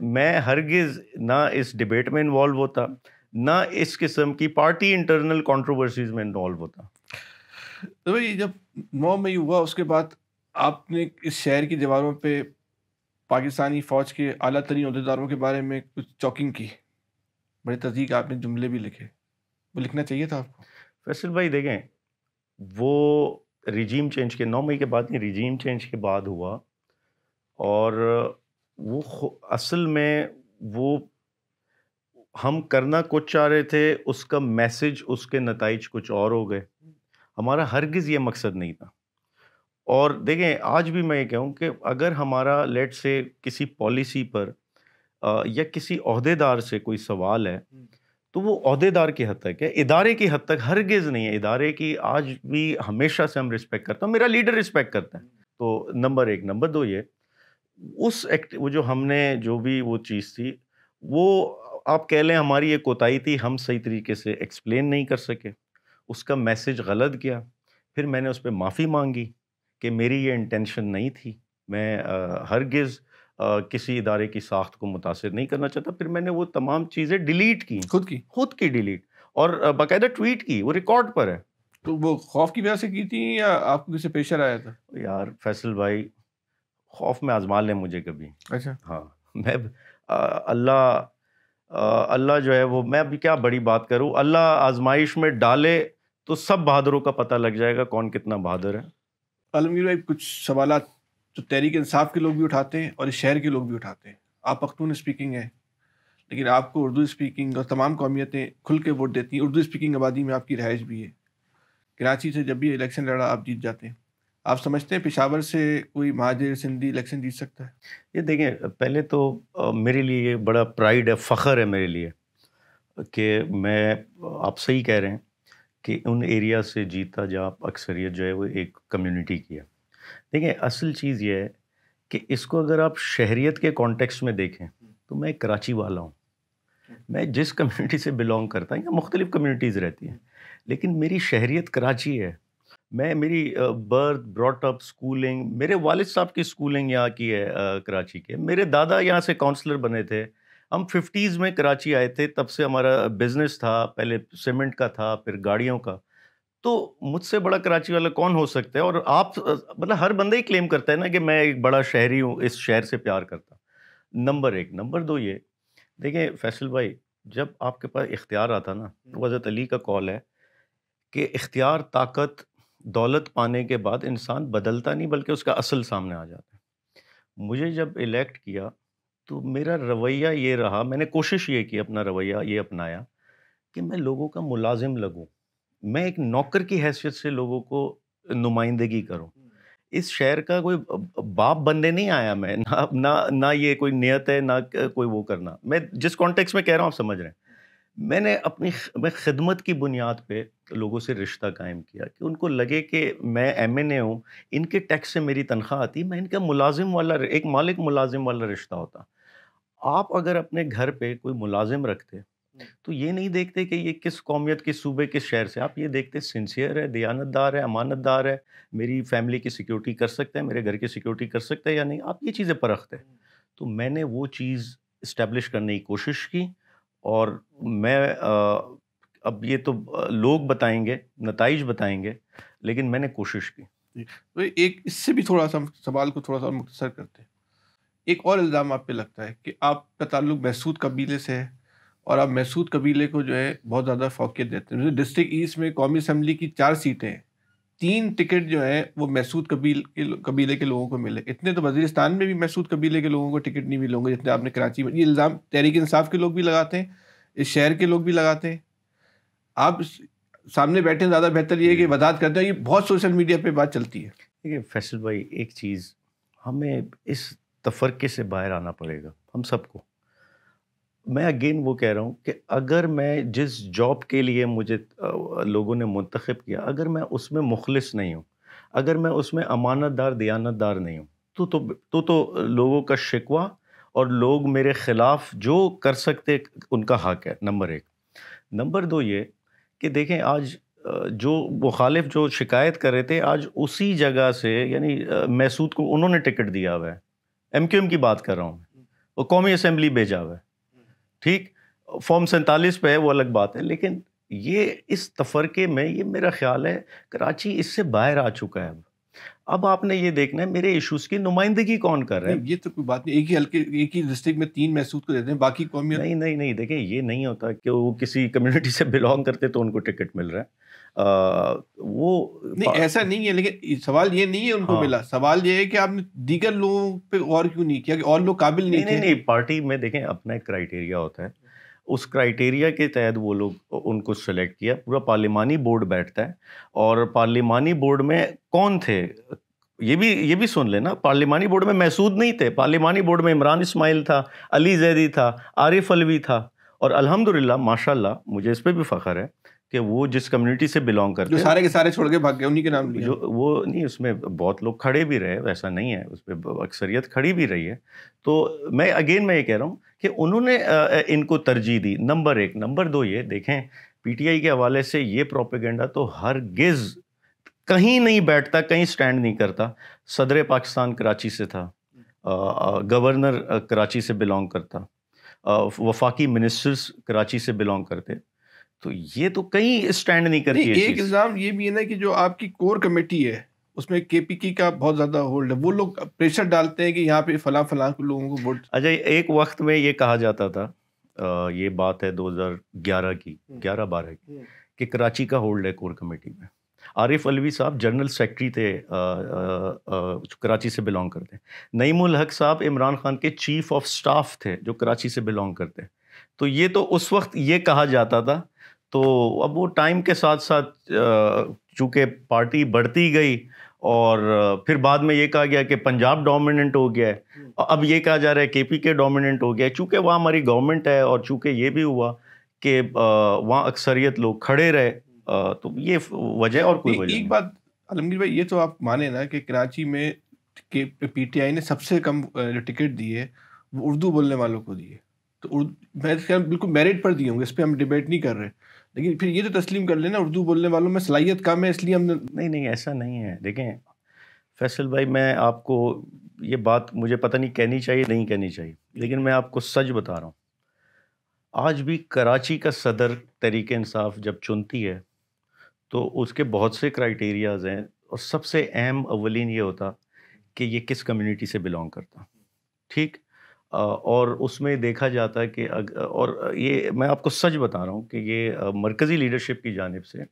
میں ہرگز نہ اس ڈبیٹ میں انوالو ہوتا, نہ اس قسم کی پارٹی انٹرنل کنٹروورسیز میں انوالو ہوتا. تو بھائی جب 9 مئی ہوا اس کے بعد آپ نے اس شہر کی دیواروں پہ پاکستانی فوج کے اعلیٰ ترین عہدیداروں کے بارے میں کچھ چوکنگ کی, بڑے تذیق آپ نے جملے بھی لکھے, وہ لکھنا چاہیے تھا آپ کو. فیصل بھائی دیکھیں, وہ ریجیم چینج کے 9 مئی کے بعد نہیں, ریجیم چینج کے بعد ہوا, اور وہ اصل میں وہ ہم کرنا کچھ چاہ رہے تھے, اس کا میسج, اس کے نتائج کچھ اور ہو گئے. ہمارا ہرگز یہ مقصد نہیں تھا. اور دیکھیں آج بھی میں یہ کہوں کہ اگر ہمارا لیٹ سے کسی پالیسی پر یا کسی عہدیدار سے کوئی سوال ہے تو وہ عہدیدار کی حد تک ہے, ادارے کی حد تک ہرگز نہیں ہے. ادارے کی آج بھی ہمیشہ سے ہم رسپیکٹ کرتے ہیں, میرا لیڈر رسپیکٹ کرتا ہے. تو نمبر 1. نمبر 2 یہ, اس وہ جو ہم نے جو بھی وہ چیز تھی, وہ آپ کہہ لیں ہماری یہ کوتاہی تھی, ہم صحیح طریقے سے ایکسپلین نہیں کر سکے, اس کا میسج غلط گیا. پھر میں نے اس پہ معافی مانگی کہ میری یہ انٹینشن نہیں تھی, میں ہرگز کسی ادارے کی ساخت کو متاثر نہیں کرنا چاہتا. پھر میں نے وہ تمام چیزیں ڈیلیٹ کی, خود کی ڈیلیٹ, اور باقاعدہ ٹویٹ کی, وہ ریکارڈ پر ہے. تو وہ خوف کی وجہ سے کی تھی یا آپ کو کسی پریشر آیا تھا؟ یار فیصل بھائی, خوف میں آزما لیں مجھے کبھی. اچھا ہاں, میں اللہ جو ہے وہ, میں ابھی کیا بڑی بات کروں, اللہ آزمائش میں ڈالے تو سب بہادروں کا پتہ لگ جائے گا کون کتنا بہادر ہے. عالمگیر بھائی کچھ سوالات جو تحریک انصاف کے لوگ بھی اٹھاتے ہیں اور اس شہر کے لوگ بھی اٹھاتے ہیں. آپ پختون اسپیکنگ ہے, لیکن آپ کو اردو اسپیکنگ اور تمام قومیتیں کھل کے ووٹ دیتی ہیں, اردو اسپیکنگ آبادی میں آپ کی رہائش بھی ہے. کراچی سے جب بھی الیکشن لڑا آپ جیت جاتے ہیں. آپ سمجھتے ہیں پشاور سے کوئی مہاجر سندھی الیکشن جیت سکتا ہے؟ یہ دیکھیں, پہلے تو میرے لیے یہ بڑا پرائیڈ ہے, فخر ہے میرے لیے کہ میں, آپ صحیح کہہ رہے ہیں کہ ان ایریا سے جیتا جہاں اکثریت جو ہے وہ ایک کمیونٹی کی ہے. دیکھیں اصل چیز یہ ہے کہ اس کو اگر آپ شہریت کے کانٹیکسٹ میں دیکھیں تو میں ایک کراچی والا ہوں. میں جس کمیونٹی سے بلونگ کرتا ہوں, یا مختلف کمیونٹیز رہتی ہیں, لیکن میری شہریت کراچی ہے. میں میری برتھ براٹ اپ اسکولنگ, میرے والد صاحب کی اسکولنگ یہاں کی ہے کراچی کے, میرے دادا یہاں سے کاؤنسلر بنے تھے, ہم 50s میں کراچی آئے تھے، تب سے ہمارا بزنس تھا، پہلے سیمنٹ کا تھا، پھر گاڑیوں کا. تو مجھ سے بڑا کراچی والا کون ہو سکتا ہے؟ اور آپ مطلب ہر بندہ ہی کلیم کرتا ہے نا کہ میں ایک بڑا شہری ہوں، اس شہر سے پیار کرتا ہوں. نمبر ایک. نمبر دو یہ دیکھیں فیصل بھائی، جب آپ کے پاس اختیار آتا نا، تو حضرت علی کا قول ہے کہ اختیار، طاقت، دولت پانے کے بعد انسان بدلتا نہیں بلکہ اس کا اصل سامنے آ جاتا ہے. مجھے جب الیکٹ کیا تو میرا رویہ یہ رہا، میں نے کوشش یہ کی، اپنا رویہ یہ اپنایا کہ میں لوگوں کا ملازم لگوں، میں ایک نوکر کی حیثیت سے لوگوں کو نمائندگی کروں. اس شہر کا کوئی باپ بننے نہیں آیا میں، نہ یہ کوئی نیت ہے، نہ کوئی وہ کرنا. میں جس کانٹیکس میں کہہ رہا ہوں آپ سمجھ رہے ہیں. میں نے میں خدمت کی بنیاد پہ لوگوں سے رشتہ قائم کیا کہ ان کو لگے کہ میں ایم این اے ہوں، ان کے ٹیکس سے میری تنخواہ آتی، میں ان کا ملازم والا، ایک مالک ملازم والا رشتہ ہوتا. آپ اگر اپنے گھر پہ کوئی ملازم رکھتے تو یہ نہیں دیکھتے کہ یہ کس قومیت، کس صوبے، کس شہر سے. آپ یہ دیکھتے سنسیئر ہے، دیانت دار ہے، امانت دار ہے، میری فیملی کی سیکیورٹی کر سکتا ہے، میرے گھر کی سیکیورٹی کر سکتا ہے یا نہیں. آپ یہ چیزیں پرکھتے. تو میں نے وہ چیز اسٹیبلش کرنے کی کوشش کی. اور میں اب یہ تو لوگ بتائیں گے، نتائج بتائیں گے، لیکن میں نے کوشش کی. تو ایک اس سے بھی تھوڑا سا سوال کو تھوڑا سا مختصر کرتے ہیں. ایک اور الزام آپ پہ لگتا ہے کہ آپ کا تعلق محسود قبیلے سے ہے اور آپ محسود قبیلے کو جو ہے بہت زیادہ فوقیت دیتے ہیں. ڈسٹرکٹ ایسٹ میں قومی اسمبلی کی 4 سیٹیں ہیں، 3 ٹکٹ جو ہیں وہ محسود قبیلے کے لوگوں کو ملے. اتنے تو وزیرستان میں بھی محسود قبیلے کے لوگوں کو ٹکٹ نہیں ملے ہوں گے جتنے آپ نے کراچی میں. یہ الزام تحریک انصاف کے لوگ بھی لگاتے ہیں، اس شہر کے لوگ بھی لگاتے ہیں. آپ سامنے بیٹھے ہیں، زیادہ بہتر یہ ہے کہ وضاحت کرتے ہیں. یہ بہت سوشل میڈیا پہ بات چلتی ہے. دیکھیے فیصل بھائی، ایک چیز، ہمیں اس تفرقے سے باہر آنا پڑے گا ہم سب کو. میں اگین وہ کہہ رہا ہوں کہ اگر میں جس جاب کے لیے مجھے لوگوں نے منتخب کیا، اگر میں اس میں مخلص نہیں ہوں، اگر میں اس میں امانت دار، دیانت دار نہیں ہوں، تو لوگوں کا شکوہ اور لوگ میرے خلاف جو کر سکتے ان کا حق ہے. نمبر ایک. نمبر دو یہ کہ دیکھیں آج جو مخالف جو شکایت کر رہے تھے، آج اسی جگہ سے، یعنی محسود کو انہوں نے ٹکٹ دیا ہوا ہے. ایم کیو ایم کی بات کر رہا ہوں، وہ قومی اسمبلی بھیجا ہوا ہے. ٹھیک، فارم 47 پہ ہے، وہ الگ بات ہے. لیکن یہ اس تفرقے میں، یہ میرا خیال ہے کراچی اس سے باہر آ چکا ہے. اب آپ نے یہ دیکھنا ہے میرے ایشوز کی نمائندگی کون کر رہا ہے. یہ تو کوئی بات نہیں، ایک ہی حلقے، ایک ہی ڈسٹرکٹ میں 3 محسود کو دیتے ہیں، باقی قومیت نہیں دیکھیں یہ نہیں ہوتا کہ وہ کسی کمیونٹی سے بلانگ کرتے تو ان کو ٹکٹ مل رہا ہے. وہ نہیں، ایسا نہیں ہے. لیکن سوال یہ نہیں ہے ان کو ملا، سوال یہ ہے کہ آپ نے دیگر لوگوں پہ غور کیوں نہیں کیا کہ اور لوگ قابل نہیں تھے. نہیں، پارٹی میں دیکھیں اپنا ایک کرائیٹیریا ہوتا ہے، اس کرائیٹیریا کے تحت وہ لوگ ان کو سلیکٹ کیا. پورا پارلیمانی بورڈ بیٹھتا ہے، اور پارلیمانی بورڈ میں کون تھے یہ بھی سن لینا. پارلیمانی بورڈ میں محسود نہیں تھے، پارلیمانی بورڈ میں عمران اسماعیل تھا، علی زیدی تھا، عارف علوی تھا. اور الحمدللہ ماشاءاللہ مجھے اس پہ بھی فخر ہے کہ وہ جس کمیونٹی سے بلانگ کرتے جو سارے کے سارے چھوڑ کے بھاگ گئے، انہی کے نام لیا. جو وہ نہیں، اس میں بہت لوگ کھڑے بھی رہے، ایسا نہیں ہے، اس پہ اکثریت کھڑی بھی رہی ہے. تو میں یہ کہہ رہا ہوں کہ انہوں نے ان کو ترجیح دی. نمبر ایک. نمبر دو یہ دیکھیں، پی ٹی آئی کے حوالے سے یہ پروپیگنڈا تو ہرگز کہیں نہیں بیٹھتا، کہیں سٹینڈ نہیں کرتا. صدر پاکستان کراچی سے تھا، گورنر کراچی سے بلانگ کرتا، وفاقی منسٹرز کراچی سے بلانگ کرتے. تو یہ تو کہیں سٹینڈ نہیں کرتی. ایک الزام یہ بھی ہے نا کہ جو آپ کی کور کمیٹی ہے اس میں کے پی کی کا بہت زیادہ ہولڈ ہے. وہ لوگ پریشر ڈالتے ہیں کہ یہاں پہ فلاں لوگوں کو ووٹ. اچھا، ایک وقت میں یہ کہا جاتا تھا، یہ بات ہے 2011 کی، 11-12 کی، کہ کراچی کا ہولڈ ہے کور کمیٹی میں. عارف علوی صاحب جنرل سیکرٹری تھے، کراچی سے بلانگ کرتے. نعیم الحق صاحب عمران خان کے چیف آف سٹاف تھے جو کراچی سے بلانگ کرتے. تو یہ تو اس وقت یہ کہا جاتا تھا. تو اب وہ ٹائم کے ساتھ ساتھ چونکہ پارٹی بڑھتی گئی، اور پھر بعد میں یہ کہا گیا کہ پنجاب ڈومیننٹ ہو گیا ہے، اب یہ کہا جا رہا ہے کے پی کے ڈومیننٹ ہو گیا ہے. چونکہ وہاں ہماری گورنمنٹ ہے، اور چونکہ یہ بھی ہوا کہ وہاں اکثریت لوگ کھڑے رہے، تو یہ وجہ اور کوئی وجہ نہیں. ایک بات عالمگیر بھائی، یہ تو آپ مانے نا کہ کراچی میں پی ٹی آئی نے سب سے کم جو ٹکٹ دی ہے وہ اردو بولنے والوں کو دی ہے. تو میں بالکل میرٹ پر دی ہوں گے، اس پہ ہم ڈیبیٹ نہیں کر رہے. لیکن پھر یہ تو تسلیم کر لینا اردو بولنے والوں میں صلاحیت کم ہے، اس لیے ہم نے. نہیں ایسا نہیں ہے. دیکھیں فیصل بھائی، میں آپ کو یہ بات مجھے پتہ نہیں کہنی چاہیے نہیں کہنی چاہیے، لیکن میں آپ کو سچ بتا رہا ہوں. آج بھی کراچی کا صدر تحریک انصاف جب چنتی ہے تو اس کے بہت سے کرائیٹیریاز ہیں، اور سب سے اہم اولین یہ ہوتا کہ یہ کس کمیونٹی سے بلانگ کرتا، ٹھیک۔ اور اس میں دیکھا جاتا ہے کہ اور یہ میں آپ کو سچ بتا رہا ہوں کہ یہ مرکزی لیڈرشپ کی جانب سے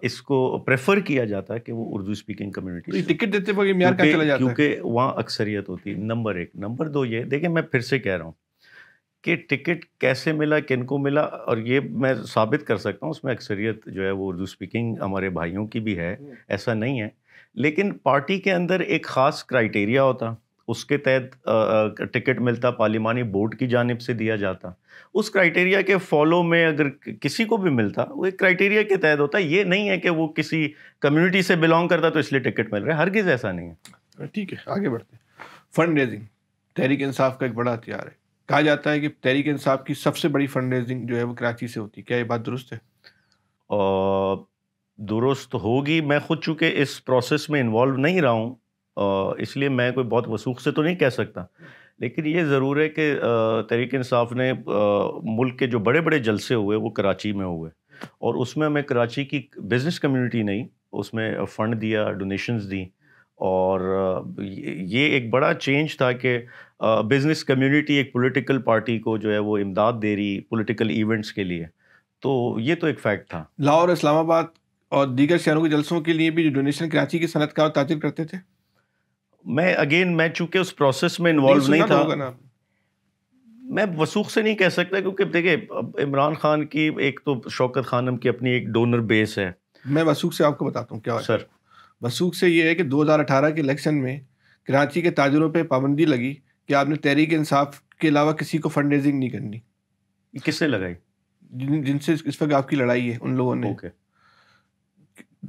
اس کو پریفر کیا جاتا ہے کہ وہ اردو اسپیکنگ کمیونٹی تو یہ سے، ٹکٹ دیتے وقت یہ معیار کہاں چلا جاتا ہے؟ کیونکہ وہاں اکثریت ہوتی ہے، نمبر ایک۔ نمبر دو یہ دیکھیں، میں پھر سے کہہ رہا ہوں کہ ٹکٹ کیسے ملا، کن کو ملا، اور یہ میں ثابت کر سکتا ہوں، اس میں اکثریت جو ہے وہ اردو اسپیکنگ ہمارے بھائیوں کی بھی ہے، ایسا نہیں ہے، لیکن پارٹی کے اندر ایک خاص کرائیٹیریا ہوتا، اس کے تحت ٹکٹ ملتا، پارلیمانی بورڈ کی جانب سے دیا جاتا، اس کرائیٹیریا کے فالو میں اگر کسی کو بھی ملتا وہ ایک کرائیٹیریا کے تحت ہوتا، یہ نہیں ہے کہ وہ کسی کمیونٹی سے بلانگ کرتا تو اس لیے ٹکٹ مل رہا ہے، ہرگز ایسا نہیں ہے۔ ٹھیک ہے، آگے بڑھتے ہیں۔ فنڈ ریزنگ تحریک انصاف کا ایک بڑا ہتھیار ہے، کہا جاتا ہے کہ تحریک انصاف کی سب سے بڑی فنڈ ریزنگ جو ہے وہ کراچی سے ہوتی ہے، کیا یہ بات درست ہے؟ درست ہوگی، میں خود چونکہ اس پروسیس میں انوالو نہیں رہا ہوں، اس لیے میں کوئی بہت وثوق سے تو نہیں کہہ سکتا، لیکن یہ ضرور ہے کہ تحریک انصاف نے ملک کے جو بڑے بڑے جلسے ہوئے وہ کراچی میں ہوئے، اور اس میں ہمیں کراچی کی بزنس کمیونٹی نہیں، اس میں فنڈ دیا، ڈونیشنز دی، اور یہ ایک بڑا چینج تھا کہ بزنس کمیونٹی ایک پولیٹیکل پارٹی کو جو ہے وہ امداد دے رہی پولیٹیکل ایونٹس کے لیے، تو یہ تو ایک فیکٹ تھا۔ لاہور، اسلام آباد اور دیگر شہروں کے جلسوں کے لیے بھی جو ڈونیشن کراچی کی صنعت کار تاجر کرتے تھے؟ میں چونکہ اس پروسیس میں انوالو نہیں تھا، ہوگا نا، میں وثوق سے نہیں کہہ سکتا، کیونکہ دیکھیں عمران خان کی ایک تو شوکت خانم کی اپنی ایک ڈونر بیس ہے۔ میں وثوق سے آپ کو بتاتا ہوں کیا ہے سر، وثوق سے یہ ہے کہ 2018 کے الیکشن میں کراچی کے تاجروں پہ پابندی لگی کہ آپ نے تحریک انصاف کے علاوہ کسی کو فنڈ ریزنگ نہیں کرنی۔ کس نے لگائی؟ جن سے اس وقت آپ کی لڑائی ہے ان لوگوں نے۔ اوکے۔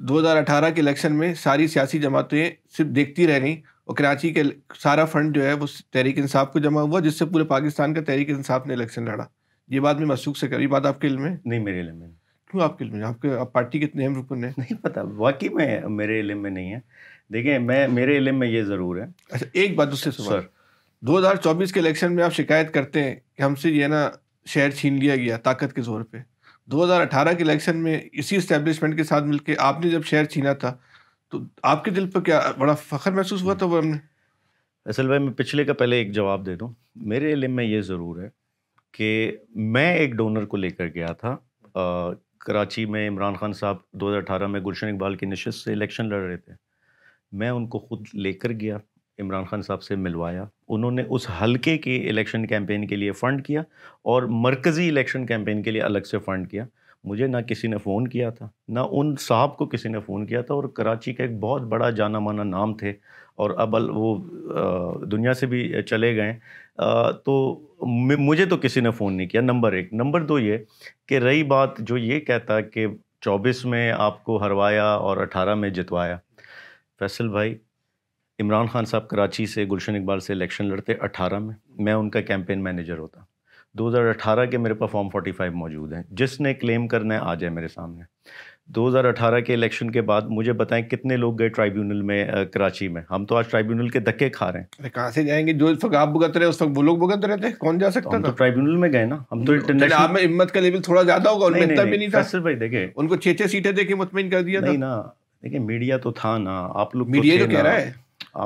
2018 کے الیکشن میں ساری سیاسی جماعتیں صرف دیکھتی رہ گئیں، اور کراچی کے سارا فنڈ جو ہے وہ تحریک انصاف کو جمع ہوا، جس سے پورے پاکستان کا تحریک انصاف نے الیکشن لڑا۔ یہ بات میں وثوق سے کر، یہ بات آپ کے علم میں نہیں، میرے علم میں کیوں؟ آپ کے علم میں آپ پارٹی کے اتنے اہم رکن ہیں؟ نہیں پتہ، واقعی میں میرے علم میں نہیں ہے۔ دیکھیں میرے علم میں یہ ضرور ہے۔ اچھا، ایک بات دوسرے سوال، سر، 2024 کے الیکشن میں آپ شکایت کرتے ہیں کہ ہم سے یہ نا شہر چھین لیا گیا طاقت کے زور پہ۔ 2018 کے الیکشن میں اسی اسٹیبلشمنٹ کے ساتھ مل کے آپ نے جب شہر چھینا تھا تو آپ کے دل پہ کیا بڑا فخر محسوس ہوا تھا وہ ہم نے؟ اصل میں پچھلے کا پہلے ایک جواب دے دوں۔ میرے علم میں یہ ضرور ہے کہ میں ایک ڈونر کو لے کر گیا تھا کراچی میں، عمران خان صاحب 2018 میں گلشن اقبال کی نشست سے الیکشن لڑ رہے تھے، میں ان کو خود لے کر گیا، عمران خان صاحب سے ملوایا، انہوں نے اس حلقے کی الیکشن کیمپین کے لیے فنڈ کیا اور مرکزی الیکشن کیمپین کے لیے الگ سے فنڈ کیا۔ مجھے نہ کسی نے فون کیا تھا، نہ ان صاحب کو کسی نے فون کیا تھا، اور کراچی کا ایک بہت بڑا جانا مانا نام تھے، اور اب وہ دنیا سے بھی چلے گئے، تو مجھے تو کسی نے فون نہیں کیا، نمبر ایک۔ نمبر دو یہ کہ رہی بات جو یہ کہتا کہ 24 میں آپ کو ہروایا اور 18 میں جتوایا، فیصل بھائی، عمران خان صاحب کراچی سے گلشن اقبال سے الیکشن لڑتے 18 میں ان کا کیمپین مینیجر ہوتا۔ 2018 کے میرے پاس فارم 45 موجود ہیں، جس نے کلیم کرنا ہے آ جائے میرے سامنے۔ 2018 کے الیکشن کے بعد مجھے بتائیں کتنے لوگ گئے ٹرائیبیونل میں کراچی میں؟ ہم تو آج ٹرائیبیونل کے دھکے کھا رہے ہیں۔ کہاں سے جائیں گے؟ جو اس وقت آپ بھگت رہے اس وقت وہ لوگ بھگت رہے تھے، کون جا سکتا ہم تھا؟ تو ٹرائیبیونل میں گئے نا، ہم تو آپ میں ہمت کا لیول تھوڑا زیادہ ہوگا، ان میں اتنا بھی نہیں تھا۔ فیصل بھائی دیکھیں، ان کو 6 سیٹیں دے کے مطمئن کر دیا تھا۔ نہیں نا، دیکھیں میڈیا تو تھا نا، آپ لوگ میڈیا جو کہہ رہا ہے،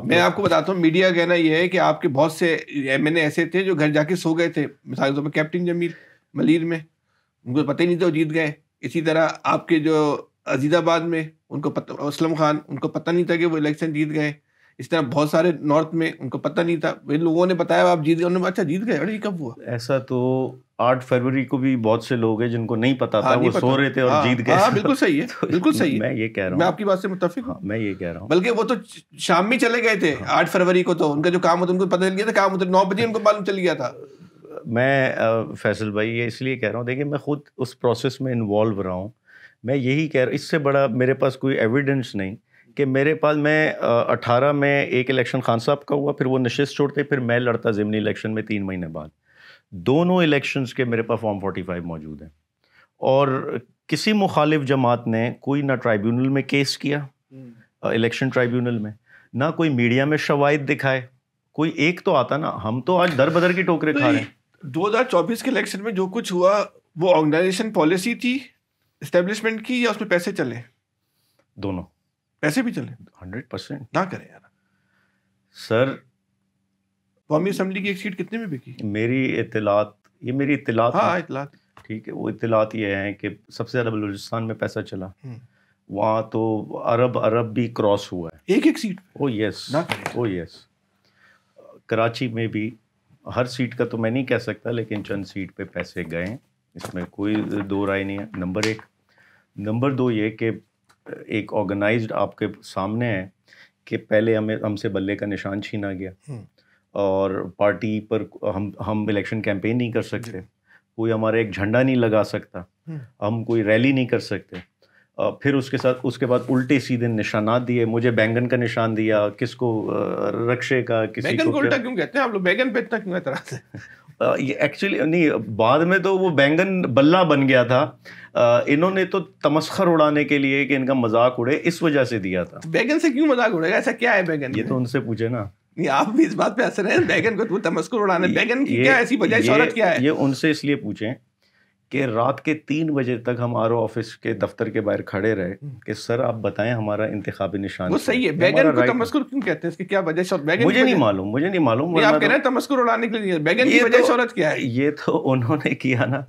میں آپ کو بتاتا ہوں، میڈیا کہنا یہ ہے کہ آپ کے بہت سے ایم این اے ایسے تھے جو گھر جا کے سو گئے تھے، مثال کے طور پر کیپٹن جمیل ملیر میں، ان کو پتہ ہی نہیں تھا وہ جیت گئے۔ اسی طرح آپ کے جو عزیز آباد میں ان کو پتہ، اسلم خان، ان کو پتہ نہیں تھا کہ وہ الیکشن جیت گئے۔ اس طرح بہت سارے نارتھ میں ان کو پتہ نہیں تھا، وہ لوگوں نے بتایا آپ جیت گئے، انہوں نے اچھا جیت گئے، اڑے یہ کب ہوا؟ ایسا تو 8 فروری کو بھی بہت سے لوگ ہیں جن کو نہیں پتا تھا، وہ سو رہے تھے اور جیت گئے۔ ہاں بالکل صحیح ہے، بالکل صحیح ہے، میں یہ کہہ رہا ہوں، میں آپ کی بات سے متفق ہوں، میں یہ کہہ رہا ہوں، بلکہ وہ تو شام میں چلے گئے تھے 8 فروری کو، تو ان کا جو کام ہوتا ان کو پتہ چل گیا تھا، کام ہوتا 9 بجے ان کو معلوم چل گیا تھا۔ میں فیصل بھائی یہ اس لیے کہہ رہا ہوں، دیکھیں میں خود اس پروسیس میں انوالو رہا ہوں، میں یہی کہہ رہا ہوں، اس سے بڑا میرے پاس کوئی ایویڈنس نہیں کہ میرے پاس، میں 18 میں ایک الیکشن خان صاحب کا ہوا، پھر وہ نشست چھوڑتے، پھر میں لڑتا ضمنی الیکشن میں 3 مہینے بعد، دونوں الیکشنز کے میرے پاس فارم 45 موجود ہیں، اور کسی مخالف جماعت نے کوئی نہ ٹرائیبیونل میں کیس کیا، الیکشن ٹرائیبیونل میں، نہ کوئی میڈیا میں شواہد دکھائے، کوئی ایک تو آتا نا، ہم تو آج در بدر کی ٹوکرے کھا رہے ہیں۔ 2024 کے الیکشن میں جو کچھ ہوا وہ آرگنائزیشن پالیسی تھی اسٹیبلشمنٹ کی, یا اس میں پیسے چلے؟ دونوں. پیسے بھی چلے. 100%. نہ کریں یار سر قومی اسمبلی کی ایک سیٹ کتنے میں بکی؟ میری اطلاعات ہاں اطلاعات ٹھیک ہے, وہ اطلاعات یہ ہیں کہ سب سے زیادہ بلوچستان میں پیسہ چلا, وہاں تو ارب بھی کراس ہوا ہے ایک سیٹ. او یس. کراچی میں بھی ہر سیٹ کا تو میں نہیں کہہ سکتا, لیکن چند سیٹ پہ پیسے گئے ہیں, اس میں کوئی دو رائے نہیں ہے. نمبر 1. نمبر 2 یہ کہ ایک آرگنائزڈ آپ کے سامنے ہے کہ پہلے ہم سے بلے کا نشان چھینا گیا, اور پارٹی پر ہم الیکشن کیمپین نہیں کر سکتے, کوئی ہمارا ایک جھنڈا نہیں لگا سکتا, ہم کوئی ریلی نہیں کر سکتے. پھر اس کے بعد الٹے سیدھے نشانات دیے, مجھے بینگن کا نشان دیا, کس کو رکشے کا, کسی کو الٹا کیوں کہتے ہیں آپ لوگ؟ بینگن پہ اتنا کیوں اعتراض ہے؟ یہ ایکچولی نہیں, بعد میں تو وہ بینگن بلہ بن گیا تھا, انہوں نے تو تمسخر اڑانے کے لیے کہ ان کا مذاق اڑے اس وجہ سے دیا تھا. بیگن سے کیوں مذاق اڑے گا؟ ایسا کیا ہے بیگن؟ یہ تو ان سے پوچھے نا. نہیں آپ بھی اس بات پہ ہنس رہے ہیں, بیگن کو تمسخر اڑانے, بیگن کی کیا ایسی وجہ شہرت کیا ہے؟ یہ ان سے اس لیے پوچھیں کہ رات کے 3 بجے تک ہم آر او آفس کے دفتر کے باہر کھڑے رہے کہ سر آپ بتائیں ہمارا انتخابی نشان. وہ صحیح ہے, بیگن کو تمسخر کیوں کہتے ہیں؟ اس کی کیا وجہ شہرت؟ مجھے نہیں معلوم. آپ کہہ رہے ہیں تمسخر اڑانے کے لیے, بیگن کی وجہ شہرت کیا ہے؟ یہ تو انہوں نے کیا نا,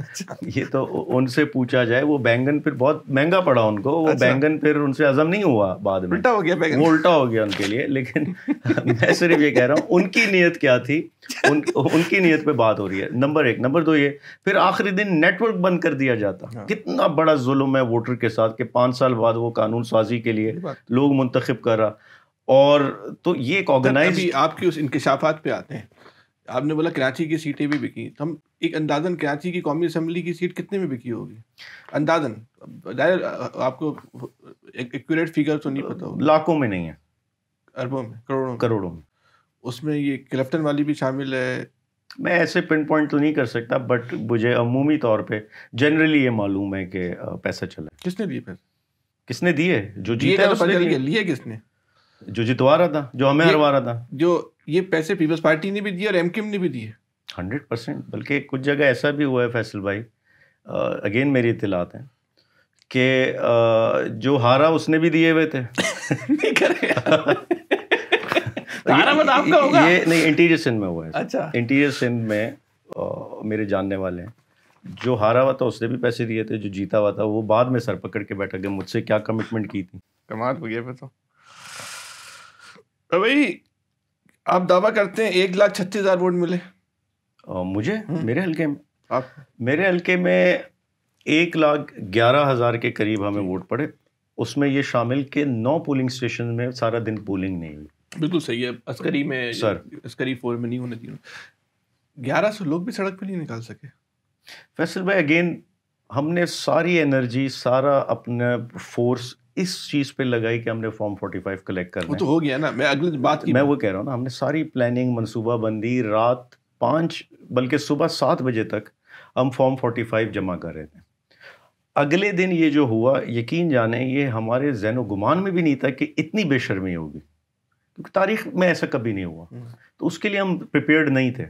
یہ تو ان سے پوچھا جائے. وہ بینگن پھر بہت مہنگا پڑا ان کو, وہ بینگن پھر ان سے ہضم نہیں ہوا, بعد میں الٹا ہو گیا بیگن, وہ الٹا ہو گیا ان کے لیے. لیکن میں صرف یہ کہہ رہا ہوں ان کی نیت کیا تھی, ان کی نیت پہ بات ہو رہی ہے. نمبر 1. نمبر 2 یہ پھر آخری دن نیٹ ورک بند کر دیا جاتا. کتنا بڑا ظلم ہے ووٹر کے ساتھ کہ 5 سال بعد وہ قانون سازی کے لیے لوگ منتخب کر رہا. اور تو یہ ایک آرگنائز. آپ کی اس انکشافات پہ آتے ہیں. آپ نے بولا کراچی کی سیٹیں بھی بکی, ہم ایک اندازاً کراچی کی قومی اسمبلی کی سیٹ کتنے میں بکی ہوگی اندازاً؟ آپ کو ایکوریٹ فگر تو نہیں پتا ہوگا. لاکھوں میں نہیں ہے, اربوں میں, کروڑوں میں. اس میں یہ کلفٹن والی بھی شامل ہے. میں ایسے پن پوائنٹ تو نہیں کر سکتا, بٹ مجھے عمومی طور پہ جنرلی یہ معلوم ہے کہ پیسہ چلا. کس نے دیے پیسے؟ کس نے دیے؟ جو جیتا ہے اس نے لیے. کس نے؟ جو جتوا رہا تھا, جو ہمیں ہروا رہا تھا. جو یہ پیسے پیپلز پارٹی نے بھی دیے اور ایم کیو ایم نے بھی دیے 100%. بلکہ کچھ جگہ ایسا بھی ہوا ہے فیصل بھائی, اگین میری اطلاعات ہیں کہ جو ہارا اس نے بھی دیے ہوئے تھے. نہیں کرے آپ کا ہوگا یہ نہیں, انٹیریئر سندھ میں ہوا ہے. اچھا, انٹیریئر سندھ میں میرے جاننے والے ہیں, جو ہارا ہوا تھا اس نے بھی پیسے دیے تھے, جو جیتا ہوا تھا وہ بعد میں سر پکڑ کے بیٹھا گیا, مجھ سے کیا کمٹمنٹ کی تھی. کمال ہو گیا. پھر تو بھائی آپ دعویٰ کرتے ہیں 1,36,000 ووٹ ملے مجھے میرے حلقے میں 1,11,000 کے قریب ہمیں ووٹ پڑے. اس میں یہ شامل کہ 9 پولنگ اسٹیشن میں سارا دن پولنگ نہیں ہوئی. بالکل صحیح ہے. عسکری میں سر, عسکری فور میں نہیں ہونے دیا. 1100 لوگ بھی سڑک پہ نہیں نکال سکے. فیصل بھائی اگین ہم نے ساری انرجی, سارا اپنا فورس اس چیز پہ لگائی کہ ہم نے فارم 45 کلیکٹ کرنا. وہ تو ہو گیا نا, میں اگلی بات کی میں وہ کہہ رہا ہوں نا, ہم نے ساری پلاننگ, منصوبہ بندی, رات 5 بلکہ صبح 7 بجے تک ہم فارم 45 جمع کر رہے تھے. اگلے دن یہ جو ہوا, یقین جانیں یہ ہمارے ذہن و گمان میں بھی نہیں تھا کہ اتنی بے شرمی ہوگی, کیونکہ تاریخ میں ایسا کبھی نہیں ہوا. تو اس کے لیے ہم پریپیئرڈ نہیں تھے.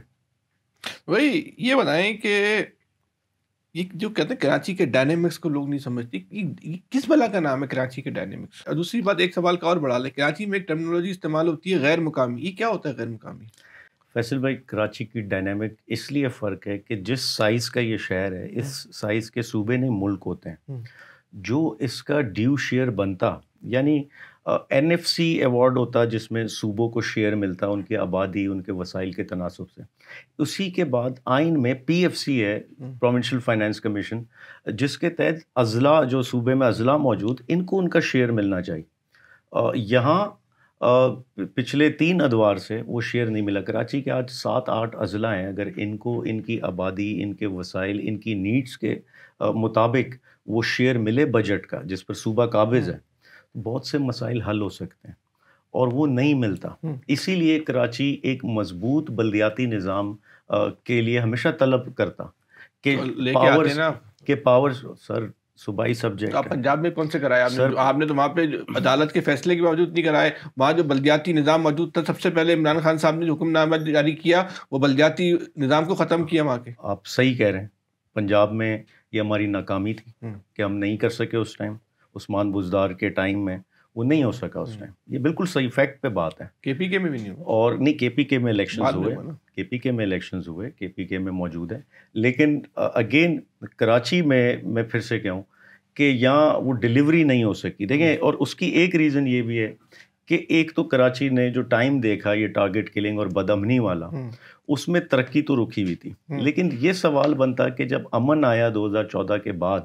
وہی یہ بتائیں کہ یہ جو کہتے ہیں کراچی کے ڈائنامکس کو لوگ نہیں سمجھتے, کس بلا کا نام ہے کراچی کے ڈائنامکس؟ اور دوسری بات, ایک سوال کا اور بڑھا لیں, کراچی میں ایک ٹرمینالوجی استعمال ہوتی ہے غیر مقامی, یہ کیا ہوتا ہے غیر مقامی؟ فیصل بھائی کراچی کی ڈائنامک اس لیے فرق ہے کہ جس سائز کا یہ شہر ہے, اس سائز کے صوبے نہیں ملک ہوتے ہیں, جو اس کا ڈیو شیئر بنتا, یعنی این ایف سی ایوارڈ ہوتا جس میں صوبوں کو شیئر ملتا ان کی آبادی, ان کے وسائل کے تناسب سے. اسی کے بعد آئین میں پی ایف سی ہے, پروونشل فائنانس کمیشن, جس کے تحت اضلاع, جو صوبے میں اضلاع موجود, ان کو ان کا شیئر ملنا چاہیے. یہاں پچھلے 3 ادوار سے وہ شیئر نہیں ملا. کراچی کے آج 7-8 اضلاع ہیں, اگر ان کو ان کی آبادی, ان کے وسائل, ان کی نیڈس کے مطابق وہ شیئر ملے بجٹ کا جس پر صوبہ قابض ہے, بہت سے مسائل حل ہو سکتے ہیں, اور وہ نہیں ملتا. اسی لیے کراچی ایک مضبوط بلدیاتی نظام کے لیے ہمیشہ طلب کرتا کہ پاور سر صوبائی سبجیکٹ. آپ پنجاب میں کون سے کرائے آپ نے تو وہاں پہ عدالت کے فیصلے کے باوجود نہیں کرائے. وہاں جو بلدیاتی نظام موجود تھا، سب سے پہلے عمران خان صاحب نے جو حکم نامہ جاری کیا وہ بلدیاتی نظام کو ختم کیا وہاں کے. آپ صحیح کہہ رہے ہیں. پنجاب میں یہ ہماری ناکامی تھی کہ ہم نہیں کر سکے اس ٹائم. عثمان بزدار کے ٹائم میں وہ نہیں ہو سکا اس ٹائم. یہ بالکل صحیح فیکٹ پہ بات ہے. کے پی کے میں بھی نہیں ہوا. اور نہیں، کے پی کے میں الیکشنز ہوئے، کے پی کے میں الیکشنز ہوئے، کے پی کے میں موجود ہے. لیکن اگین کراچی میں پھر سے کہوں کہ یہاں وہ ڈیلیوری نہیں ہو سکی. دیکھیں، اور اس کی ایک ریزن یہ بھی ہے کہ ایک تو کراچی نے جو ٹائم دیکھا یہ ٹارگٹ کلنگ اور بدامنی والا، اس میں ترقی تو رکی ہوئی تھی. لیکن یہ سوال بنتا کہ جب امن آیا 2014 کے بعد،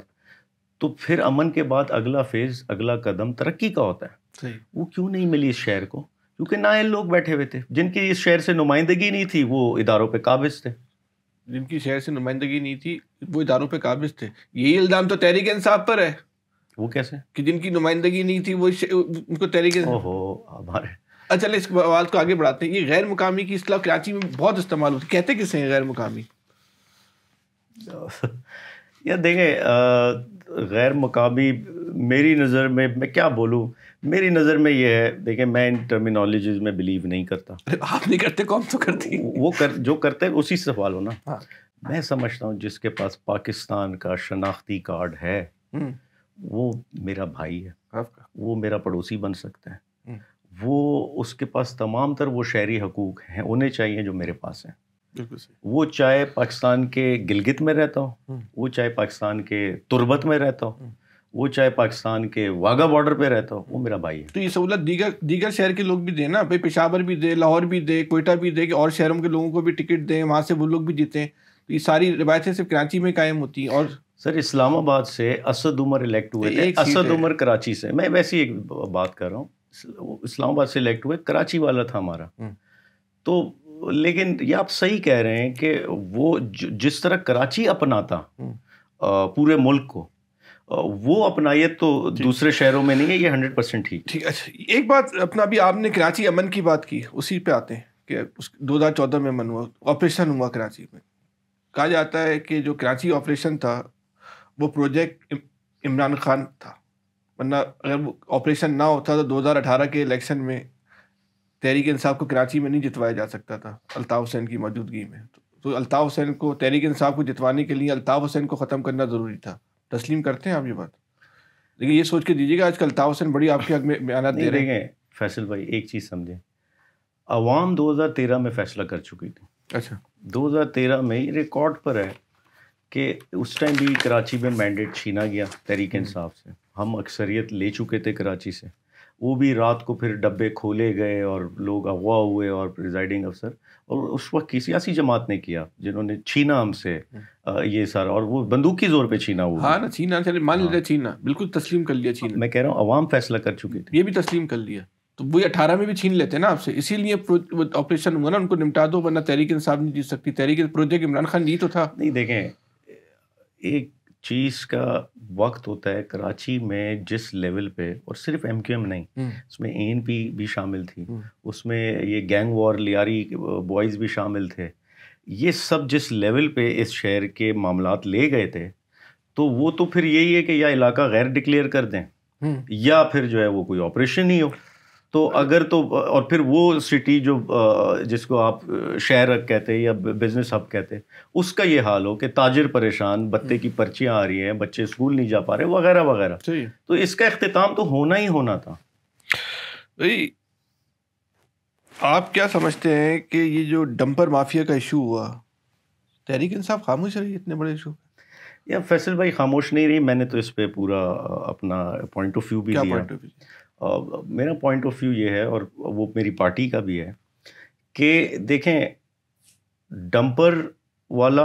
تو پھر امن کے بعد اگلا فیز، اگلا قدم ترقی کا ہوتا ہے. وہ کیوں نہیں ملی اس شہر کو؟ کیونکہ نائل لوگ بیٹھے ہوئے تھے جن کی اس شہر سے نمائندگی نہیں تھی، وہ اداروں پہ قابض تھے. جن کی شہر سے نمائندگی نہیں تھی وہ اداروں پہ قابض تھے. یہی الزام تو تحریک انصاف پر ہے. وہ کیسے؟ کہ جن کی نمائندگی نہیں تھی وہ ان کو تحریک. ہمارے اچھا، اس بات کو آگے بڑھاتے ہیں. یہ غیر مقامی کی اصطلاح کراچی میں بہت استعمال ہوتی ہے. کہتے کسے ہیں غیر مقامی؟ یا دیکھیں، غیر مقامی میری نظر میں کیا بولوں، میری نظر میں یہ ہے، دیکھیں میں ان ٹرمینالوجیز میں بلیو نہیں کرتا. آپ نہیں کرتے، کون تو کرتی؟ وہ جو کرتے ہیں اسی سے سوال ہونا. میں سمجھتا ہوں جس کے پاس پاکستان کا شناختی کارڈ ہے وہ میرا بھائی ہے، وہ میرا پڑوسی بن سکتا ہے. وہ اس کے پاس تمام تر وہ شہری حقوق ہیں، انہیں چاہیے جو میرے پاس ہیں. وہ چاہے پاکستان کے گلگت میں رہتا ہو، وہ چاہے پاکستان کے تربت میں رہتا ہو، وہ چاہے پاکستان کے واگا بارڈر پہ رہتا ہو، وہ میرا بھائی ہے. تو یہ سہولت دیگر شہر کے لوگ بھی دیں نا. بھائی پشاور بھی دے، لاہور بھی دے، کوئٹہ بھی دے، کہ اور شہروں کے لوگوں کو بھی ٹکٹ دیں، وہاں سے وہ لوگ بھی جیتیں. تو یہ ساری روایتیں صرف کراچی میں قائم ہوتی ہیں. اور سر اسلام آباد سے اسد عمر الیکٹ ہوئے تھے. اسد عمر کراچی سے، میں ویسی ایک بات کر رہا ہوں، اسلام آباد سے الیکٹ ہوئے، کراچی والا تھا ہمارا. تو لیکن یہ آپ صحیح کہہ رہے ہیں کہ وہ جس طرح کراچی اپناتا پورے ملک کو، وہ اپنائیت تو دوسرے شہروں میں نہیں ہے. یہ 100% ٹھیک. اچھا، ایک بات اپنا بھی آپ نے کراچی امن کی بات کی، اسی پہ آتے ہیں کہ 2014 میں امن ہوا، آپریشن ہوا کراچی میں. کہا جاتا ہے کہ جو کراچی آپریشن تھا وہ پروجیکٹ عمران خان تھا، ورنہ اگر وہ آپریشن نہ ہوتا تو 2018 کے الیکشن میں تحریک انصاف کو کراچی میں نہیں جتوایا جا سکتا تھا الطاف حسین کی موجودگی میں. تو الطاف حسین کو، تحریک انصاف کو جتوانے کے لیے الطاف حسین کو ختم کرنا ضروری تھا. تسلیم کرتے ہیں آپ یہ بات؟ لیکن یہ سوچ کے دیجیے گا آج کل الطاف حسین بڑی آپ کے حق میں بیانات دے رہے ہیں. فیصل بھائی ایک چیز سمجھیں، عوام 2013 میں فیصلہ کر چکی تھی. اچھا، 2013 میں یہ ریکارڈ پر ہے کہ اس ٹائم بھی کراچی میں مینڈیٹ چھینا گیا تحریک انصاف سے. ہم اکثریت لے چکے تھے کراچی سے، وہ بھی رات کو پھر ڈبے کھولے گئے اور لوگ اغوا ہوئے، اور پریزائڈنگ افسر اور اس وقت کی سیاسی جماعت نے کیا جنہوں نے چھینا ہم سے یہ سارا، اور وہ بندوق کی زور پہ چھینا ہوا. ہاں نا، چھینا چلے مان لیتے، چھینا بالکل تسلیم کر لیا. چھینا میں کہہ رہا ہوں عوام فیصلہ کر چکی تھی، یہ بھی تسلیم کر لیا. تو وہ 18 میں بھی چھین لیتے نا آپ سے، اسی لیے آپریشن ہوا نا، ان کو نمٹا دو، ورنہ تحریک انصاف نہیں جیت سکتی. تحریک پروجیکٹ عمران خان یہ تو تھا. نہیں دیکھیں، ایک چیز کا وقت ہوتا ہے کراچی میں جس لیول پہ، اور صرف ایم کیو ایم نہیں، اس میں اے این پی بھی شامل تھی، اس میں یہ گینگ وار لیاری بوائز بھی شامل تھے. یہ سب جس لیول پہ اس شہر کے معاملات لے گئے تھے، تو وہ تو پھر یہی ہے کہ یا علاقہ غیر ڈکلیئر کر دیں یا پھر جو ہے وہ کوئی آپریشن ہی ہو. تو اگر تو اور پھر وہ سٹی جو جس کو آپ شہر کہتے ہیں یا بزنس ہب کہتے ہیں، اس کا یہ حال ہو کہ تاجر پریشان، بتے کی پرچیاں آ رہی ہیں، بچے اسکول نہیں جا پا رہے وغیرہ وغیرہ. تو اس کا اختتام تو ہونا ہی ہونا تھا. آپ کیا سمجھتے ہیں کہ یہ جو ڈمپر مافیا کا ایشو ہوا، تحریک انصاف خاموش رہی اتنے بڑے ایشو؟ یا فیصل بھائی خاموش نہیں رہی. میں نے تو اس پہ پورا اپنا پوائنٹ آف ویو بھی دیا. میرا پوائنٹ آف ویو یہ ہے، اور وہ میری پارٹی کا بھی ہے، کہ دیکھیں ڈمپر والا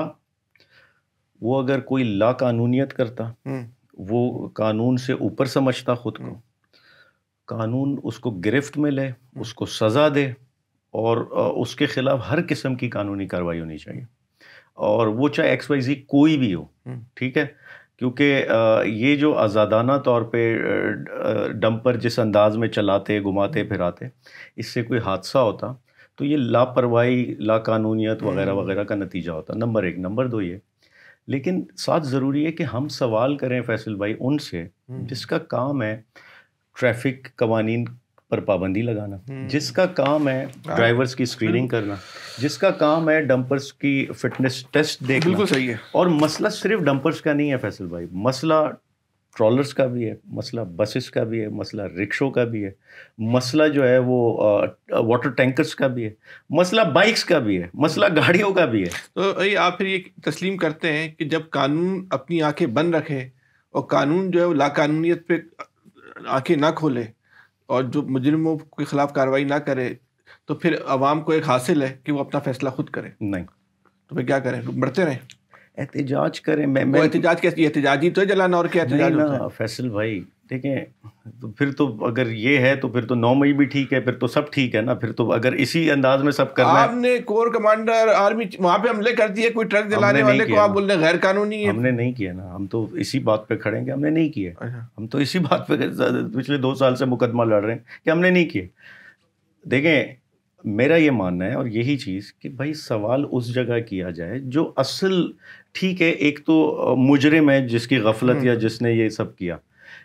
وہ اگر کوئی لا قانونیت کرتا، وہ قانون سے اوپر سمجھتا خود کو، قانون اس کو گرفت میں لے، اس کو سزا دے، اور اس کے خلاف ہر قسم کی قانونی کارروائی ہونی چاہیے، اور وہ چاہے ایکس وائی زی کوئی بھی ہو. ٹھیک ہے، کیونکہ یہ جو آزادانہ طور پہ ڈمپر جس انداز میں چلاتے گھماتے پھراتے، اس سے کوئی حادثہ ہوتا تو یہ لاپرواہی، لا قانونیت وغیرہ وغیرہ کا نتیجہ ہوتا. نمبر 1. نمبر 2 یہ، لیکن ساتھ ضروری ہے کہ ہم سوال کریں فیصل بھائی ان سے جس کا کام ہے ٹریفک قوانین پر پابندی لگانا، جس کا کام ہے ڈرائیورز کی اسکریننگ کرنا، جس کا کام ہے ڈمپرز کی فٹنس ٹیسٹ دیکھنا. بالکل صحیح ہے. اور مسئلہ صرف ڈمپرز کا نہیں ہے فیصل بھائی، مسئلہ ٹرالرز کا بھی ہے، مسئلہ بسز کا بھی ہے، مسئلہ رکشوں کا بھی ہے، مسئلہ جو ہے وہ واٹر ٹینکرز کا بھی ہے، مسئلہ بائکس کا بھی ہے، مسئلہ گاڑیوں کا بھی ہے. تو آپ پھر یہ تسلیم کرتے ہیں کہ جب قانون اپنی آنکھیں بند رکھے اور قانون جو ہے وہ لا قانونیت پہ آنکھیں نہ کھولے اور جو مجرموں کے خلاف کارروائی نہ کرے، تو پھر عوام کو ایک حاصل ہے کہ وہ اپنا فیصلہ خود کرے؟ نہیں. تو پھر کیا کریں؟ مرتے رہیں؟ احتجاج کریں. وہ احتجاج کیسی؟ احتجاجی تو جلانا، اور کیا احتجاج ہوتا ہے؟ فیصل بھائی دیکھیں، تو پھر تو اگر یہ ہے تو پھر تو 9 مئی بھی ٹھیک ہے، پھر تو سب ٹھیک ہے نا. پھر تو اگر اسی انداز میں سب کرنا ہے. آپ نے کور کمانڈر آرمی وہاں پہ حملے کر دیے، کوئی ٹرک جلانے والے کو آپ بول رہے ہیں غیر قانونی ہے؟ ہم نے نہیں کیا نا. ہم تو اسی بات پہ کھڑے ہیں کہ ہم نے نہیں کیا. ہم تو اسی بات پہ پچھلے 2 سال سے مقدمہ لڑ رہے ہیں کہ ہم نے نہیں کیے. دیکھیں میرا یہ ماننا ہے اور یہی چیز کہ بھائی سوال اس جگہ کیا جائے جو اصل ٹھیک ہے. ایک تو مجرم ہے جس کی غفلت یا جس نے یہ سب کیا،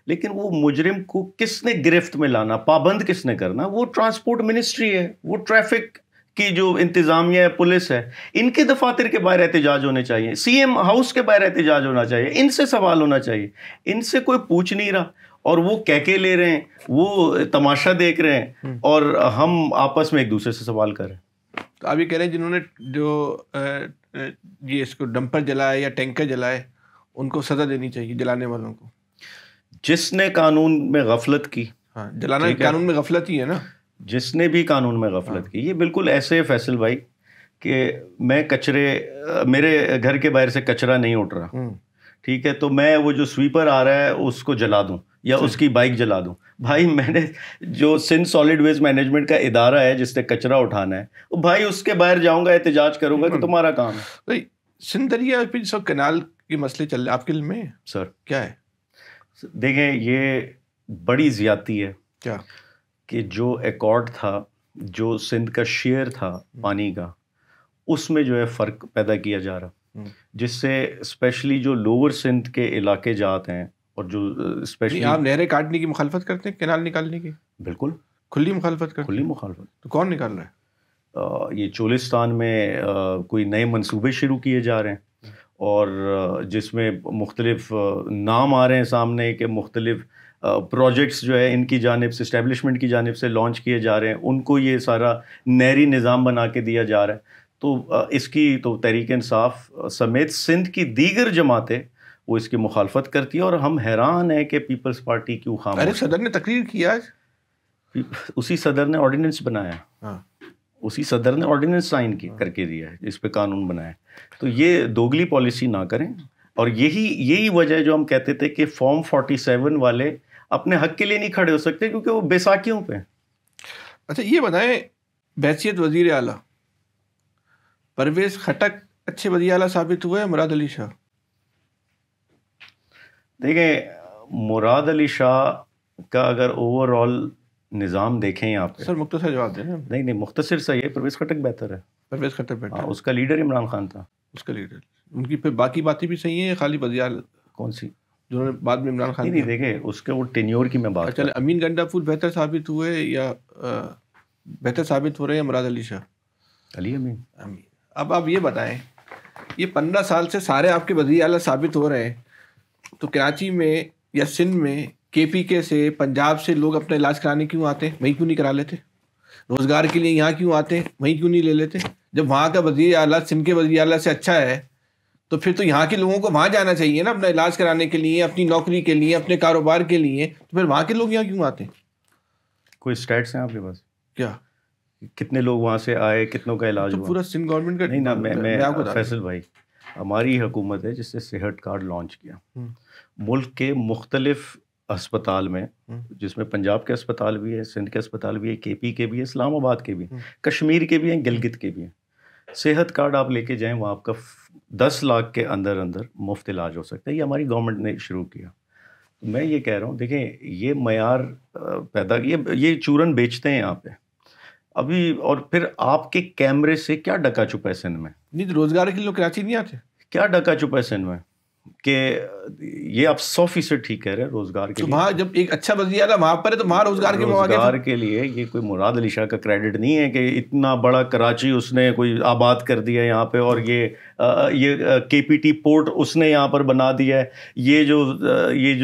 لیکن وہ مجرم کو کس نے گرفت میں لانا، پابند کس نے کرنا؟ وہ ٹرانسپورٹ منسٹری ہے، وہ ٹریفک کی جو انتظامیہ ہے، پولیس ہے. ان کے دفاتر کے باہر احتجاج ہونے چاہیے، سی ایم ہاؤس کے باہر احتجاج ہونا چاہیے. ان سے سوال ہونا چاہیے. ان سے کوئی پوچھ نہیں رہا اور وہ کہہ لے رہے ہیں، وہ تماشا دیکھ رہے ہیں اور ہم آپس میں ایک دوسرے سے سوال کر رہے ہیں. تو آپ یہ کہہ رہے ہیں جنہوں نے جو یہ اس کو ڈمپر جلائے یا ٹینکر جلائے ان کو سزا دینی چاہیے، جلانے والوں کو. جس نے قانون میں غفلت کی، ہاں جلانا قانون میں غفلت ہی ہے نا. جس نے بھی قانون میں غفلت کی، یہ بالکل ایسے فیصل بھائی کہ میں میرے گھر کے باہر سے کچرا نہیں اٹھ رہا، ٹھیک ہے، تو میں وہ جو سویپر آ رہا ہے اس کو جلا دوں یا اس کی بائک جلا دوں. بھائی میں نے جو سندھ سالڈ ویسٹ مینجمنٹ کا ادارہ ہے جس نے کچرا اٹھانا ہے، بھائی اس کے باہر جاؤں گا، احتجاج کروں گا کہ تمہارا کام ہے. سندھ دریا پھر سب کنال کے مسئلے چل رہے آپ کے علم میں سر کیا ہے؟ دیکھیں یہ بڑی زیادتی ہے کیا کہ جو ایکارڈ تھا، جو سندھ کا شیئر تھا پانی کا، اس میں جو ہے فرق پیدا کیا جا رہا، جس سے اسپیشلی جو لوور سندھ کے علاقے جات ہیں اور جو اسپیشلی آپ نہریں کاٹنے کی مخالفت کرتے ہیں، کینال نکالنے کی؟ بالکل کھلی مخالفت کرتے ہیں. کھلی مخالفت. تو کون نکال رہا ہے؟ یہ چولستان میں کوئی نئے منصوبے شروع کیے جا رہے ہیں اور جس میں مختلف نام آ رہے ہیں سامنے کہ مختلف پروجیکٹس جو ہے ان کی جانب سے، اسٹیبلشمنٹ کی جانب سے لانچ کیے جا رہے ہیں. ان کو یہ سارا نہری نظام بنا کے دیا جا رہا ہے. تو اس کی تو تحریک انصاف سمیت سندھ کی دیگر جماعتیں وہ اس کی مخالفت کرتی ہے اور ہم حیران ہیں کہ پیپلز پارٹی کیوں خاموش. ارے صدر نے تقریر کی آج، اسی صدر نے آرڈیننس بنایا، اسی صدر نے آرڈیننس سائن کر کے دیا ہے، اس پہ قانون بنایا. تو یہ دوگلی پالیسی نہ کریں. اور یہی وجہ ہے جو ہم کہتے تھے کہ فارم 47 والے اپنے حق کے لیے نہیں کھڑے ہو سکتے کیونکہ وہ بیساکھیوں پہ. اچھا یہ بتائیں، بحیثیت وزیر اعلیٰ پرویز خٹک اچھے وزیر اعلیٰ ثابت ہوئے مراد علی شاہ؟ دیکھیں مراد علی شاہ کا اگر اوور آل نظام دیکھیں یہاں پہ، سر مختصر جواب دیں. نہیں مختصر صحیح ہے، پرویز خٹک بہتر ہے. پرویز خٹک بیٹھا، اس کا لیڈر عمران خان تھا. اس کا لیڈر، ان کی پھر باقی باتیں بھی صحیح ہیں، خالی وزیر اعلیٰ کون سی جنہوں نے بعد میں عمران خان؟ نہیں دیکھیں اس کے وہ ٹینیور کی میں بات. اچھا امین گنڈا پھول بہتر ثابت ہوئے یا بہتر ثابت ہو رہے ہیں مراد علی شاہ؟ علی امین. اب آپ یہ بتائیں، یہ 15 سال سے سارے آپ کے وزیر اعلیٰ ثابت ہو رہے ہیں، تو کراچی میں یا سندھ میں KPK سے، پنجاب سے لوگ اپنا علاج کرانے کیوں آتے ہیں؟ وہیں کیوں نہیں کرا لیتے؟ روزگار کے لیے یہاں کیوں آتے ہیں؟ وہیں کیوں نہیں لے لیتے؟ جب وہاں کا وزیر اعلیٰ سندھ کے وزیر اعلیٰ سے اچھا ہے تو پھر تو یہاں کے لوگوں کو وہاں جانا چاہیے نا، اپنا علاج کرانے کے لیے، اپنی نوکری کے لیے، اپنے کاروبار کے لیے. تو پھر وہاں کے لوگ یہاں کیوں آتے ہیں؟ کوئی اسٹیٹس ہیں آپ کے پاس؟ کیا کتنے لوگ وہاں سے آئے، کتنوں کا علاج ہوا؟ پورا سندھ گورنمنٹ کا نہیں نا. میں فیصل بھائی، ہماری حکومت ہے جس نے صحت کارڈ لانچ کیا ملک کے مختلف اسپتال میں، جس میں پنجاب کے اسپتال بھی ہے، سندھ کے اسپتال بھی ہے، KP کے بھی ہے، اسلام آباد کے بھی ہیں، کشمیر کے بھی ہیں، گلگت کے بھی ہیں. صحت کارڈ آپ لے کے جائیں، وہ آپ کا 10 لاکھ کے اندر مفت علاج ہو سکتا ہے. یہ ہماری گورنمنٹ نے شروع کیا. میں یہ کہہ رہا ہوں، دیکھیں یہ معیار پیدا، یہ چورن بیچتے ہیں یہاں پہ ابھی، اور پھر آپ کے کیمرے سے کیا ڈکا چھپا ہے سندھ میں؟ نہیں روزگار کے لیے لوگ کراچی نہیں آتے؟ کیا ڈکا چھپا ہے سندھ میں کہ یہ آپ 100% ٹھیک کہہ رہے ہیں روزگار کے لیے. وہاں جب ایک اچھا وزیر اعلیٰ وہاں پر ہے تو وہاں روزگار کے مواقع روزگار کے لیے یہ کوئی مراد علی شاہ کا کریڈٹ نہیں ہے کہ اتنا بڑا کراچی اس نے کوئی آباد کر دیا یہاں پہ, اور یہ کے پی ٹی پورٹ اس نے یہاں پر بنا دیا ہے, یہ جو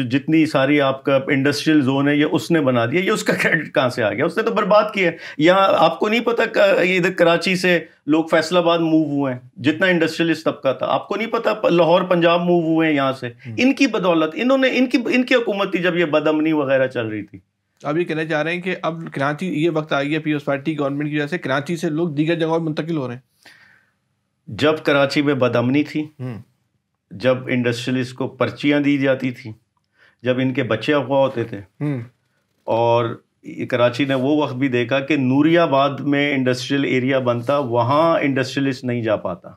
جتنی ساری آپ کا انڈسٹریل زون ہے یہ اس نے بنا دیا, یہ اس کا کریڈٹ کہاں سے آ گیا؟ اس نے تو برباد کیا ہے. یہاں آپ کو نہیں پتا ادھر کراچی سے لوگ فیصل آباد موو ہوئے ہیں, جتنا انڈسٹریلسٹ طبقہ تھا, آپ کو نہیں پتا لاہور پنجاب موو ہوئے ہیں یہاں سے, ان کی بدولت, انہوں نے ان کی حکومت تھی جب یہ بدامنی وغیرہ چل رہی تھی. آپ یہ کہنا چاہ رہے ہیں کہ اب کراچی یہ وقت آ گیا پیپلز پارٹی گورنمنٹ کی وجہ سے کراچی سے لوگ دیگر جگہوں پر منتقل ہو رہے ہیں. جب کراچی میں بدامنی تھی, جب انڈسٹریلسٹ کو پرچیاں دی جاتی تھیں, جب ان کے بچے افواہ ہوتے تھے, اور کراچی نے وہ وقت بھی دیکھا کہ نوری آباد میں انڈسٹریل ایریا بنتا, وہاں انڈسٹریلسٹ نہیں جا پاتا.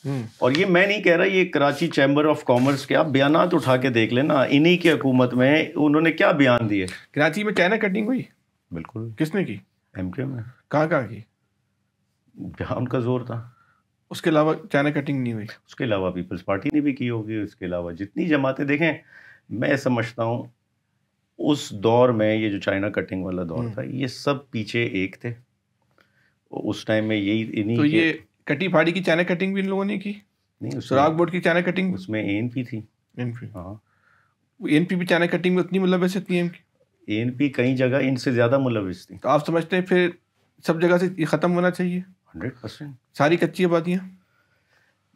اور یہ میں نہیں کہہ رہا, یہ کراچی چیمبر آف کامرس کے آپ بیانات اٹھا کے دیکھ لینا, انہی کی حکومت میں انہوں نے کیا بیان دیے. کراچی میں چائنا کٹنگ ہوئی, بالکل. کس نے کی؟ ایم کیو میں. کہاں کی؟ جہاں ان کا زور تھا. اس کے علاوہ چائنا کٹنگ نہیں ہوئی. اس کے علاوہ پیپلز پارٹی نے بھی کی ہوگی, اس کے علاوہ جتنی جماعتیں. دیکھیں میں سمجھتا ہوں اس دور میں یہ جو چائنا کٹنگ والا دور تھا, یہ سب پیچھے ایک تھے اس ٹائم میں, یہی انہی. تو یہ کٹی پھاڑی کی چائنا کٹنگ بھی ان لوگوں نے کی نہیں, سراغ بورڈ کی چائنا کٹنگ, اس میں اے این پی تھی. ہاں, اے این پی بھی چائنا کٹنگ میں اتنی ملوث تھی. اے این پی کئی جگہ ان سے زیادہ ملوث تھی. تو آپ سمجھتے ہیں پھر سب جگہ سے یہ ختم ہونا چاہیے 100%. ساری کچی آبادیاں.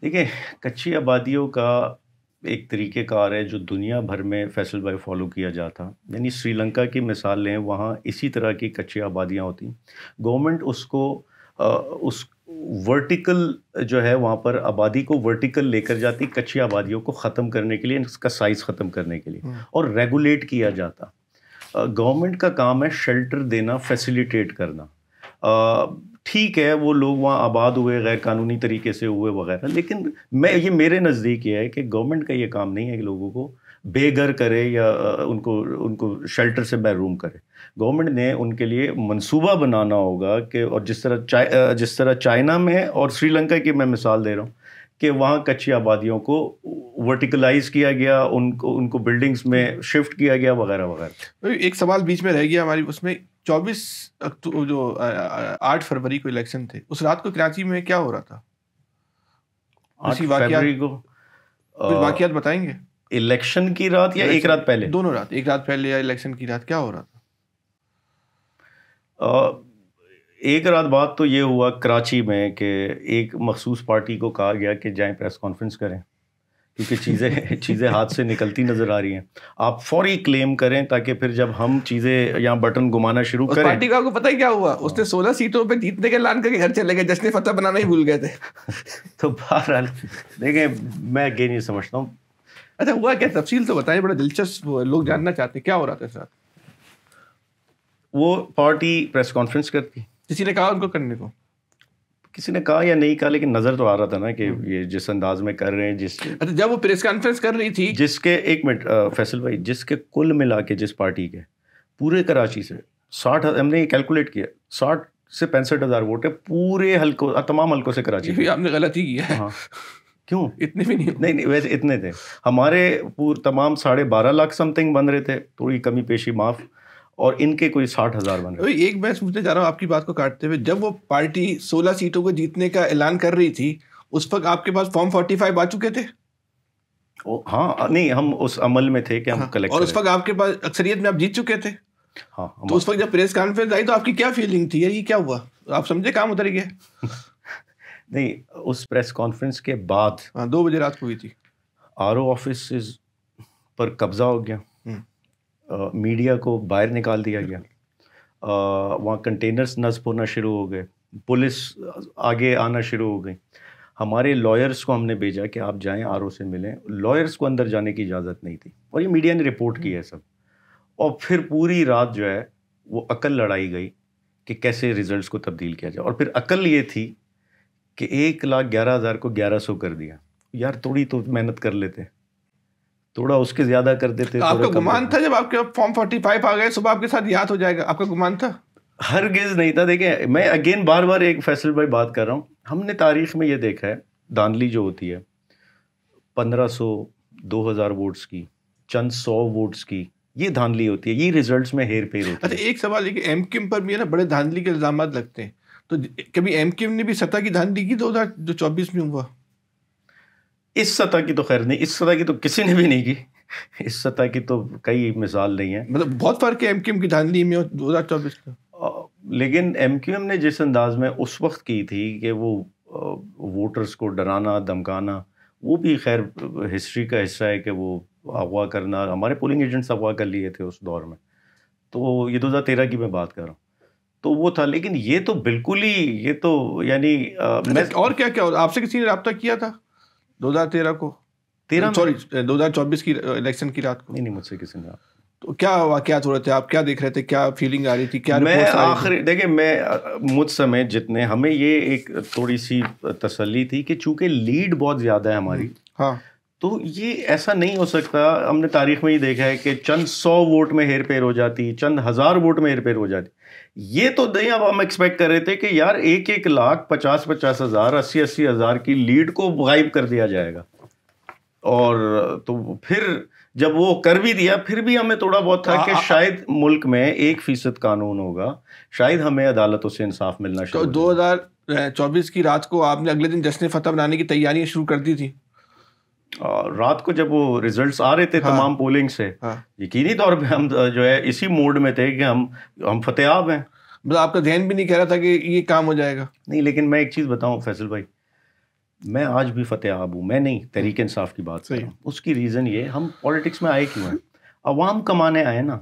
دیکھیں کچی آبادیوں کا ایک طریقہ کار ہے جو دنیا بھر میں فیصل بھائی فالو کیا جاتا. یعنی سری لنکا کی مثال لیں, وہاں اسی طرح کی کچی آبادیاں ہوتی. گورنمنٹ اس ورٹیکل جو ہے وہاں پر آبادی کو ورٹیکل لے کر جاتی, کچی آبادیوں کو ختم کرنے کے لیے, اس کا سائز ختم کرنے کے لیے, اور ریگولیٹ کیا جاتا. گورنمنٹ کا کام ہے شیلٹر دینا, فیسیلیٹیٹ کرنا. ٹھیک ہے وہ لوگ وہاں آباد ہوئے غیر قانونی طریقے سے ہوئے وغیرہ, لیکن یہ میرے نزدیک یہ ہے کہ گورنمنٹ کا یہ کام نہیں ہے کہ لوگوں کو بے گھر کرے یا ان کو شیلٹر سے محروم کرے. گورنمنٹ نے ان کے لیے منصوبہ بنانا ہوگا کہ, اور جس طرح چائنا میں اور سری لنکا کی میں مثال دے رہا ہوں کہ وہاں کچی آبادیوں کو ورٹیکلائز کیا گیا, ان کو بلڈنگز میں شفٹ کیا گیا وغیرہ وغیرہ. ایک سوال بیچ میں رہ گیا ہماری, اس میں 8 فروری کو الیکشن تھے, اس رات کو کراچی میں کیا ہو رہا تھا؟ 8 فروری کو واقعات بتائیں گے. الیکشن کی رات یا ایک رات پہلے؟ دونوں رات, ایک رات پہلے یا الیکشن کی رات, کیا ہو رہا تھا؟ ایک رات بعد تو یہ ہوا کراچی میں کہ ایک مخصوص پارٹی کو کہا گیا کہ جائیں پریس کانفرنس کریں, کیونکہ چیزیں ہاتھ سے نکلتی نظر آ رہی ہیں, آپ فوری کلیم کریں تاکہ پھر جب ہم چیزیں یہاں بٹن گھمانا شروع کریں. پارٹی کا آپ کو پتہ ہے کیا ہوا؟ اس نے 16 سیٹوں پہ جیتنے کے اعلان کر کے گھر چلے گئے, جشن فتح بنانا ہی بھول گئے تھے. تو بہرحال دیکھیں میں اگین یہ سمجھتا ہوں. اچھا ہوا کیا, تفصیل تو بتائیں, بڑا دلچسپ لوگ جاننا چاہتے ہیں کیا ہو رہا تھا ساتھ. وہ پارٹی پریس کانفرنس کرتی, کسی نے کہا ان کو کرنے کو, کسی نے کہا یا نہیں کہا, لیکن نظر تو آ رہا تھا نا کہ یہ جس انداز میں کر رہے ہیں. اچھا جب وہ پریس کانفرنس کر رہی تھی, جس کے, ایک منٹ فیصل بھائی, جس کے کل ملا کے جس پارٹی کے پورے کراچی سے 60, ہم نے یہ کیلکولیٹ کیا, 60 سے 65,000 ووٹ ہے پورے حلقوں, تمام حلقوں سے کراچی. آپ نے غلطی کی ہے. ہاں کیوں؟ اتنے بھی نہیں ویسے اتنے تھے ہمارے تمام 12.5 لاکھ سم تھنگ بن رہے تھے, تھوڑی کمی پیشی معاف, اور ان کے کوئی 60,000 بن رہے. ایک میں پوچھنے جا رہا ہوں آپ کی بات کو کاٹتے ہوئے, جب وہ پارٹی 16 سیٹوں کو جیتنے کا اعلان کر رہی تھی اس وقت آپ کے پاس فارم 45 آ چکے تھے؟ ہاں نہیں, ہم اس عمل میں تھے کہ ہم کلیکٹ, اور اس وقت آپ کے پاس اکثریت میں آپ جیت چکے تھے. ہاں تو اس وقت جب پریس کانفرنس آئی تو آپ کی کیا فیلنگ تھی, یہ کیا ہوا, آپ سمجھے کام اتر گیا؟ نہیں, اس پریس کانفرنس کے بعد 2 بجے رات کو ہوئی تھی, RO آفس پر قبضہ ہو گیا, میڈیا کو باہر نکال دیا گیا, وہاں کنٹینرز نصب ہونا شروع ہو گئے, پولیس آگے آنا شروع ہو گئی. ہمارے لائرس کو ہم نے بھیجا کہ آپ جائیں RO سے ملیں, لائرس کو اندر جانے کی اجازت نہیں تھی, اور یہ میڈیا نے رپورٹ کی ہے سب. اور پھر پوری رات جو ہے وہ عقل لڑائی گئی کہ کیسے ریزلٹس کو تبدیل کیا جائے, اور پھر عقل یہ تھی کہ 1,11,000 کو 1100 کر دیا. یار تھوڑی تو محنت کر لیتے, تھوڑا اس کے زیادہ کر دیتے. آپ کا گمان تھا جب آپ کے فارم 45 آ گئے صبح آپ کے ساتھ یاد ہو جائے گا, آپ کا گمان تھا؟ ہرگز نہیں تھا. دیکھیں میں اگین بار بار ایک فیصل بھائی بات کر رہا ہوں, ہم نے تاریخ میں یہ دیکھا ہے, دھاندلی جو ہوتی ہے 1500 2000 ووٹس کی، چند 100 ووٹس کی، یہ دھاندلی ہوتی ہے، یہ ریزلٹس میں ہیر پھیر ہوتی ہے. اچھا ایک سوال ہے کہ ایم کیو ایم پر بھی ہے نا بڑے دھاندلی کے الزامات لگتے ہیں، تو کبھی ایم کیو ایم نے بھی سطح کی دھاندلی کی 2024 میں ہوا؟ اس سطح کی تو خیر نہیں، اس سطح کی تو کسی نے بھی نہیں کی، اس سطح کی تو کئی مثال نہیں ہے. مطلب بہت فرق ہے ایم کیو ایم کی دھاندلی میں اور 2024 کا. لیکن ایم کیو ایم نے جس انداز میں اس وقت کی تھی کہ وہ ووٹرز کو ڈرانا دھمکانا، وہ بھی خیر ہسٹری کا حصہ ہے کہ وہ اغوا کرنا، ہمارے پولنگ ایجنٹس اغوا کر لیے تھے اس دور میں، تو یہ 2013 کی میں بات کر رہا ہوں، تو وہ تھا. لیکن یہ تو بالکل ہی، یہ تو یعنی اور کیا کیا آپ سے کسی نے رابطہ کیا تھا 2013 کو، سوری 2024 کی الیکشن کی رات کو؟ نہیں، مجھ سے کسی نے. تو کیا واقعات ہو رہے تھے، آپ کیا دیکھ رہے تھے، کیا فیلنگ آ رہی تھی، کیا میں آخر دیکھیں، میں مجھ سمیت جتنے، ہمیں یہ ایک تھوڑی سی تسلی تھی کہ چونکہ لیڈ بہت زیادہ ہے ہماری، ہاں، تو یہ ایسا نہیں ہو سکتا. ہم نے تاریخ میں ہی دیکھا ہے کہ چند 100 ووٹ میں ہیر پھیر ہو جاتی، چند ہزار ووٹ میں ہیر پھیر ہو جاتی. یہ تو نہیں، اب ہم ایکسپیکٹ کر رہے تھے کہ یار 1 لاکھ 50 ہزار 80 ہزار کی لیڈ کو غائب کر دیا جائے گا. اور تو پھر جب وہ کر بھی دیا، پھر بھی ہمیں تھوڑا بہت تھا کہ شاید ملک میں 1% قانون ہوگا، شاید ہمیں عدالتوں سے انصاف ملنا شروع. تو 2024 کی رات کو آپ نے اگلے دن جشن فتح منانے کی تیاریاں شروع کر دی تھی؟ رات کو جب وہ ریزلٹس آ رہے تھے تمام پولنگ سے، یقینی طور پہ ہم جو ہے اسی موڈ میں تھے کہ ہم فتح یاب ہیں. مطلب آپ کا ذہن بھی نہیں کہہ رہا تھا کہ یہ کام ہو جائے گا؟ نہیں، لیکن میں ایک چیز بتاؤں فیصل بھائی، میں آج بھی فتح یاب ہوں، میں نہیں، تحریک انصاف کی بات کر رہا ہوں. اس کی ریزن یہ، ہم پولیٹکس میں آئے کیوں ہیں؟ عوام کمانے آئے نا.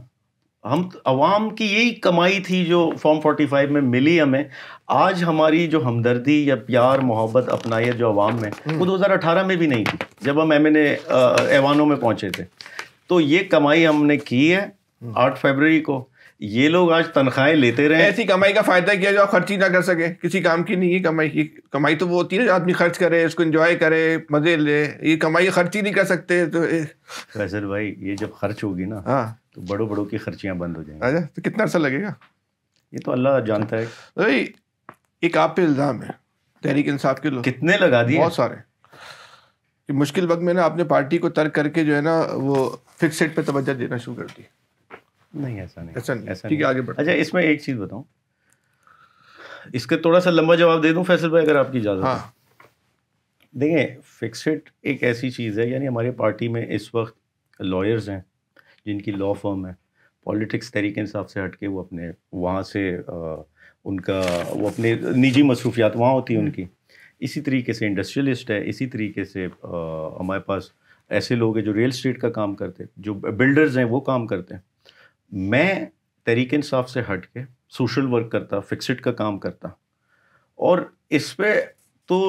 ہم عوام کی یہی کمائی تھی جو فارم 45 میں ملی ہمیں. آج ہماری جو ہمدردی یا پیار محبت اپنائیت جو عوام میں، وہ 2018 میں بھی نہیں تھی جب ہم MNA ایوانوں میں پہنچے تھے. تو یہ کمائی ہم نے کی ہے 8 فروری کو. یہ لوگ آج تنخواہیں لیتے رہے. ایسی کمائی کا فائدہ کیا جو آپ خرچ ہی نہ کر سکے، کسی کام کی نہیں. یہ کمائی تو وہ ہوتی ہے نا، آدمی خرچ کرے، اس کو انجوائے کرے، مزے لے. یہ کمائی خرچ ہی نہیں کر سکتے. تو فیصل بھائی، یہ جب خرچ ہوگی نا، تو بڑوں کی خرچیاں بند ہو جائیں گی. تو کتنا عرصہ لگے گا یہ تو اللہ جانتا ہے. ایک آپ پہ الزام ہے، تحریک انصاف کے لوگ کتنے لگا دیے، بہت سارے، کہ مشکل وقت میں نا آپ نے پارٹی کو ترک کر کے جو ہے نا وہ فکس سیٹ پہ توجہ دینا شروع کر دی. نہیں، ایسا نہیں. ٹھیک ہے، آگے بڑھیں. اچھا، اس میں ایک چیز بتاؤں، اس کا تھوڑا سا لمبا جواب دے دوں فیصل بھائی اگر آپ کی اجازت ہے. دیکھیں، فکسڈ ایک ایسی چیز ہے، یعنی ہماری پارٹی میں اس وقت لائرز ہیں جن کی لا فرم ہے. پولیٹکس تحریک انصاف سے ہٹ کے وہ اپنے وہاں سے ان کا وہ اپنے نجی مصروفیات وہاں ہوتی ہیں ان کی. اسی طریقے سے انڈسٹریلسٹ ہے، اسی طریقے سے ہمارے پاس ایسے لوگ ہیں جو ریل اسٹیٹ کا کام کرتے، جو بلڈرز ہیں وہ کام کرتے ہیں. میں تحریک انصاف سے ہٹ کے سوشل ورک کرتا، فکسڈ کا کام کرتا. اور اس پہ تو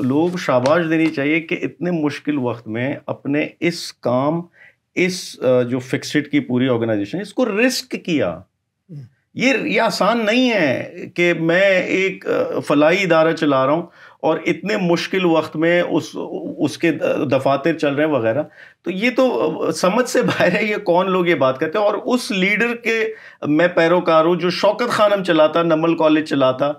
لوگ شاباش دینی چاہیے کہ اتنے مشکل وقت میں اپنے اس کام، اس جو فکسڈ کی پوری آرگنائزیشن، اس کو رسک کیا. یہ آسان نہیں ہے کہ میں ایک فلاحی ادارہ چلا رہا ہوں اور اتنے مشکل وقت میں اس کے دفاتر چل رہے ہیں وغیرہ. تو یہ تو سمجھ سے باہر ہے یہ کون لوگ یہ بات کرتے ہیں. اور اس لیڈر کے میں پیروکار ہوں جو شوکت خانم چلاتا، نمل کالج چلاتا،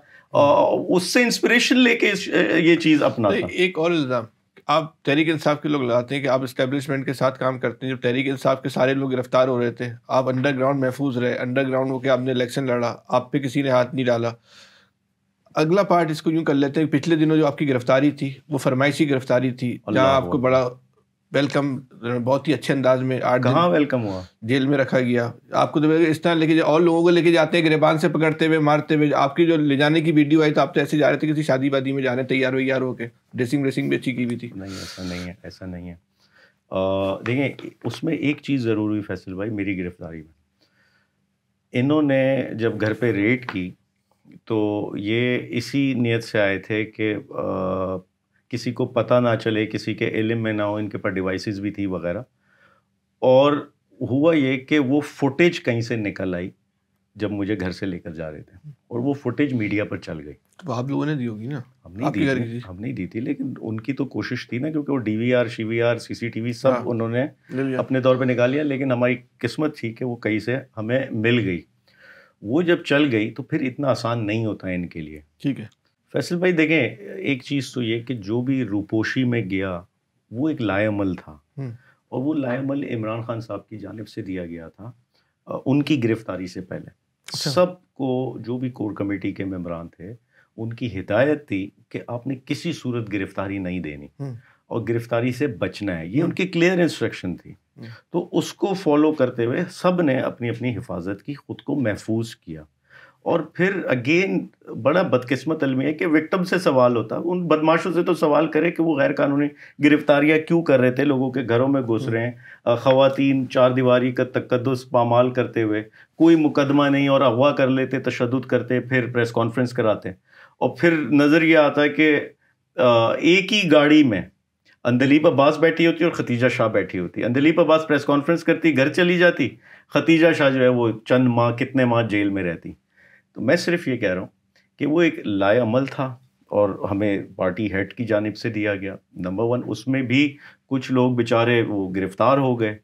اس سے انسپریشن لے کے یہ چیز اپناتا. ایک اور الزام آپ تحریک انصاف کے لوگ لگاتے ہیں کہ آپ اسٹیبلشمنٹ کے ساتھ کام کرتے ہیں. جب تحریک انصاف کے سارے لوگ گرفتار ہو رہے تھے، آپ انڈر گراؤنڈ محفوظ رہے، انڈر گراؤنڈ ہو کے آپ نے الیکشن لڑا، آپ پہ کسی نے ہاتھ نہیں ڈالا. اگلا پارٹ اس کو یوں کر لیتے ہیں، پچھلے دنوں جو آپ کی گرفتاری تھی وہ فرمائشی گرفتاری تھی، جہاں آپ کو بڑا ویلکم، بہت ہی اچھے انداز میں 8 دن کہاں ویلکم ہوا، جیل میں رکھا گیا. آپ کو اس طرح لے کے اور لوگوں کو لے کے جاتے ہیں گریبان سے پکڑتے ہوئے، مارتے ہوئے. آپ کی جو لے جانے کی ویڈیو آئی تو آپ تو ایسے جا رہے تھے کسی شادی وادی میں جا رہے ہیں، تیار ہو کے، ڈریسنگ بھی اچھی کی ہوئی تھی. نہیں، ایسا نہیں ہے. دیکھیں، اس میں ایک چیز ضرور ہوئی فیصل بھائی، میری گرفتاری میں انہوں نے جب گھر پہ ریڈ کی تو یہ اسی نیت سے آئے تھے کہ کسی کو پتہ نہ چلے، کسی کے علم میں نہ ہو، ان کے پاس ڈیوائسز بھی تھی وغیرہ. اور ہوا یہ کہ وہ فوٹیج کہیں سے نکل آئی جب مجھے گھر سے لے کر جا رہے تھے، اور وہ فوٹیج میڈیا پر چل گئی. تو آپ لوگوں نے دی ہوگی نا؟ ہم نہیں دی تھی، لیکن ان کی تو کوشش تھی نا، کیونکہ وہ DVR CVR CCTV سب انہوں نے اپنے طور پہ نکال لیا. لیکن ہماری قسمت تھی کہ وہ کہیں سے ہمیں مل گئی. وہ جب چل گئی تو پھر اتنا آسان نہیں ہوتا ہے ان کے لیے. ٹھیک ہے فیصل بھائی، دیکھیں ایک چیز تو یہ کہ جو بھی روپوشی میں گیا وہ ایک لائے عمل تھا، اور وہ لائے عمل عمران خان صاحب کی جانب سے دیا گیا تھا ان کی گرفتاری سے پہلے. سب کو جو بھی کور کمیٹی کے ممبران تھے ان کی ہدایت تھی کہ آپ نے کسی صورت گرفتاری نہیں دینی اور گرفتاری سے بچنا ہے، یہ ان کی کلیئر انسٹرکشن تھی. تو اس کو فالو کرتے ہوئے سب نے اپنی اپنی حفاظت کی، خود کو محفوظ کیا. اور پھر اگین بڑا بدقسمت المیہ ہے کہ وکٹم سے سوال ہوتا، ان بدماشوں سے تو سوال کرے کہ وہ غیر قانونی گرفتاریاں کیوں کر رہے تھے، لوگوں کے گھروں میں گھس رہے ہیں، خواتین چار دیواری کا تقدس پامال کرتے ہوئے، کوئی مقدمہ نہیں اور اغوا کر لیتے، تشدد کرتے، پھر پریس کانفرنس کراتے. اور پھر نظر یہ آتا ہے کہ ایک ہی گاڑی میں اندلیب عباس بیٹھی ہوتی اور ختیجہ شاہ بیٹھی ہوتی. اندلیب عباس پریس کانفرنس کرتی، گھر چلی جاتی، ختیجہ شاہ جو ہے وہ چند ماہ کتنے ماہ جیل میں رہتی. تو میں صرف یہ کہہ رہا ہوں کہ وہ ایک لائے عمل تھا اور ہمیں پارٹی ہیڈ کی جانب سے دیا گیا. نمبر 1 اس میں بھی کچھ لوگ بیچارے وہ گرفتار ہو گئے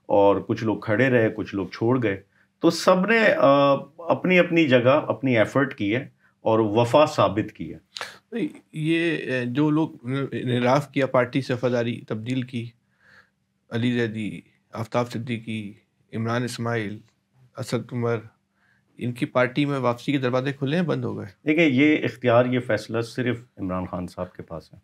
اور کچھ لوگ کھڑے رہے، کچھ لوگ چھوڑ گئے. تو سب نے اپنی اپنی جگہ اپنی ایفرٹ کی ہے اور وفا ثابت کی ہے. یہ جو لوگ انحراف کیا، پارٹی سے وفاداری تبدیل کی، علی زیدی، آفتاب صدیقی، عمران اسماعیل، اسد عمر، ان کی پارٹی میں واپسی کے دروازے کھلے ہیں، بند ہو گئے؟ دیکھیں یہ اختیار، یہ فیصلہ صرف عمران خان صاحب کے پاس ہے.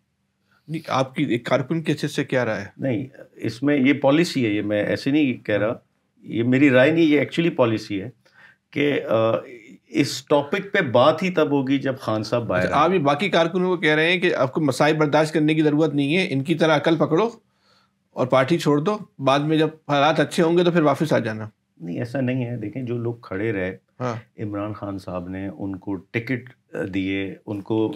نہیں، آپ کی ایک کارکن کے حیثیت سے کیا رائے ہے؟ نہیں، اس میں یہ پالیسی ہے، یہ میں ایسے نہیں کہہ رہا، یہ میری رائے نہیں، یہ ایکچولی پالیسی ہے کہ اس ٹاپک پہ بات ہی تب ہوگی جب خان صاحب باہر. آپ یہ باقی کارکنوں کو کہہ رہے ہیں کہ آپ کو مسائل برداشت کرنے کی ضرورت نہیں ہے، ان کی طرح عقل پکڑو اور پارٹی چھوڑ دو، بعد میں جب حالات اچھے ہوں گے تو پھر واپس آ جانا. نہیں، ایسا نہیں ہے. دیکھیں جو لوگ کھڑے رہے، عمران خان صاحب نے ان کو ٹکٹ دیے، ان کو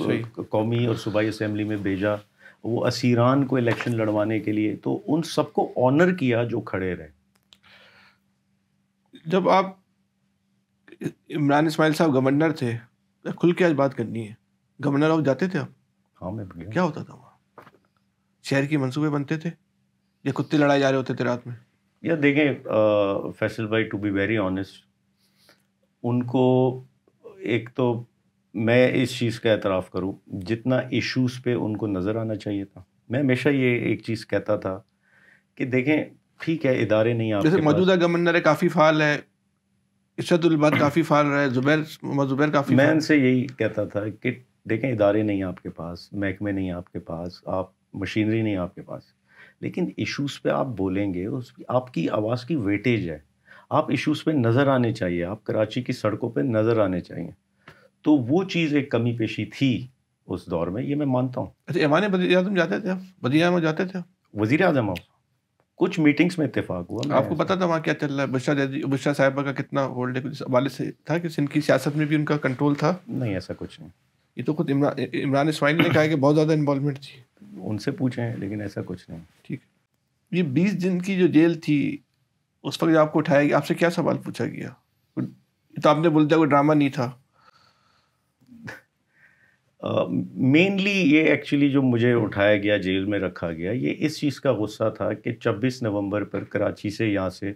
قومی اور صوبائی اسمبلی میں بھیجا، وہ اسیران کو الیکشن لڑوانے کے لیے، تو ان سب کو آنر کیا جو کھڑے رہے. جب آپ عمران اسماعیل صاحب گورنر تھے، کھل کے آج بات کرنی ہے، گورنر آپ جاتے تھے آپ؟ ہاں میں گیا. کیا ہوتا تھا وہاں؟ شہر کی منصوبے بنتے تھے یا کتے لڑائے جا رہے ہوتے تھے رات میں؟ یا دیکھیں فیصل بھائی، ٹو بی ویری آنیسٹ، ان کو ایک تو میں اس چیز کا اعتراف کروں، جتنا ایشوز پہ ان کو نظر آنا چاہیے تھا. میں ہمیشہ یہ ایک چیز کہتا تھا کہ دیکھیں ٹھیک ہے ادارے نہیں آپ جیسے کے پاس، موجودہ گورنر کافی فعال ہے، ارشد الباد کافی فعال رہے، زبیر کافی میں فعال. ان سے یہی کہتا تھا کہ دیکھیں ادارے نہیں آپ کے پاس، محکمے نہیں آپ کے پاس، آپ مشینری نہیں آپ کے پاس، لیکن ایشوز پہ آپ بولیں گے، آپ کی آواز کی ویٹیج ہے، آپ ایشوز پہ نظر آنے چاہیے، آپ کراچی کی سڑکوں پہ نظر آنے چاہیے. تو وہ چیز ایک کمی پیشی تھی اس دور میں، یہ میں مانتا ہوں. اچھا، ایوان وزیر اعظم جاتے تھے آپ؟ وزیر اعظم جاتے تھے آپ؟ وزیر اعظم ہاؤس کچھ میٹنگز میں اتفاق ہوا. آپ کو پتا تھا وہاں کیا چل رہا ہے؟ بشرا صاحبہ کا کتنا ہولڈ ہے؟ اس حوالے سے تھا کہ ان کی سیاست میں بھی ان کا کنٹرول تھا؟ نہیں، ایسا کچھ نہیں. یہ تو خود عمران اسماعیل نے کہا کہ بہت زیادہ انوالومنٹ تھی. ان سے پوچھیں، لیکن ایسا کچھ نہیں. ٹھیک ہے. یہ 20 دن کی جو جیل تھی، اس وقت جو آپ کو اٹھایا گیا، آپ سے کیا سوال پوچھا گیا؟ تو آپ نے بول دیا کوئی ڈرامہ نہیں تھا. مینلی یہ ایکچولی جو مجھے اٹھایا گیا، جیل میں رکھا گیا، یہ اس چیز کا غصہ تھا کہ 26 نومبر پر کراچی سے یہاں سے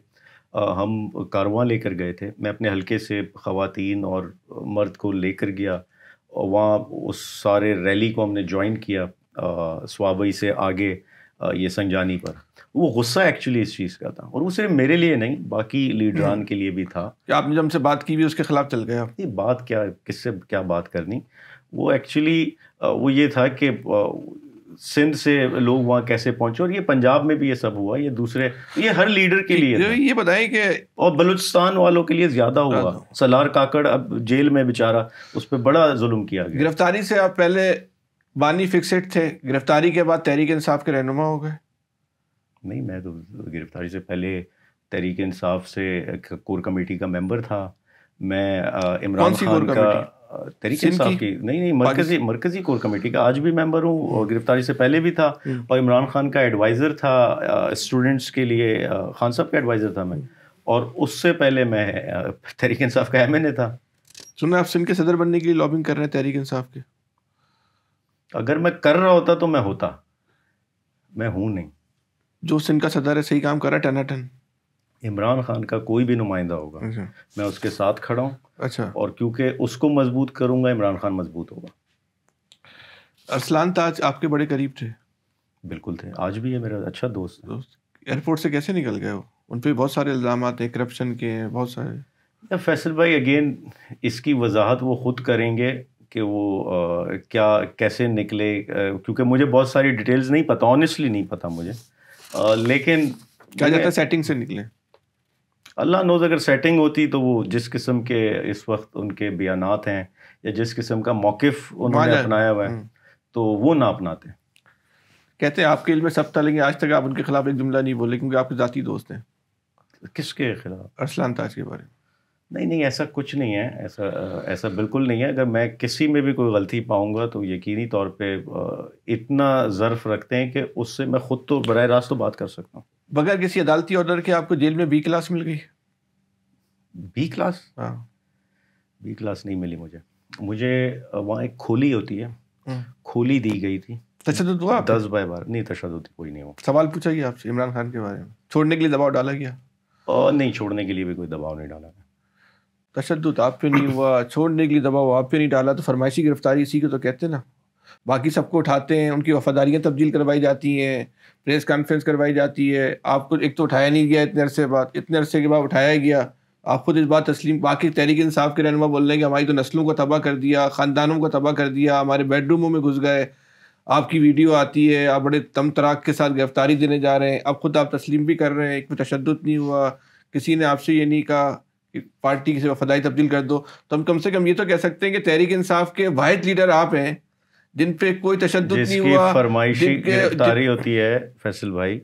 ہم کارواں لے کر گئے تھے. میں اپنے حلقے سے خواتین اور مرد کو لے کر گیا، اور وہاں اس سارے ریلی کو ہم نے جوائن کیا سوابئی سے آگے یہ سنجانی پر. وہ غصہ ایکچولی اس چیز کا تھا، اور وہ صرف میرے لیے نہیں، باقی لیڈران کے لیے بھی تھا. کہ آپ نے جب ہم سے بات کی بھی اس کے خلاف چل گیا؟ یہ بات کیا، کس سے کیا بات کرنی، وہ ایکچولی وہ یہ تھا کہ سندھ سے لوگ وہاں کیسے پہنچے، اور یہ پنجاب میں بھی یہ سب ہوا، یہ دوسرے، یہ ہر لیڈر کے لیے تھا. یہ بتائیں کہ اور بلوچستان والوں کے لیے زیادہ ہوا. سلار کاکڑ اب جیل میں بیچارہ، اس پہ بڑا ظلم کیا گیا. گرفتاری سے آپ پہلے بانی فکسڈ تھے، گرفتاری کے بعد تحریک انصاف کے رہنما ہو گئے؟ نہیں، میں تو گرفتاری سے پہلے تحریک انصاف سے کور کمیٹی کا ممبر تھا. میں عمران خان کا تحریک انصاف کی نہیں مرکزی کور کمیٹی کا آج بھی ممبر ہوں، اور گرفتاری سے پہلے بھی تھا، اور عمران خان کا ایڈوائزر تھا اسٹوڈنٹس کے لیے، خان صاحب کا ایڈوائزر تھا میں، اور اس سے پہلے میں تحریک انصاف کا MNA تھا. سنا آپ سندھ کے صدر بننے کے لیے لابنگ کر رہے ہیں تحریک انصاف کے؟ اگر میں کر رہا ہوتا تو میں ہوتا، میں ہوں نہیں. جو سندھ کا صدر ہے صحیح کام کر رہا ہے ٹنا ٹن؟ عمران خان کا کوئی بھی نمائندہ ہوگا، میں اس کے ساتھ کھڑا ہوں. اچھا. اور کیونکہ اس کو مضبوط کروں گا، عمران خان مضبوط ہوگا. ارسلان تاج آپ کے بڑے قریب تھے؟ بالکل تھے, آج بھی ہے میرا اچھا دوست ہے. ایئرپورٹ سے کیسے نکل گئے وہ؟ ان پہ بہت سارے الزامات ہیں کرپشن کے ہیں بہت سارے. فیصل بھائی اگین اس کی وضاحت وہ خود کریں گے کہ وہ کیا کیسے نکلے, کیونکہ مجھے بہت ساری ڈیٹیلز نہیں پتہ, آنیسٹلی نہیں پتہ مجھے, لیکن کیا جاتا ہے سیٹنگ سے نکلے. اللہ نوز, اگر سیٹنگ ہوتی تو وہ جس قسم کے اس وقت ان کے بیانات ہیں یا جس قسم کا موقف انہوں نے اپنایا ہوا ہے تو وہ نہ اپناتے. کہتے ہیں آپ کے علم میں سب تلیں گے, آج تک آپ ان کے خلاف ایک جملہ نہیں بولے کیونکہ آپ کے ذاتی دوست ہیں. کس کے خلاف؟ ارسلان تاج کے بارے میں. نہیں ایسا کچھ نہیں ہے, ایسا بالکل نہیں ہے. اگر میں کسی میں بھی کوئی غلطی پاؤں گا تو یقینی طور پہ اتنا ظرف رکھتے ہیں کہ اس سے میں خود تو براہ راست تو بات کر سکتا ہوں. بغیر کسی عدالتی آرڈر کے آپ کو جیل میں بی کلاس مل گئی؟ B class? ہاں, بی کلاس نہیں ملی مجھے وہاں ایک کھولی ہوتی ہے, کھولی دی گئی تھی. تشدد ہوا 10/12؟ نہیں تشدد کوئی نہیں ہوا. سوال پوچھا گیا آپ سے عمران خان کے بارے میں, چھوڑنے کے لیے دباؤ ڈالا گیا؟ نہیں, چھوڑنے کے لیے بھی کوئی دباؤ نہیں ڈالا گیا. تشدد آپ پہ نہیں ہوا, چھوڑنے کے لیے دباؤ آپ پہ نہیں ڈالا, تو فرمائشی گرفتاری اسی کو تو کہتے ہیں نا. باقی سب کو اٹھاتے ہیں, ان کی وفاداریاں تبدیل کروائی جاتی ہیں, پریس کانفرنس کروائی جاتی ہے. آپ کو ایک تو اٹھایا نہیں گیا اتنے عرصے کے بعد اٹھایا گیا. آپ خود اس بات تسلیم, باقی تحریک انصاف کے رہنما بول رہے ہیں کہ ہماری تو نسلوں کو تباہ کر دیا, خاندانوں کو تباہ کر دیا, ہمارے بیڈ روموں میں گھس گئے. آپ کی ویڈیو آتی ہے, آپ بڑے تم تراک کے ساتھ گرفتاری دینے جا رہے ہیں. اب خود آپ تسلیم بھی کر رہے ہیں کہ تشدد نہیں ہوا, کسی نے آپ سے یہ نہیں کہا کہ پارٹی کی وفاداری تبدیل کر دو. تو ہم کم سے کم یہ تو کہہ سکتے ہیں کہ تحریک انصاف کے واحد لیڈر آپ ہیں جن پہ کوئی تشدد نہیں ہوا. جس کی فرمائشی گرفتاری ہوتی ہے فیصل بھائی,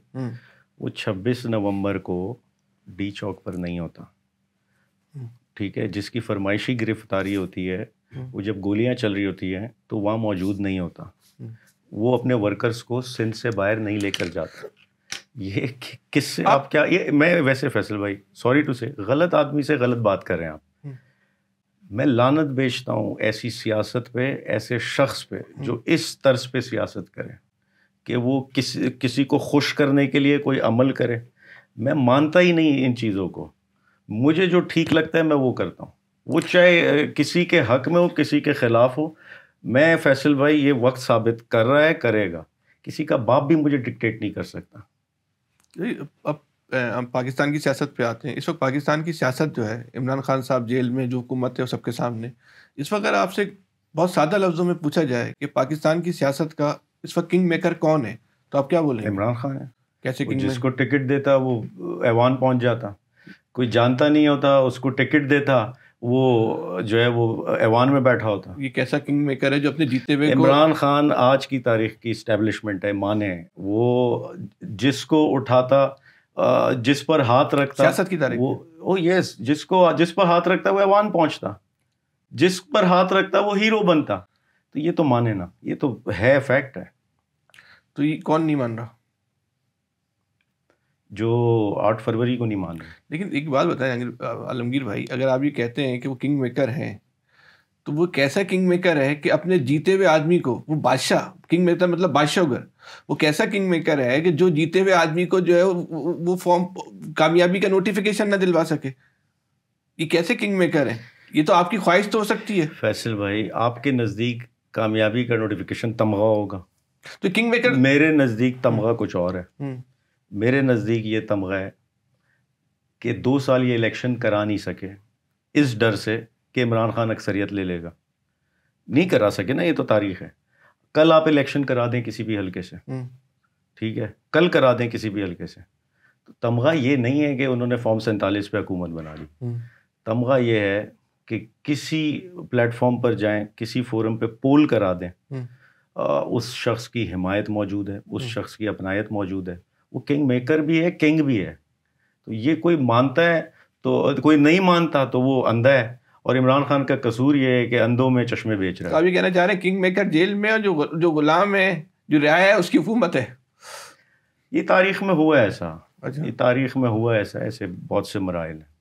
وہ 26 نومبر کو ڈی چوک پر نہیں ہوتا, ٹھیک ہے. جس کی فرمائشی گرفتاری ہوتی ہے وہ جب گولیاں چل رہی ہوتی ہیں تو وہاں موجود نہیں ہوتا, وہ اپنے ورکرز کو سندھ سے باہر نہیں لے کر جاتا. یہ کس سے آپ کیا, یہ میں ویسے فیصل بھائی سوری ٹو سے غلط آدمی سے غلط بات کر رہے ہیں آپ. میں لعنت بیچتا ہوں ایسی سیاست پہ, ایسے شخص پہ جو اس طرز پہ سیاست کرے کہ وہ کسی کو خوش کرنے کے لیے کوئی عمل کرے. میں مانتا ہی نہیں ان چیزوں کو. مجھے جو ٹھیک لگتا ہے میں وہ کرتا ہوں, وہ چاہے کسی کے حق میں ہو کسی کے خلاف ہو. میں فیصل بھائی یہ وقت ثابت کر رہا ہے, کرے گا. کسی کا باپ بھی مجھے ڈکٹیٹ نہیں کر سکتا. اب ہم پاکستان کی سیاست پہ آتے ہیں. اس وقت پاکستان کی سیاست جو ہے, عمران خان صاحب جیل میں, جو حکومت ہے وہ سب کے سامنے. اس وقت اگر آپ سے بہت سادہ لفظوں میں پوچھا جائے کہ پاکستان کی سیاست کا اس وقت کنگ میکر کون ہے, تو آپ کیا بولیں؟ عمران خان ہے. کیسے کنگ؟ جس کو ٹکٹ دیتا وہ ایوان پہنچ جاتا. کوئی جانتا نہیں ہوتا, اس کو ٹکٹ دیتا, وہ جو ہے وہ ایوان میں بیٹھا ہوتا. یہ کیسا کنگ میکر ہے جو اپنے جیتے ہوئے؟ عمران خان آج کی تاریخ کی اسٹیبلشمنٹ ہے, مانے. وہ جس کو اٹھاتا, جس پر ہاتھ رکھتا, سیاست کی تاریخ وہ یس, جس پر ہاتھ رکھتا وہ ایوان پہنچتا, جس پر ہاتھ رکھتا وہ ہیرو بنتا. تو یہ تو مانے نا, یہ تو ہے, فیکٹ ہے. تو یہ کون نہیں مان رہا؟ جو 8 فروری کو نہیں مان رہے. لیکن ایک بات بتائیں عالمگیر بھائی, اگر آپ یہ کہتے ہیں کہ وہ کنگ میکر ہیں تو وہ کیسا کنگ میکر ہے کہ اپنے جیتے ہوئے آدمی کو, وہ بادشاہ, کنگ میکر مطلب بادشاہ گھر, وہ کیسا کنگ میکر ہے کہ جو جیتے ہوئے آدمی کو جو ہے وہ فارم کامیابی کا نوٹیفیکیشن نہ دلوا سکے؟ یہ کیسے کنگ میکر ہے؟ یہ تو آپ کی خواہش تو ہو سکتی ہے. فیصل بھائی آپ کے نزدیک کامیابی کا نوٹیفیکیشن تمغہ ہوگا, تو کنگ میکر میرے نزدیک تمغہ کچھ اور ہے. میرے نزدیک یہ تمغہ ہے کہ 2 سال یہ الیکشن کرا نہیں سکے اس ڈر سے کہ عمران خان اکثریت لے لے گا. نہیں کرا سکے نا, یہ تو تاریخ ہے. کل آپ الیکشن کرا دیں کسی بھی حلقے سے, ٹھیک ہے, کل کرا دیں کسی بھی حلقے سے, تو تمغہ یہ نہیں ہے کہ انہوں نے فارم 47 پہ حکومت بنا لی. تمغہ یہ ہے کہ کسی پلیٹ فارم پر جائیں, کسی فورم پہ پول کرا دیں, اس شخص کی حمایت موجود ہے, اس شخص کی اپنائیت موجود ہے. وہ کنگ میکر بھی ہے, کنگ بھی ہے. تو یہ کوئی مانتا ہے تو, کوئی نہیں مانتا تو وہ اندھا ہے. اور عمران خان کا قصور یہ ہے کہ اندھوں میں چشمے بیچ رہا ہے. آپ یہ کہنا چاہ رہے ہیں کنگ میکر جیل میں, اور جو غلام ہے, جو رعایا ہے, اس کی حکومت ہے. یہ تاریخ میں ہوا ایسا, یہ تاریخ میں ہوا ایسا, ایسے بہت سے مراحل ہیں.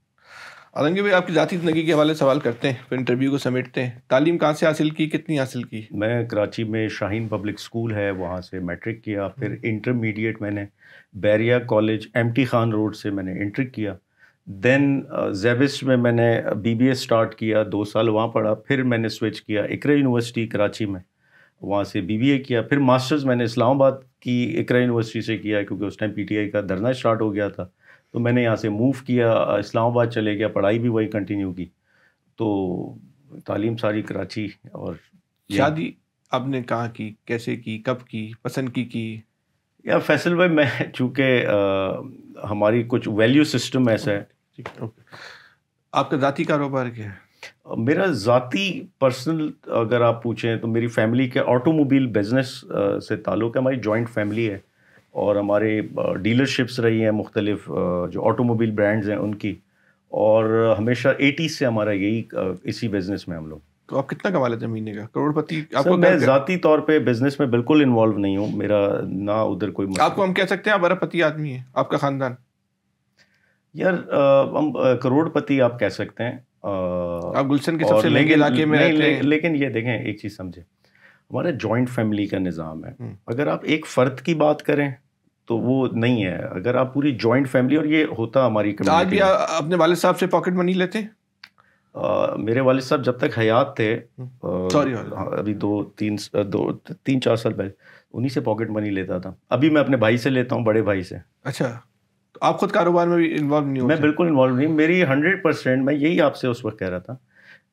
عالمگیر بھائی آپ کی ذاتی زندگی کے حوالے سوال کرتے ہیں, پھر انٹرویو کو سمیٹتے ہیں. تعلیم کہاں سے حاصل کی, کتنی حاصل کی؟ میں کراچی میں شاہین پبلک اسکول ہے, وہاں سے میٹرک کیا. پھر انٹرمیڈیٹ میں نے بیریا college M T Khan road سے میں نے انٹر کیا. دین زیبس میں نے BBA اسٹارٹ کیا, 2 سال وہاں پڑھا. پھر میں نے سوئچ کیا اقرا یونیورسٹی کراچی میں, وہاں سے BBA کیا. پھر ماسٹرز میں نے اسلام آباد کی اقرا یونیورسٹی سے کیا, کیونکہ اس ٹائم PTI کا دھرنا اسٹارٹ ہو گیا تھا, تو میں نے یہاں سے موو کیا, اسلام آباد چلے گیا, پڑھائی بھی وہی کنٹینیو کی. تو تعلیم ساری کراچی. اور شادی آپ نے کہاں کی, کیسے کی, کب کی, پسند کی؟ یا فیصل بھائی, میں چونکہ ہماری کچھ ویلیو سسٹم ایسا ہے. آپ کا ذاتی کاروبار کیا ہے؟ میرا ذاتی پرسنل اگر آپ پوچھیں تو میری فیملی کے آٹو موبائل بزنس سے تعلق ہے. ہماری جوائنٹ فیملی ہے اور ہمارے ڈیلرشپس رہی ہیں مختلف جو آٹو موبائل برانڈز ہیں ان کی, اور ہمیشہ 80s سے ہمارا یہی اسی بزنس میں ہم لوگ. تو آپ کتنا کما لیتے ہیں مہینے کا, کروڑ پتی؟ میں ذاتی طور پہ بزنس میں بالکل انوالو نہیں ہوں, میرا نہ ادھر کوئی آپ کو ہم کہہ سکتے ہیں آپ ارب پتی آدمی ہیں, آپ کا خاندان؟ یار ہم کروڑ پتی آپ کہہ سکتے ہیں. آپ گلشن کے سب سے مہنگے علاقے میں رہتے ہیں. لیکن یہ دیکھیں ایک چیز سمجھیں, ہمارا جوائنٹ فیملی کا نظام ہے. اگر آپ ایک فرد کی بات کریں تو وہ نہیں ہے, اگر آپ پوری جوائنٹ فیملی, اور یہ ہوتا ہماری کمیونٹی. آج بھی اپنے والد صاحب سے پاکٹ منی لیتے ہیں؟ میرے والد صاحب جب تک حیات تھے, ابھی 3-4 سال پہلے, انہی سے پاکٹ منی لیتا تھا. ابھی میں اپنے بھائی سے لیتا ہوں, بڑے بھائی سے. اچھا, تو آپ خود کاروبار میں بھی انوالو نہیں ہو؟ میں بالکل انوالو نہیں. میری 100%, میں یہی آپ سے اس وقت کہہ رہا تھا,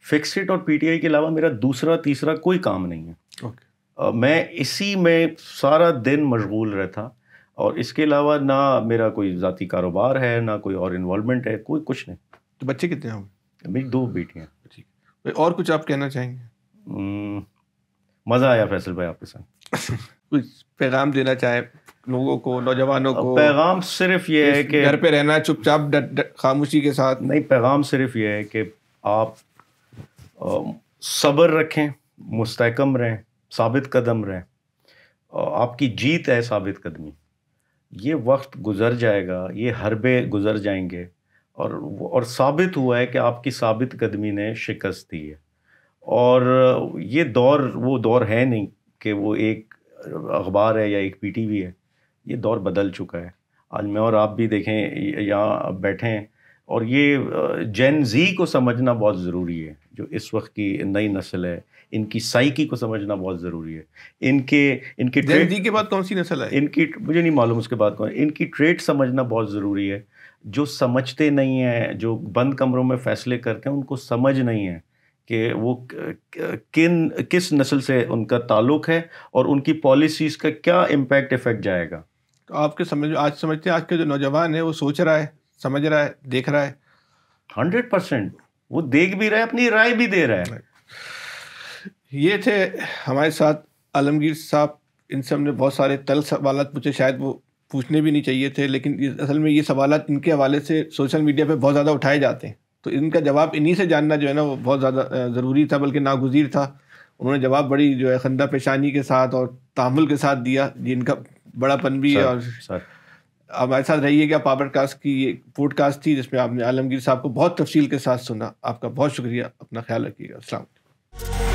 فکسڈ اور PTI کے علاوہ میرا دوسرا تیسرا کوئی کام نہیں ہے. میں اسی میں سارا دن مشغول رہتا, اور اس کے علاوہ نہ میرا کوئی ذاتی کاروبار ہے, نہ کوئی اور انوالومنٹ ہے, کوئی کچھ نہیں. تو بچے کتنے ہیں؟ میری 2 بیٹیاں. اور کچھ آپ کہنا چاہیں گے؟ مزہ آیا فیصل بھائی آپ کے ساتھ. کچھ پیغام دینا چاہے لوگوں کو, نوجوانوں کو؟ پیغام صرف یہ ہے کہ گھر پہ رہنا چپ چاپ خاموشی کے ساتھ نہیں. پیغام صرف یہ ہے کہ آپ صبر رکھیں, مستحکم رہیں, ثابت قدم رہیں. آپ کی جیت ہے ثابت قدمی. یہ وقت گزر جائے گا, یہ حربے گزر جائیں گے, اور ثابت ہوا ہے کہ آپ کی ثابت قدمی نے شکست دی ہے. اور یہ دور وہ دور ہے نہیں کہ وہ ایک اخبار ہے یا ایک PTV ہے. یہ دور بدل چکا ہے. آج میں اور آپ بھی دیکھیں یہاں بیٹھے ہیں, اور یہ جین زی کو سمجھنا بہت ضروری ہے. جو اس وقت کی نئی نسل ہے, ان کی سائیکی کو سمجھنا بہت ضروری ہے. ان کے جین زی کے بعد کون سی نسل ہے؟ ان کی مجھے نہیں معلوم اس کے بعد کون. ان کی ٹریٹ سمجھنا بہت ضروری ہے. جو سمجھتے نہیں ہیں, جو بند کمروں میں فیصلے کرتے ہیں, ان کو سمجھ نہیں ہے کہ وہ کس نسل سے ان کا تعلق ہے, اور ان کی پالیسیز کا کیا امپیکٹ افیکٹ جائے گا. تو آپ کے سمجھتے ہیں آج کے جو نوجوان ہے وہ سوچ رہا ہے, سمجھ رہا ہے, دیکھ رہا ہے؟ 100% وہ دیکھ بھی رہا ہے, اپنی رائے بھی دے رہا ہے. یہ تھے ہمارے ساتھ عالمگیر صاحب. ان سے ہم نے بہت سارے تلخ سوالات پوچھے, شاید وہ پوچھنے بھی نہیں چاہیے تھے, لیکن اصل میں یہ سوالات ان کے حوالے سے سوشل میڈیا پہ بہت زیادہ اٹھائے جاتے ہیں, تو ان کا جواب انہی سے جاننا جو ہے نا وہ بہت زیادہ ضروری تھا, بلکہ ناگزیر تھا. انہوں نے جواب بڑی جو ہے خندہ پیشانی کے ساتھ اور تحمل کے ساتھ دیا, جن کا بڑا پن بھی ہے. اور ہمارے ساتھ رہیے گا. پاور کاسٹ کی یہ پوڈ کاسٹ تھی جس میں آپ نے عالمگیر صاحب کو بہت تفصیل کے ساتھ سنا. آپ کا بہت شکریہ. اپنا خیال رکھیے گا. السلام علیکم.